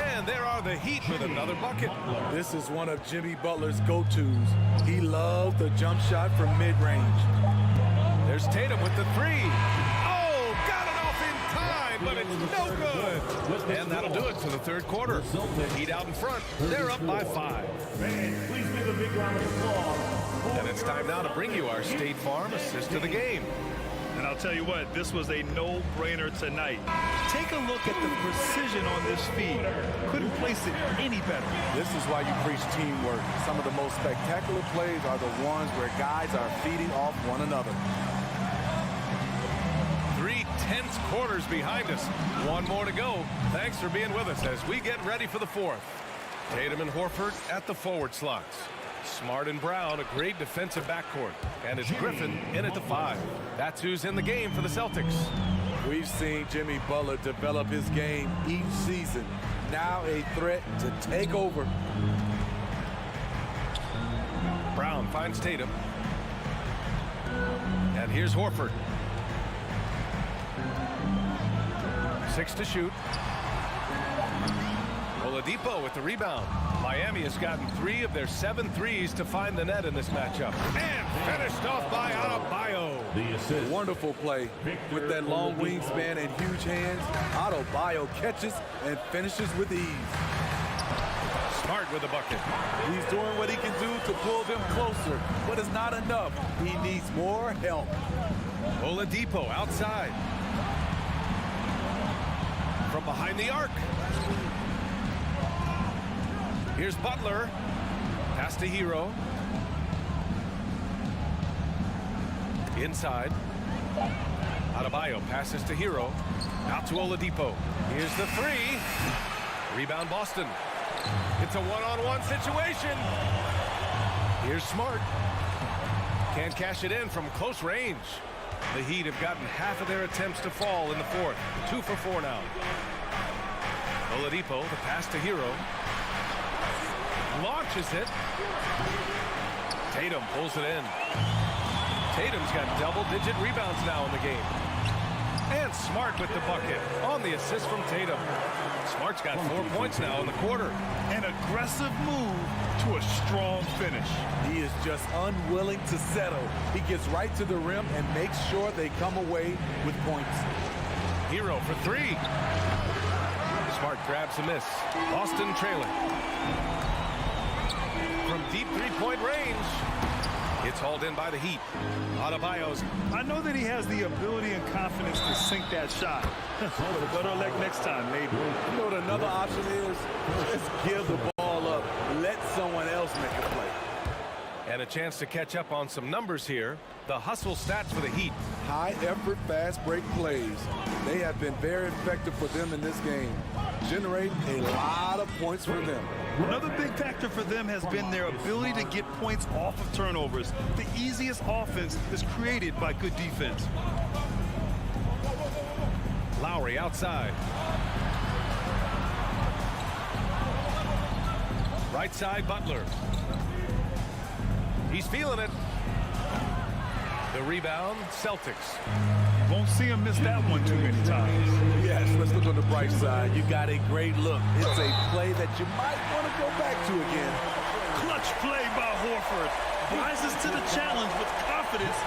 And there are the Heat with another bucket. This is one of Jimmy Butler's go-tos. He loves the jump shot from mid-range. There's Tatum with the 3. Oh, got it off in time, but it's no good. And that'll do it for the third quarter. Heat out in front. They're up by 5. Please give a big round of applause. And it's time now to bring you our State Farm assist of the game. And I'll tell you what, this was a no-brainer tonight. Take a look at the precision on this feed. Couldn't place it any better. This is why you preach teamwork. Some of the most spectacular plays are the ones where guys are feeding off one another. 3 tense quarters behind us. 1 more to go. Thanks for being with us as we get ready for the 4th. Tatum and Horford at the forward slots. Smart and Brown, a great defensive backcourt. And it's Griffin in at the 5. That's who's in the game for the Celtics. We've seen Jimmy Butler develop his game each season. Now a threat to take over. Brown finds Tatum. And here's Horford. 6 to shoot. Oladipo with the rebound. Miami has gotten 3 of their 7 threes to find the net in this matchup. And finished off by Adebayo. The assist. Wonderful play. With that long wingspan and huge hands, Adebayo catches and finishes with ease. Smart with the bucket. He's doing what he can do to pull them closer, but it's not enough. He needs more help. Oladipo outside. From behind the arc. Here's Butler. Pass to Hero. Inside. Adebayo passes to Hero. Out to Oladipo. Here's the three. Rebound Boston. It's a one-on-one situation. Here's Smart. Can't cash it in from close range. The Heat have gotten half of their attempts to fall in the fourth. 2 for 4 now. Oladipo, the pass to Hero. Launches it. Tatum pulls it in. Tatum's got double-digit rebounds now in the game. And Smart with the bucket on the assist from Tatum. Smart's got 4 points now in the quarter. An aggressive move to a strong finish. He is just unwilling to settle. He gets right to the rim and makes sure they come away with points. Hero for three. Smart grabs a miss. Boston trailing. From deep three-point range. It's hauled in by the Heat. Adebayo's. I know that he has the ability and confidence to sink that shot. Better luck next time, maybe. You know what another option is? Just give the ball up. Let someone else make a play. And a chance to catch up on some numbers here. The hustle stats for the Heat. High-effort, fast-break plays. They have been very effective for them in this game. Generate a lot of points for them. Another big factor for them has been their ability to get points off of turnovers. The easiest offense is created by good defense. Lowry outside. Right side, Butler. He's feeling it. The rebound, Celtics. Won't see him miss that one too many times. Yes, let's look on the bright side. You got a great look. It's a play that you might want to go back to again. Clutch play by Horford. Rises to the challenge with confidence.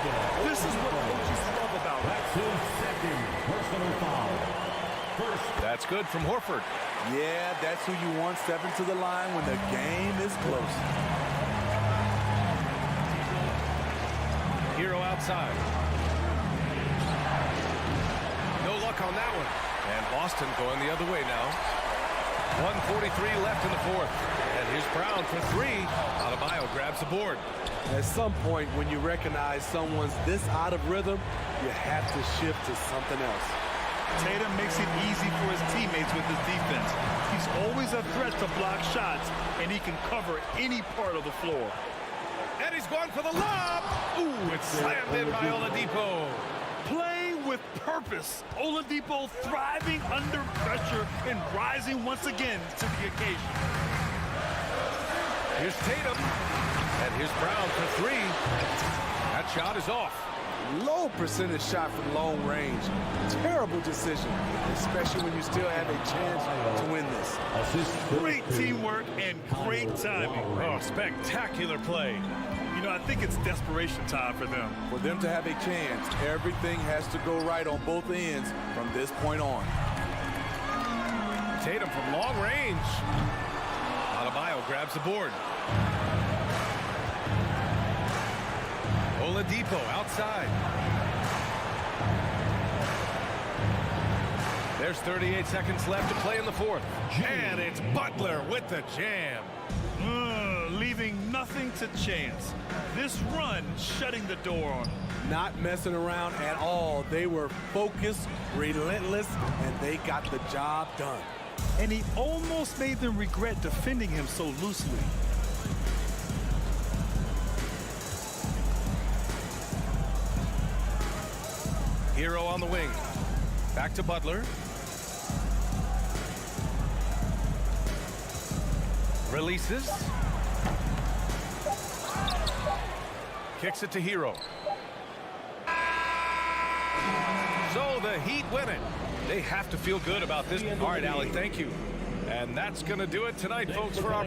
This is what coaches love about it. That's his second personal foul. That's good from Horford. Yeah, that's who you want stepping to the line when the game is close. Hero outside. No luck on that one. And Boston going the other way now. 1:43 left in the fourth. And here's Brown for three. Adebayo grabs the board. At some point, when you recognize someone's this out of rhythm, you have to shift to something else. Tatum makes it easy for his teammates with his defense. He's always a threat to block shots, and he can cover any part of the floor. And he's going for the lob. Ooh, it's slammed in by Oladipo. Play with purpose. Oladipo thriving under pressure and rising once again to the occasion. Here's Tatum. And here's Brown for three. That shot is off. Low percentage shot from long range. Terrible decision, especially when you still have a chance to win this. Great teamwork and great timing. Oh, spectacular play. You know, I think it's desperation time for them. For them to have a chance, everything has to go right on both ends from this point on. Tatum from long range. Adebayo grabs the board. Oladipo outside. There's 38 seconds left to play in the fourth. And it's Butler with the jam. Leaving nothing to chance. This run shutting the door on him. Not messing around at all. They were focused, relentless, and they got the job done. And he almost made them regret defending him so loosely. Hero on the wing. Back to Butler. Releases. Kicks it to Hero. So the Heat win it. They have to feel good about this. All right, Allie, thank you. And that's going to do it tonight, folks, for our...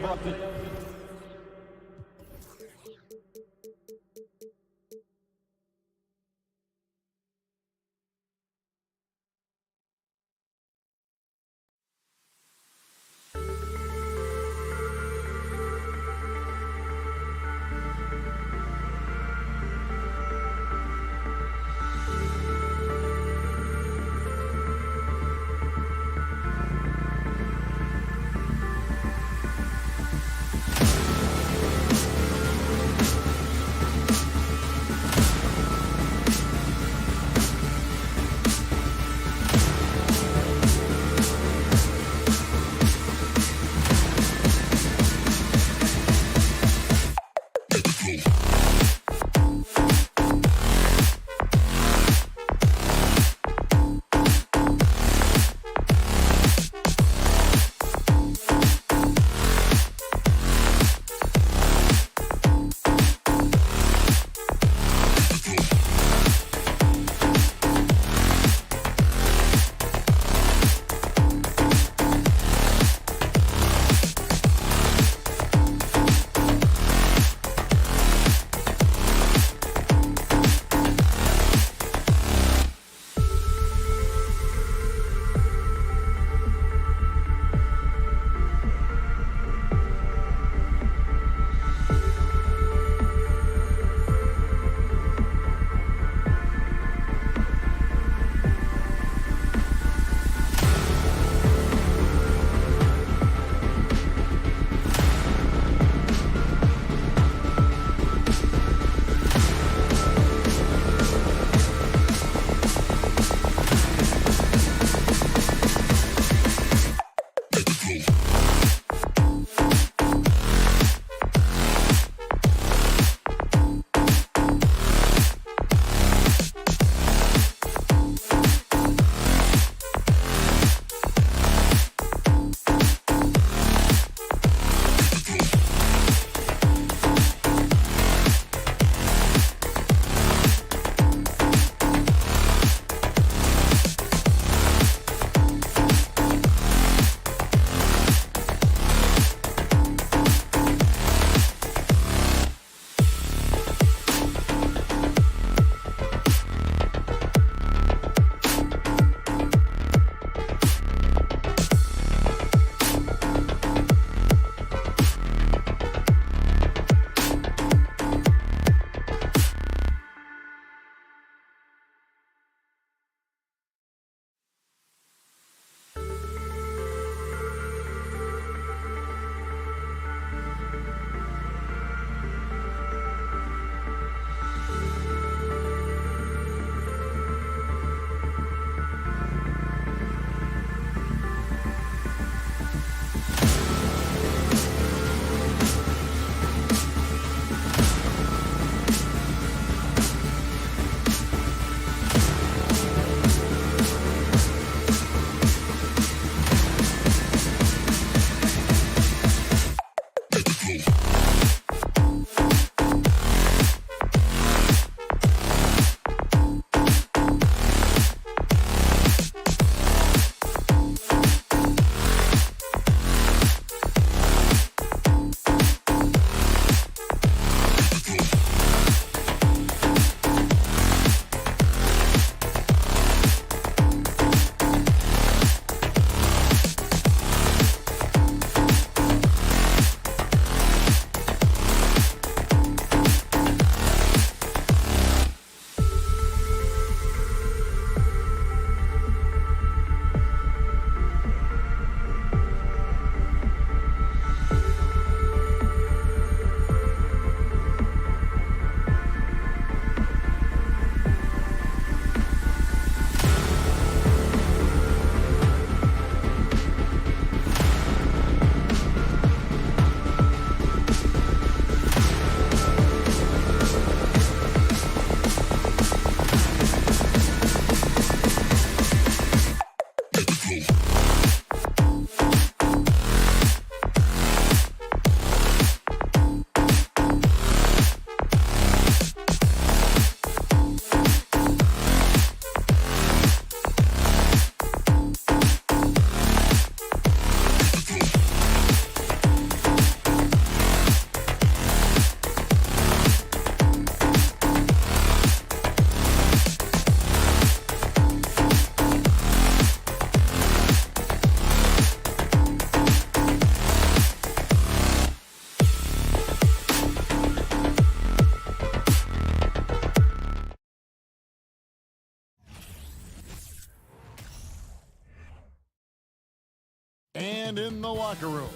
And in the locker room,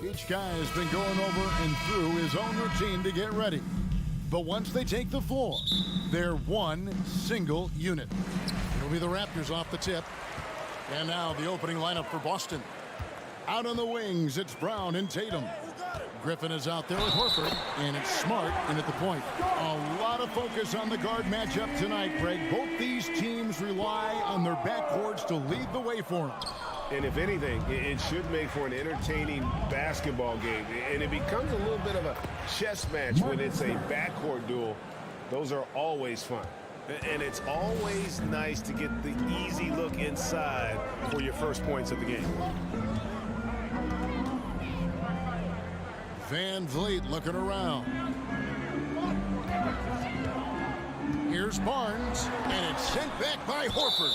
each guy has been going over and through his own routine to get ready. But once they take the floor, they're one single unit. It'll be the Raptors off the tip. And now the opening lineup for Boston. Out on the wings, it's Brown and Tatum. Griffin is out there with Horford, and it's Smart in at the point. A lot of focus on the guard matchup tonight, Greg. Both these teams rely on their backcourts to lead the way for them. And if anything, it should make for an entertaining basketball game. And it becomes a little bit of a chess match when it's a backcourt duel. Those are always fun. And it's always nice to get the easy look inside for your first points of the game. Van Vliet looking around. Here's Barnes, and it's sent back by Horford.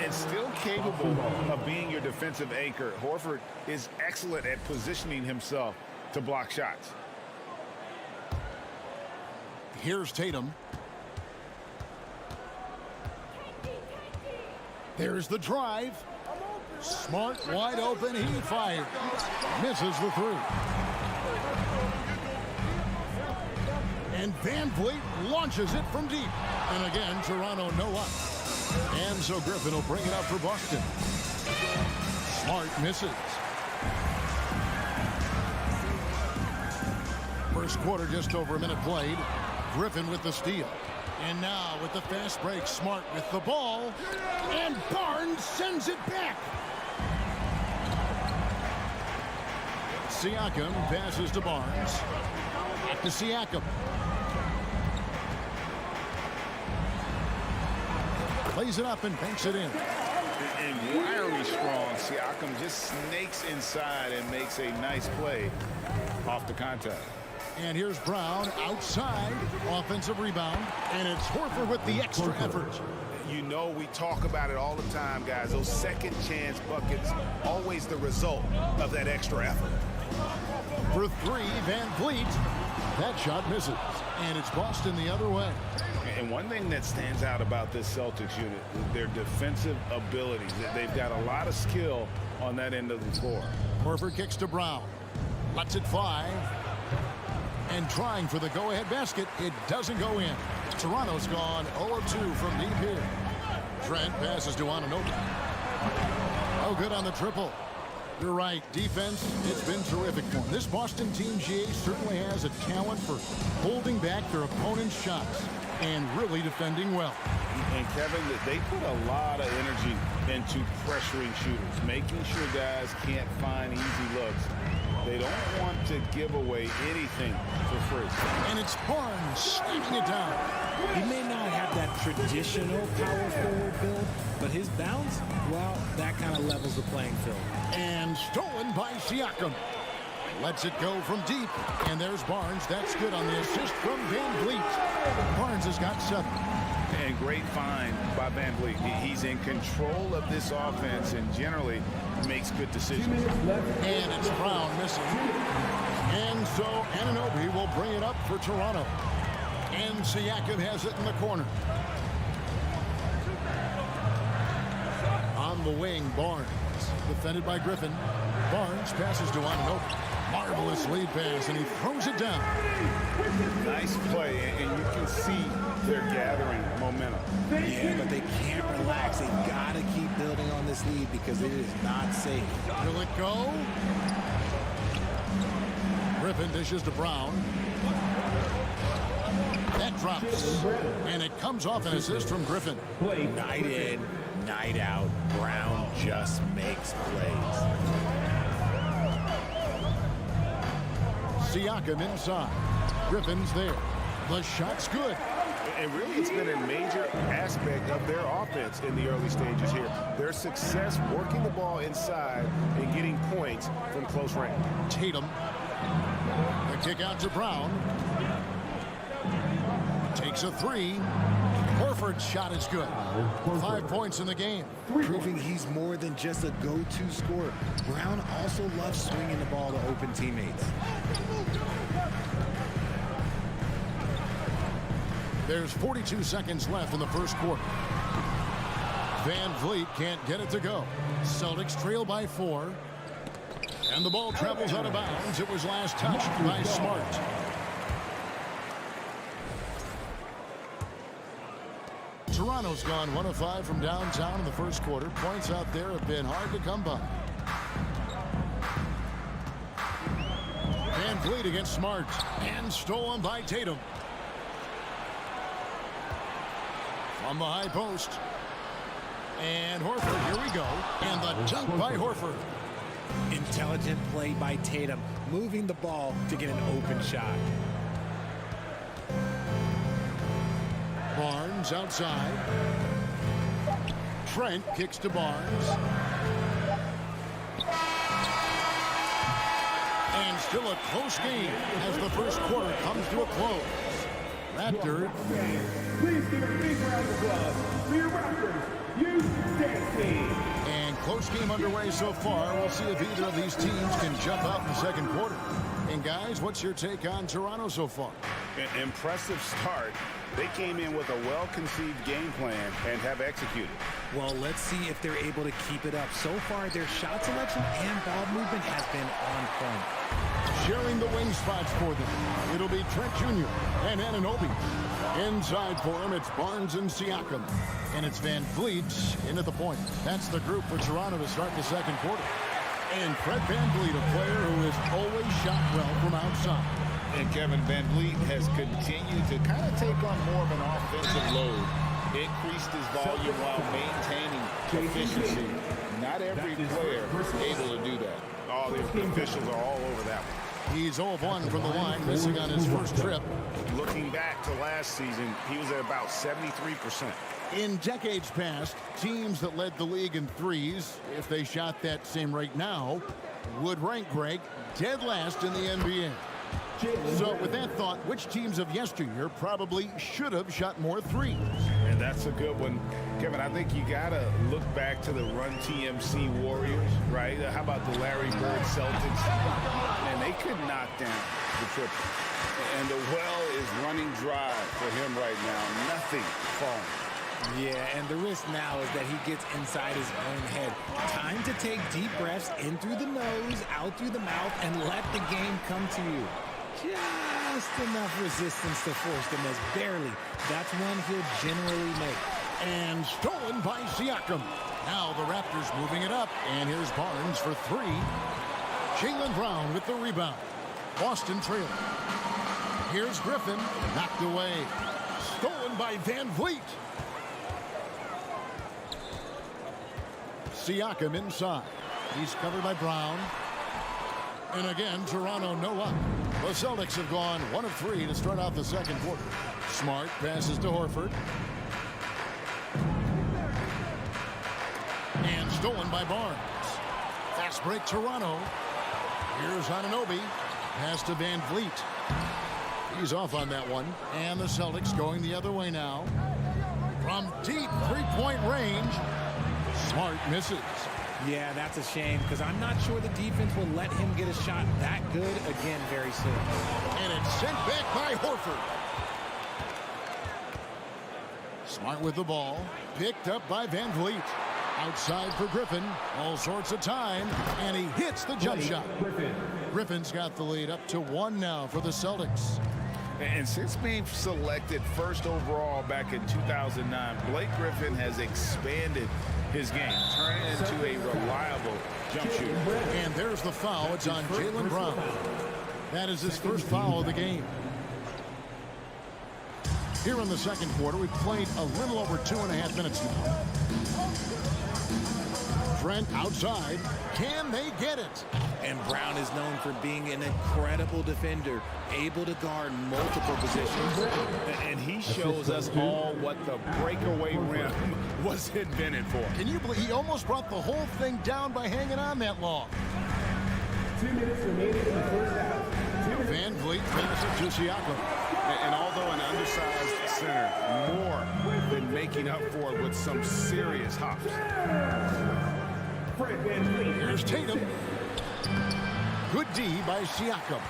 And still capable of being your defensive anchor. Horford is excellent at positioning himself to block shots. Here's Tatum. There's the drive. Smart wide open. He fires. Misses the three. And Van Vliet launches it from deep. And again, Toronto no up. And so Griffin will bring it up for Boston. Smart misses. First quarter, just over a minute played. Griffin with the steal. And now with the fast break, Smart with the ball. And Barnes sends it back. Siakam passes to Barnes. Back to Siakam. Plays it up and banks it in. And wiry strong. Siakam just snakes inside and makes a nice play off the contact. And here's Brown outside. Offensive rebound. And it's Horford with the extra effort. You know, we talk about it all the time, guys. Those second chance buckets, always the result of that extra effort. For three, Van Vliet. That shot misses. And it's Boston the other way. And one thing that stands out about this Celtics unit is their defensive abilities. They've got a lot of skill on that end of the floor. Horford kicks to Brown. Lets it fly. And trying for the go-ahead basket. It doesn't go in. Toronto's gone 0 of 2 from deep here. Trent passes to Anunoby. Oh, good on the triple. You're right. Defense, it's been terrific for them. This Boston team, GA, certainly has a talent for holding back their opponent's shots and really defending well. And Kevin, they put a lot of energy into pressuring shooters, making sure guys can't find easy looks. They don't want to give away anything for free. And it's Barnes slamming it down. He may not have that traditional power forward build, but his bounce, well, that kind of levels the playing field. And stolen by Siakam. Lets it go from deep. And there's Barnes. That's good on the assist from Van Vliet. Barnes has got 7. And great find by Van Vliet. He's in control of this offense and generally makes good decisions. And it's Brown missing. And so Anunoby will bring it up for Toronto. And Siakam has it in the corner. On the wing, Barnes. Defended by Griffin. Barnes passes to Anunoby. Marvelous lead pass, and he throws it down. Nice play, and you can see they're gathering momentum. Yeah, but they can't relax. They got to keep building on this lead because it is not safe. Will it go? Griffin dishes to Brown. That drops, and it comes off an assist from Griffin. Night in, night out, Brown just makes plays. Siakam inside. Griffin's there. The shot's good. And really, it's been a major aspect of their offense in the early stages here. Their success working the ball inside and getting points from close range. Tatum. The kick out to Brown. Takes a 3. Horford's shot is good. 5 points in the game. Proving he's more than just a go-to scorer. Brown also loves swinging the ball to open teammates. There's 42 seconds left in the first quarter. Van Vliet can't get it to go. Celtics trail by 4. And the ball travels out of bounds. It was last touched by Smart. Toronto's gone 1 of 5 from downtown in the first quarter. Points out there have been hard to come by. Van Vliet against Smart. And stolen by Tatum. From the high post. And Horford, here we go. And the dunk by Horford. Intelligent play by Tatum, moving the ball to get an open shot. Barnes outside. Trent kicks to Barnes. And still a close game as the first quarter comes to a close. Raptors. Please give a big round of applause for your Raptors. And close game underway so far. We'll see if either of these teams can jump out in the second quarter. And guys, what's your take on Toronto so far? An impressive start. They came in with a well-conceived game plan and have executed. Well, let's see if they're able to keep it up. So far, their shot selection and ball movement has been on point. Sharing the wing spots for them. It'll be Trent Jr. and Anunoby. Inside for him, it's Barnes and Siakam. And it's Van Vliet in at the point. That's the group for Toronto to start the second quarter. And Fred Van Vliet, a player who has always shot well from outside. And Kevin Van Vliet has continued to kind of take on more of an offensive load. Increased his volume while maintaining efficiency. Not every player is able to do that. All the officials are all over that one. He's 0-1 from the line, missing on his first trip. Looking back to last season, he was at about 73%. In decades past, teams that led the league in threes, if they shot that same rate now, would rank, Greg, dead last in the NBA. So with that thought, which teams of yesteryear probably should have shot more threes? And that's a good one. Kevin, I think you got to look back to the Run TMC Warriors, right? How about the Larry Bird Celtics? And they could knock down the triple. And the well is running dry for him right now. Nothing falling. Yeah, and the risk now is that he gets inside his own head. Time to take deep breaths in through the nose, out through the mouth, and let the game come to you. Just enough resistance to force the miss. Barely. That's one he'll generally make. And stolen by Siakam. Now the Raptors moving it up. And here's Barnes for three. Jaylen Brown with the rebound. Boston trailing. Here's Griffin. Knocked away. Stolen by Van Vliet. Siakam inside. He's covered by Brown. And again, Toronto no up. The Celtics have gone 1 of 3 to start out the second quarter. Smart passes to Horford. And stolen by Barnes. Fast break Toronto. Here's Anunoby. Pass to Van Vliet. He's off on that one. And the Celtics going the other way now. From deep three-point range. Smart misses. Yeah, that's a shame because I'm not sure the defense will let him get a shot that good again very soon. And it's sent back by Horford. Smart with the ball. Picked up by Van Vliet. Outside for Griffin. All sorts of time. And he hits the jump shot. Griffin's got the lead up to 1 now for the Celtics. And since being selected first overall back in 2009, Blake Griffin has expanded his game, turning into a reliable jump shooter. And there's the foul. It's on Jaylen Brown. That is his first foul of the game. Here in the second quarter, we've played a little over 2.5 minutes now. Trent outside. Can they get it? And Brown is known for being an incredible defender, able to guard multiple positions. And he shows us all what the breakaway rim was invented for. Can you believe he almost brought the whole thing down by hanging on that long? 2 minutes remaining in the first half. Van Vliet passes to Siakam. And although an undersized center, more than making up for it with some serious hops. Here's Tatum. Good D by Siakam.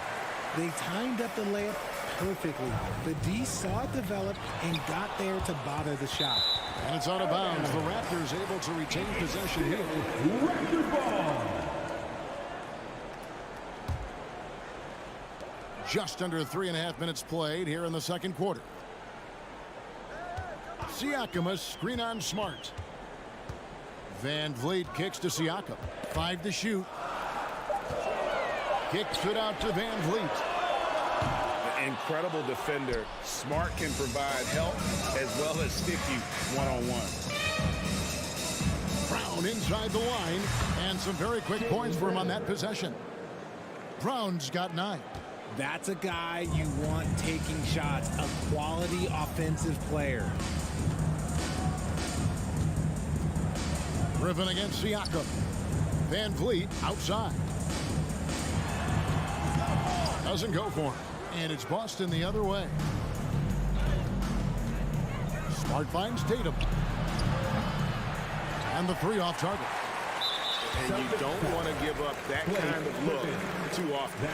They timed up the layup perfectly. The D saw it develop and got there to bother the shot. And it's out of bounds. The Raptors able to retain possession here. Raptors ball. Just under 3.5 minutes played here in the second quarter. Siakam, a screen on Smart. Van Vliet kicks to Siakam. 5 to shoot. Kicks it out to Van Vliet. Incredible defender. Smart can provide help as well as stick you one-on-one. Brown inside the line, and some very quick points for him on that possession. Brown's got 9. That's a guy you want taking shots, a quality offensive player. Griffin against Siakam. Van Vliet outside. Doesn't go for him. And it's Boston the other way. Smart finds Tatum. And the 3 off target. And you don't want to give up that kind of look too often.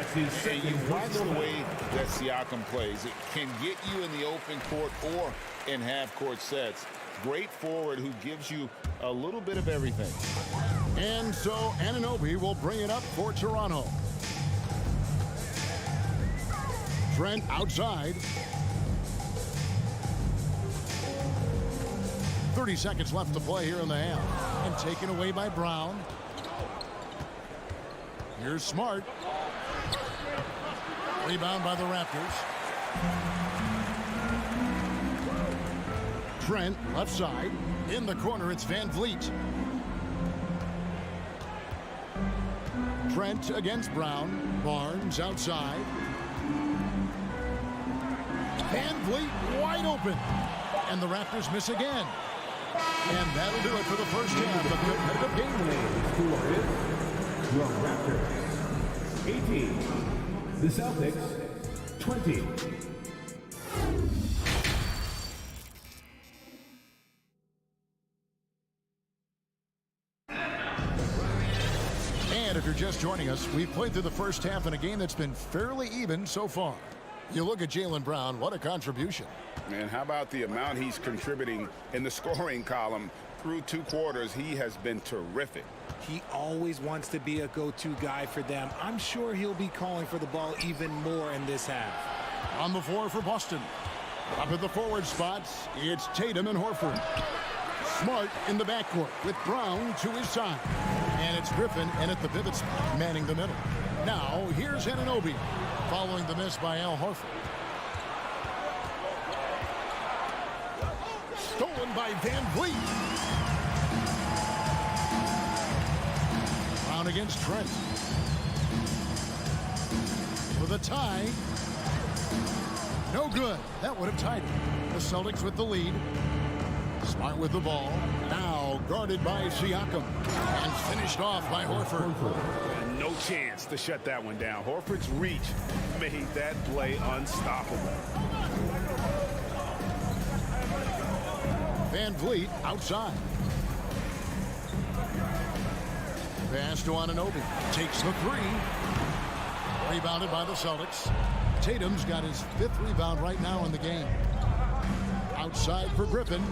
And you watch the way that Siakam plays. It can get you in the open court or in half-court sets. Great forward who gives you a little bit of everything. And so Anunoby will bring it up for Toronto. Trent outside. 30 seconds left to play here in the half. And taken away by Brown. Here's Smart. Rebound by the Raptors. Trent left side. In the corner, it's Van Vliet. Trent against Brown. Barnes outside. Van Vliet wide open. And the Raptors miss again. And that'll do it for the first half of the competitive game. Your Raptors 18, the Celtics 20. And if you're just joining us, we've played through the first half in a game that's been fairly even so far. You look at Jaylen Brown, what a contribution. And how about the amount he's contributing in the scoring column? Through 2 quarters, he has been terrific. He always wants to be a go-to guy for them. I'm sure he'll be calling for the ball even more in this half. On the floor for Boston. Up at the forward spots, it's Tatum and Horford. Smart in the backcourt with Brown to his side. And it's Griffin and at the pivot spot, manning the middle. Now, here's Anunoby, following the miss by Al Horford. Stolen by Van Vliet. Brown against Trent. For the tie. No good. That would have tied it. The Celtics with the lead. Smart with the ball. Now guarded by Siakam. And finished off by Horford. And no chance to shut that one down. Horford's reach made that play unstoppable. Van Vliet outside. Pass to Anunoby. Takes the 3. Rebounded by the Celtics. Tatum's got his 5th rebound right now in the game. Outside for Griffin.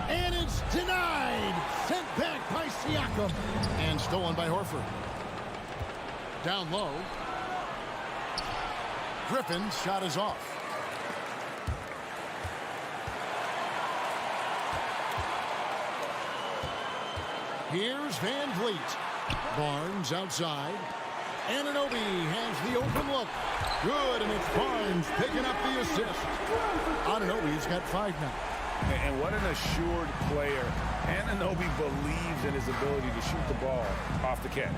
And it's denied. Sent back by Siakam. And stolen by Horford. Down low. Griffin's shot is off. Here's Van Vliet. Barnes outside. Anunoby has the open look. Good, and it's Barnes picking up the assist. Anunoby's got 5 now. And what an assured player. Anunoby believes in his ability to shoot the ball off the catch.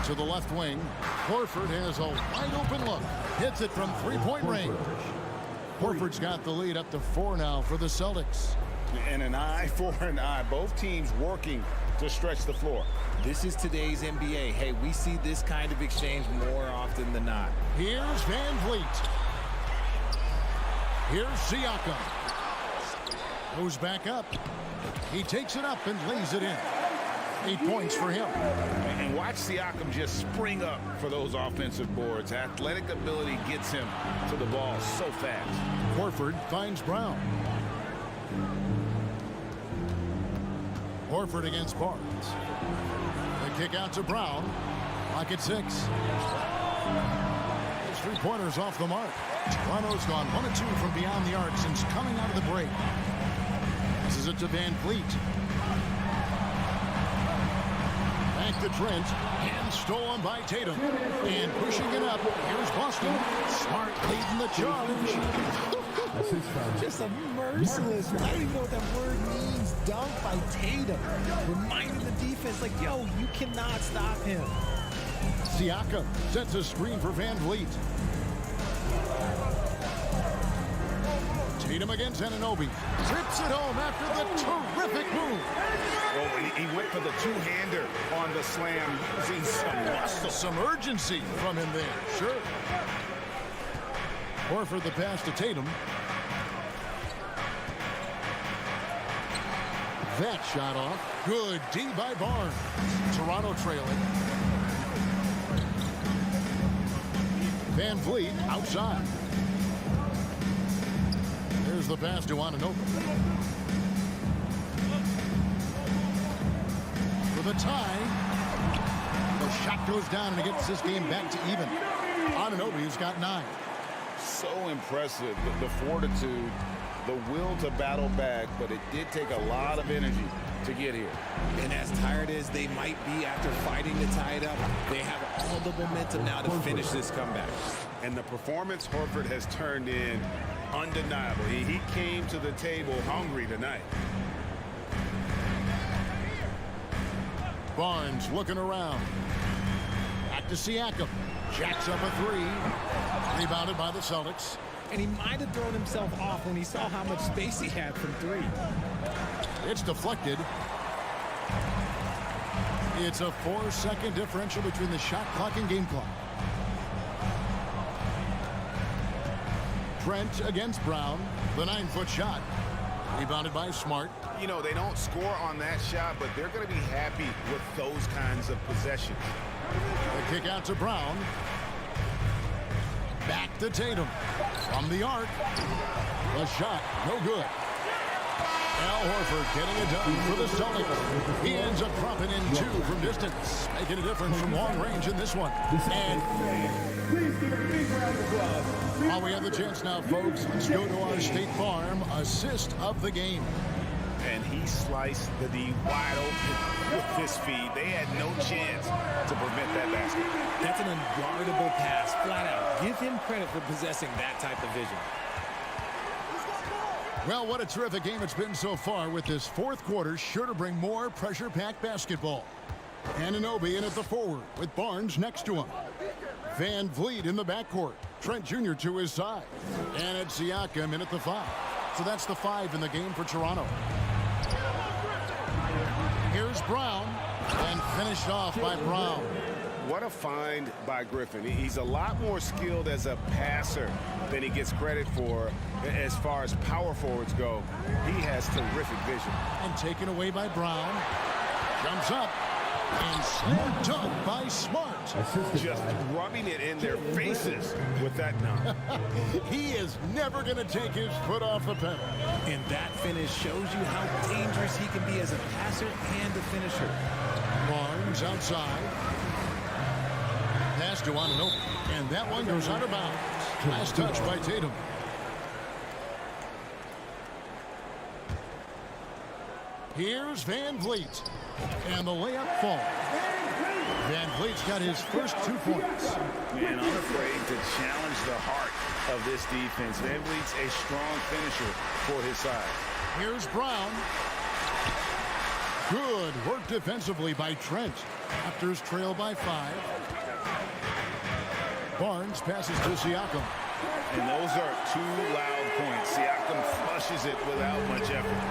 To the left wing, Horford has a wide open look. Hits it from 3-point range. Horford's got the lead up to 4 now for the Celtics. And an eye for an eye. Both teams working to stretch the floor. This is today's NBA. Hey, we see this kind of exchange more often than not. Here's Van Vliet. Here's Siakam. Goes back up. He takes it up and lays it in. 8 points for him. And watch Siakam just spring up for those offensive boards. Athletic ability gets him to the ball so fast. Horford finds Brown. Horford against Barnes. The kick out to Brown. Clock at 6. His three-pointers off the mark. Toronto's gone 1 of 2 from beyond the arc since coming out of the break. This is it to Van Fleet. Back to Trent. And stolen by Tatum. And pushing it up. Here's Boston. Smart leading the charge. Just a merciless, I don't even know what that word means, dunk by Tatum. Reminding the defense, like, yo, you cannot stop him. Siakam sets a screen for Van Vliet. Tatum against Anunoby. Trips it home after the terrific move. Oh, he went for the two-hander on the slam, using some muscle. Some urgency from him there, sure. Horford the pass to Tatum. That shot off. Good D by Barnes. Toronto trailing. Van Vliet outside. There's the pass to Anunoby. For the tie. The shot goes down and it gets this game back to even. Anunoby's got 9. So impressive, the fortitude, the will to battle back, but it did take a lot of energy to get here. And as tired as they might be after fighting to tie it up, they have all the momentum now to finish this comeback. And the performance Horford has turned in, undeniable. He came to the table hungry tonight. Barnes looking around. Back to Siakam. Jacks up a 3. Rebounded by the Celtics. And he might have thrown himself off when he saw how much space he had from 3. It's deflected. It's a 4-second differential between the shot clock and game clock. Trent against Brown. The 9-foot shot. Rebounded by Smart. You know, they don't score on that shot, but they're going to be happy with those kinds of possessions. The kick out to Brown. Back to Tatum. From the arc. The shot, no good. Al Horford getting it done for the Celtics. He ends up dropping in 2 from distance, making a difference from long range in this one. And Please give a big round of applause. while we have the chance now, folks, let's go to our State Farm assist of the game. And he sliced the D wide open with his feed. They had no chance to prevent that basket. That's an unguardable pass, flat out. Give him credit for possessing that type of vision. Well, what a terrific game it's been so far, with this fourth quarter sure to bring more pressure-packed basketball. Anunoby in at the forward with Barnes next to him. Van Vliet in the backcourt. Trent Jr. to his side. And it's Siakam in at the 5. So that's the 5 in the game for Toronto. Here's Brown, and finished off by Brown. What a find by Griffin. He's a lot more skilled as a passer than he gets credit for as far as power forwards go. He has terrific vision. And taken away by Brown. Jumps up. And slam dunk by Smart. Just rubbing it in their faces with that dunk. He is never going to take his foot off the pedal. And that finish shows you how dangerous he can be as a passer and a finisher. Barnes outside. Pass to Anunoby. And that one goes out of bounds. Last touch by Tatum. Here's Van Vliet. And the layup falls. Van Vliet's got his first 2 points. Man, unafraid to challenge the heart of this defense. Van Vliet's a strong finisher for his side. Here's Brown. Good work defensively by Trent. Raptors trail by 5. Barnes passes to Siakam. And those are 2 loud points. Siakam flushes it without much effort.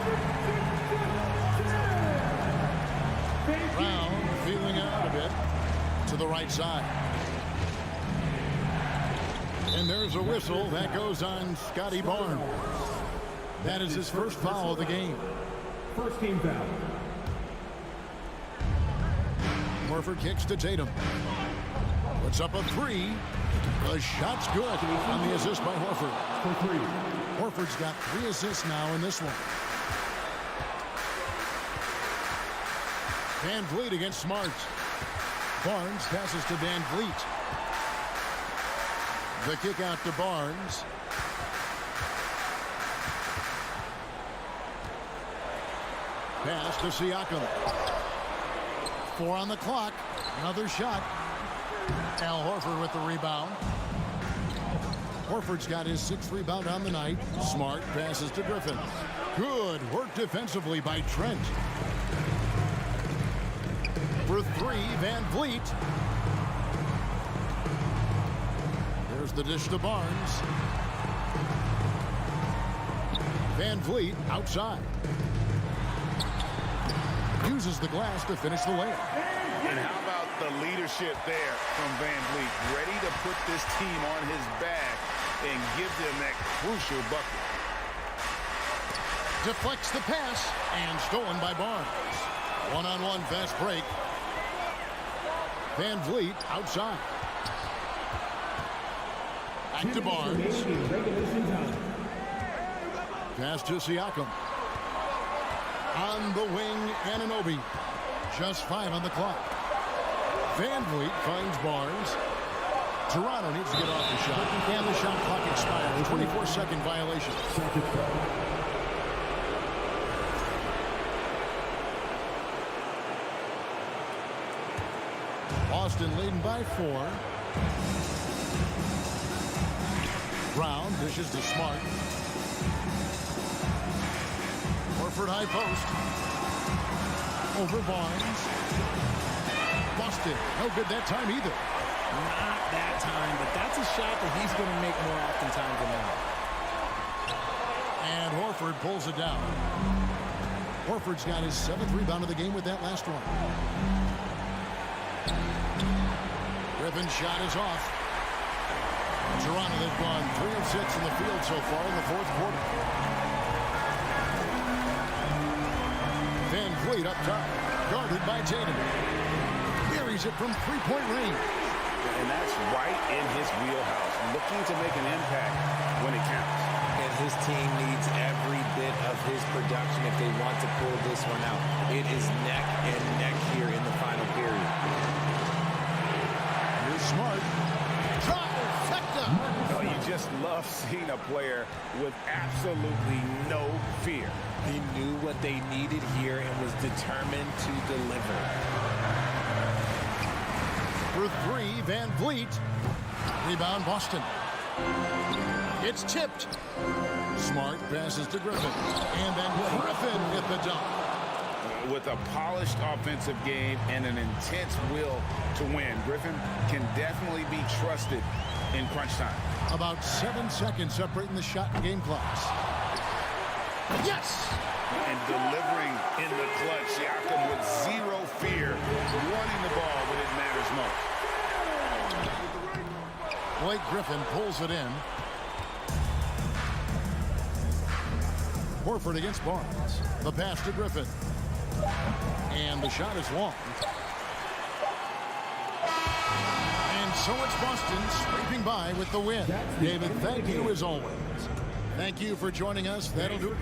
Brown feeling out a bit to the right side. And there's a whistle that goes on Scotty Barnes. That is his first foul of the game. First team foul. Horford kicks to Tatum. Puts up a 3. The shot's good on the assist by Horford. For 3. Horford's got 3 assists now in this one. Van Vliet against Smart. Barnes passes to Van Vliet. The kick out to Barnes. Pass to Siakam. 4 on the clock. Another shot. Al Horford with the rebound. Horford's got his 6th rebound on the night. Smart passes to Griffin. Good work defensively by Trent. For 3, Van Vliet. There's the dish to Barnes. Van Vliet outside. Uses the glass to finish the layup. And how about the leadership there from Van Vliet? Ready to put this team on his back and give them that crucial bucket. Deflects the pass and stolen by Barnes. One-on-one fast break. Van Vliet outside. Back to Barnes. Pass to Siakam. On the wing, Anunoby. Just 5 on the clock. Van Vliet finds Barnes. Toronto needs to get off the shot. And the shot clock expires. 24-second violation. Boston leading by 4. Brown dishes to Smart. Horford high post. Over Barnes. Boston. No good that time either. Not that time, but that's a shot that he's going to make more oftentimes than not. And Horford pulls it down. Horford's got his 7th rebound of the game with that last one. Griffin's shot is off. Toronto, they've gone 3 of 6 in the field so far in the 4th quarter. Van Vliet up top, guarded by Tatum. Buries it from 3-point range. And that's right in his wheelhouse, looking to make an impact when it counts. And his team needs every bit of his production if they want to pull this one out. It is neck and neck here in the final period. Here's Smart. Trifecta. Oh, you just love seeing a player with absolutely no fear. He knew what they needed here and was determined to deliver. For 3, Van Vliet. Rebound, Boston. It's tipped. Smart passes to Griffin. And then Griffin with the dunk. With a polished offensive game and an intense will to win, Griffin can definitely be trusted in crunch time. About 7 seconds separating the shot and game clocks. Yes! And delivering in the clutch, Siakam with 0 fear, wanting the ball when it matters most. Blake Griffin pulls it in. Horford against Barnes. The pass to Griffin. And the shot is long. And so it's Boston scraping by with the win. David, thank you as always. Thank you for joining us. That'll do it.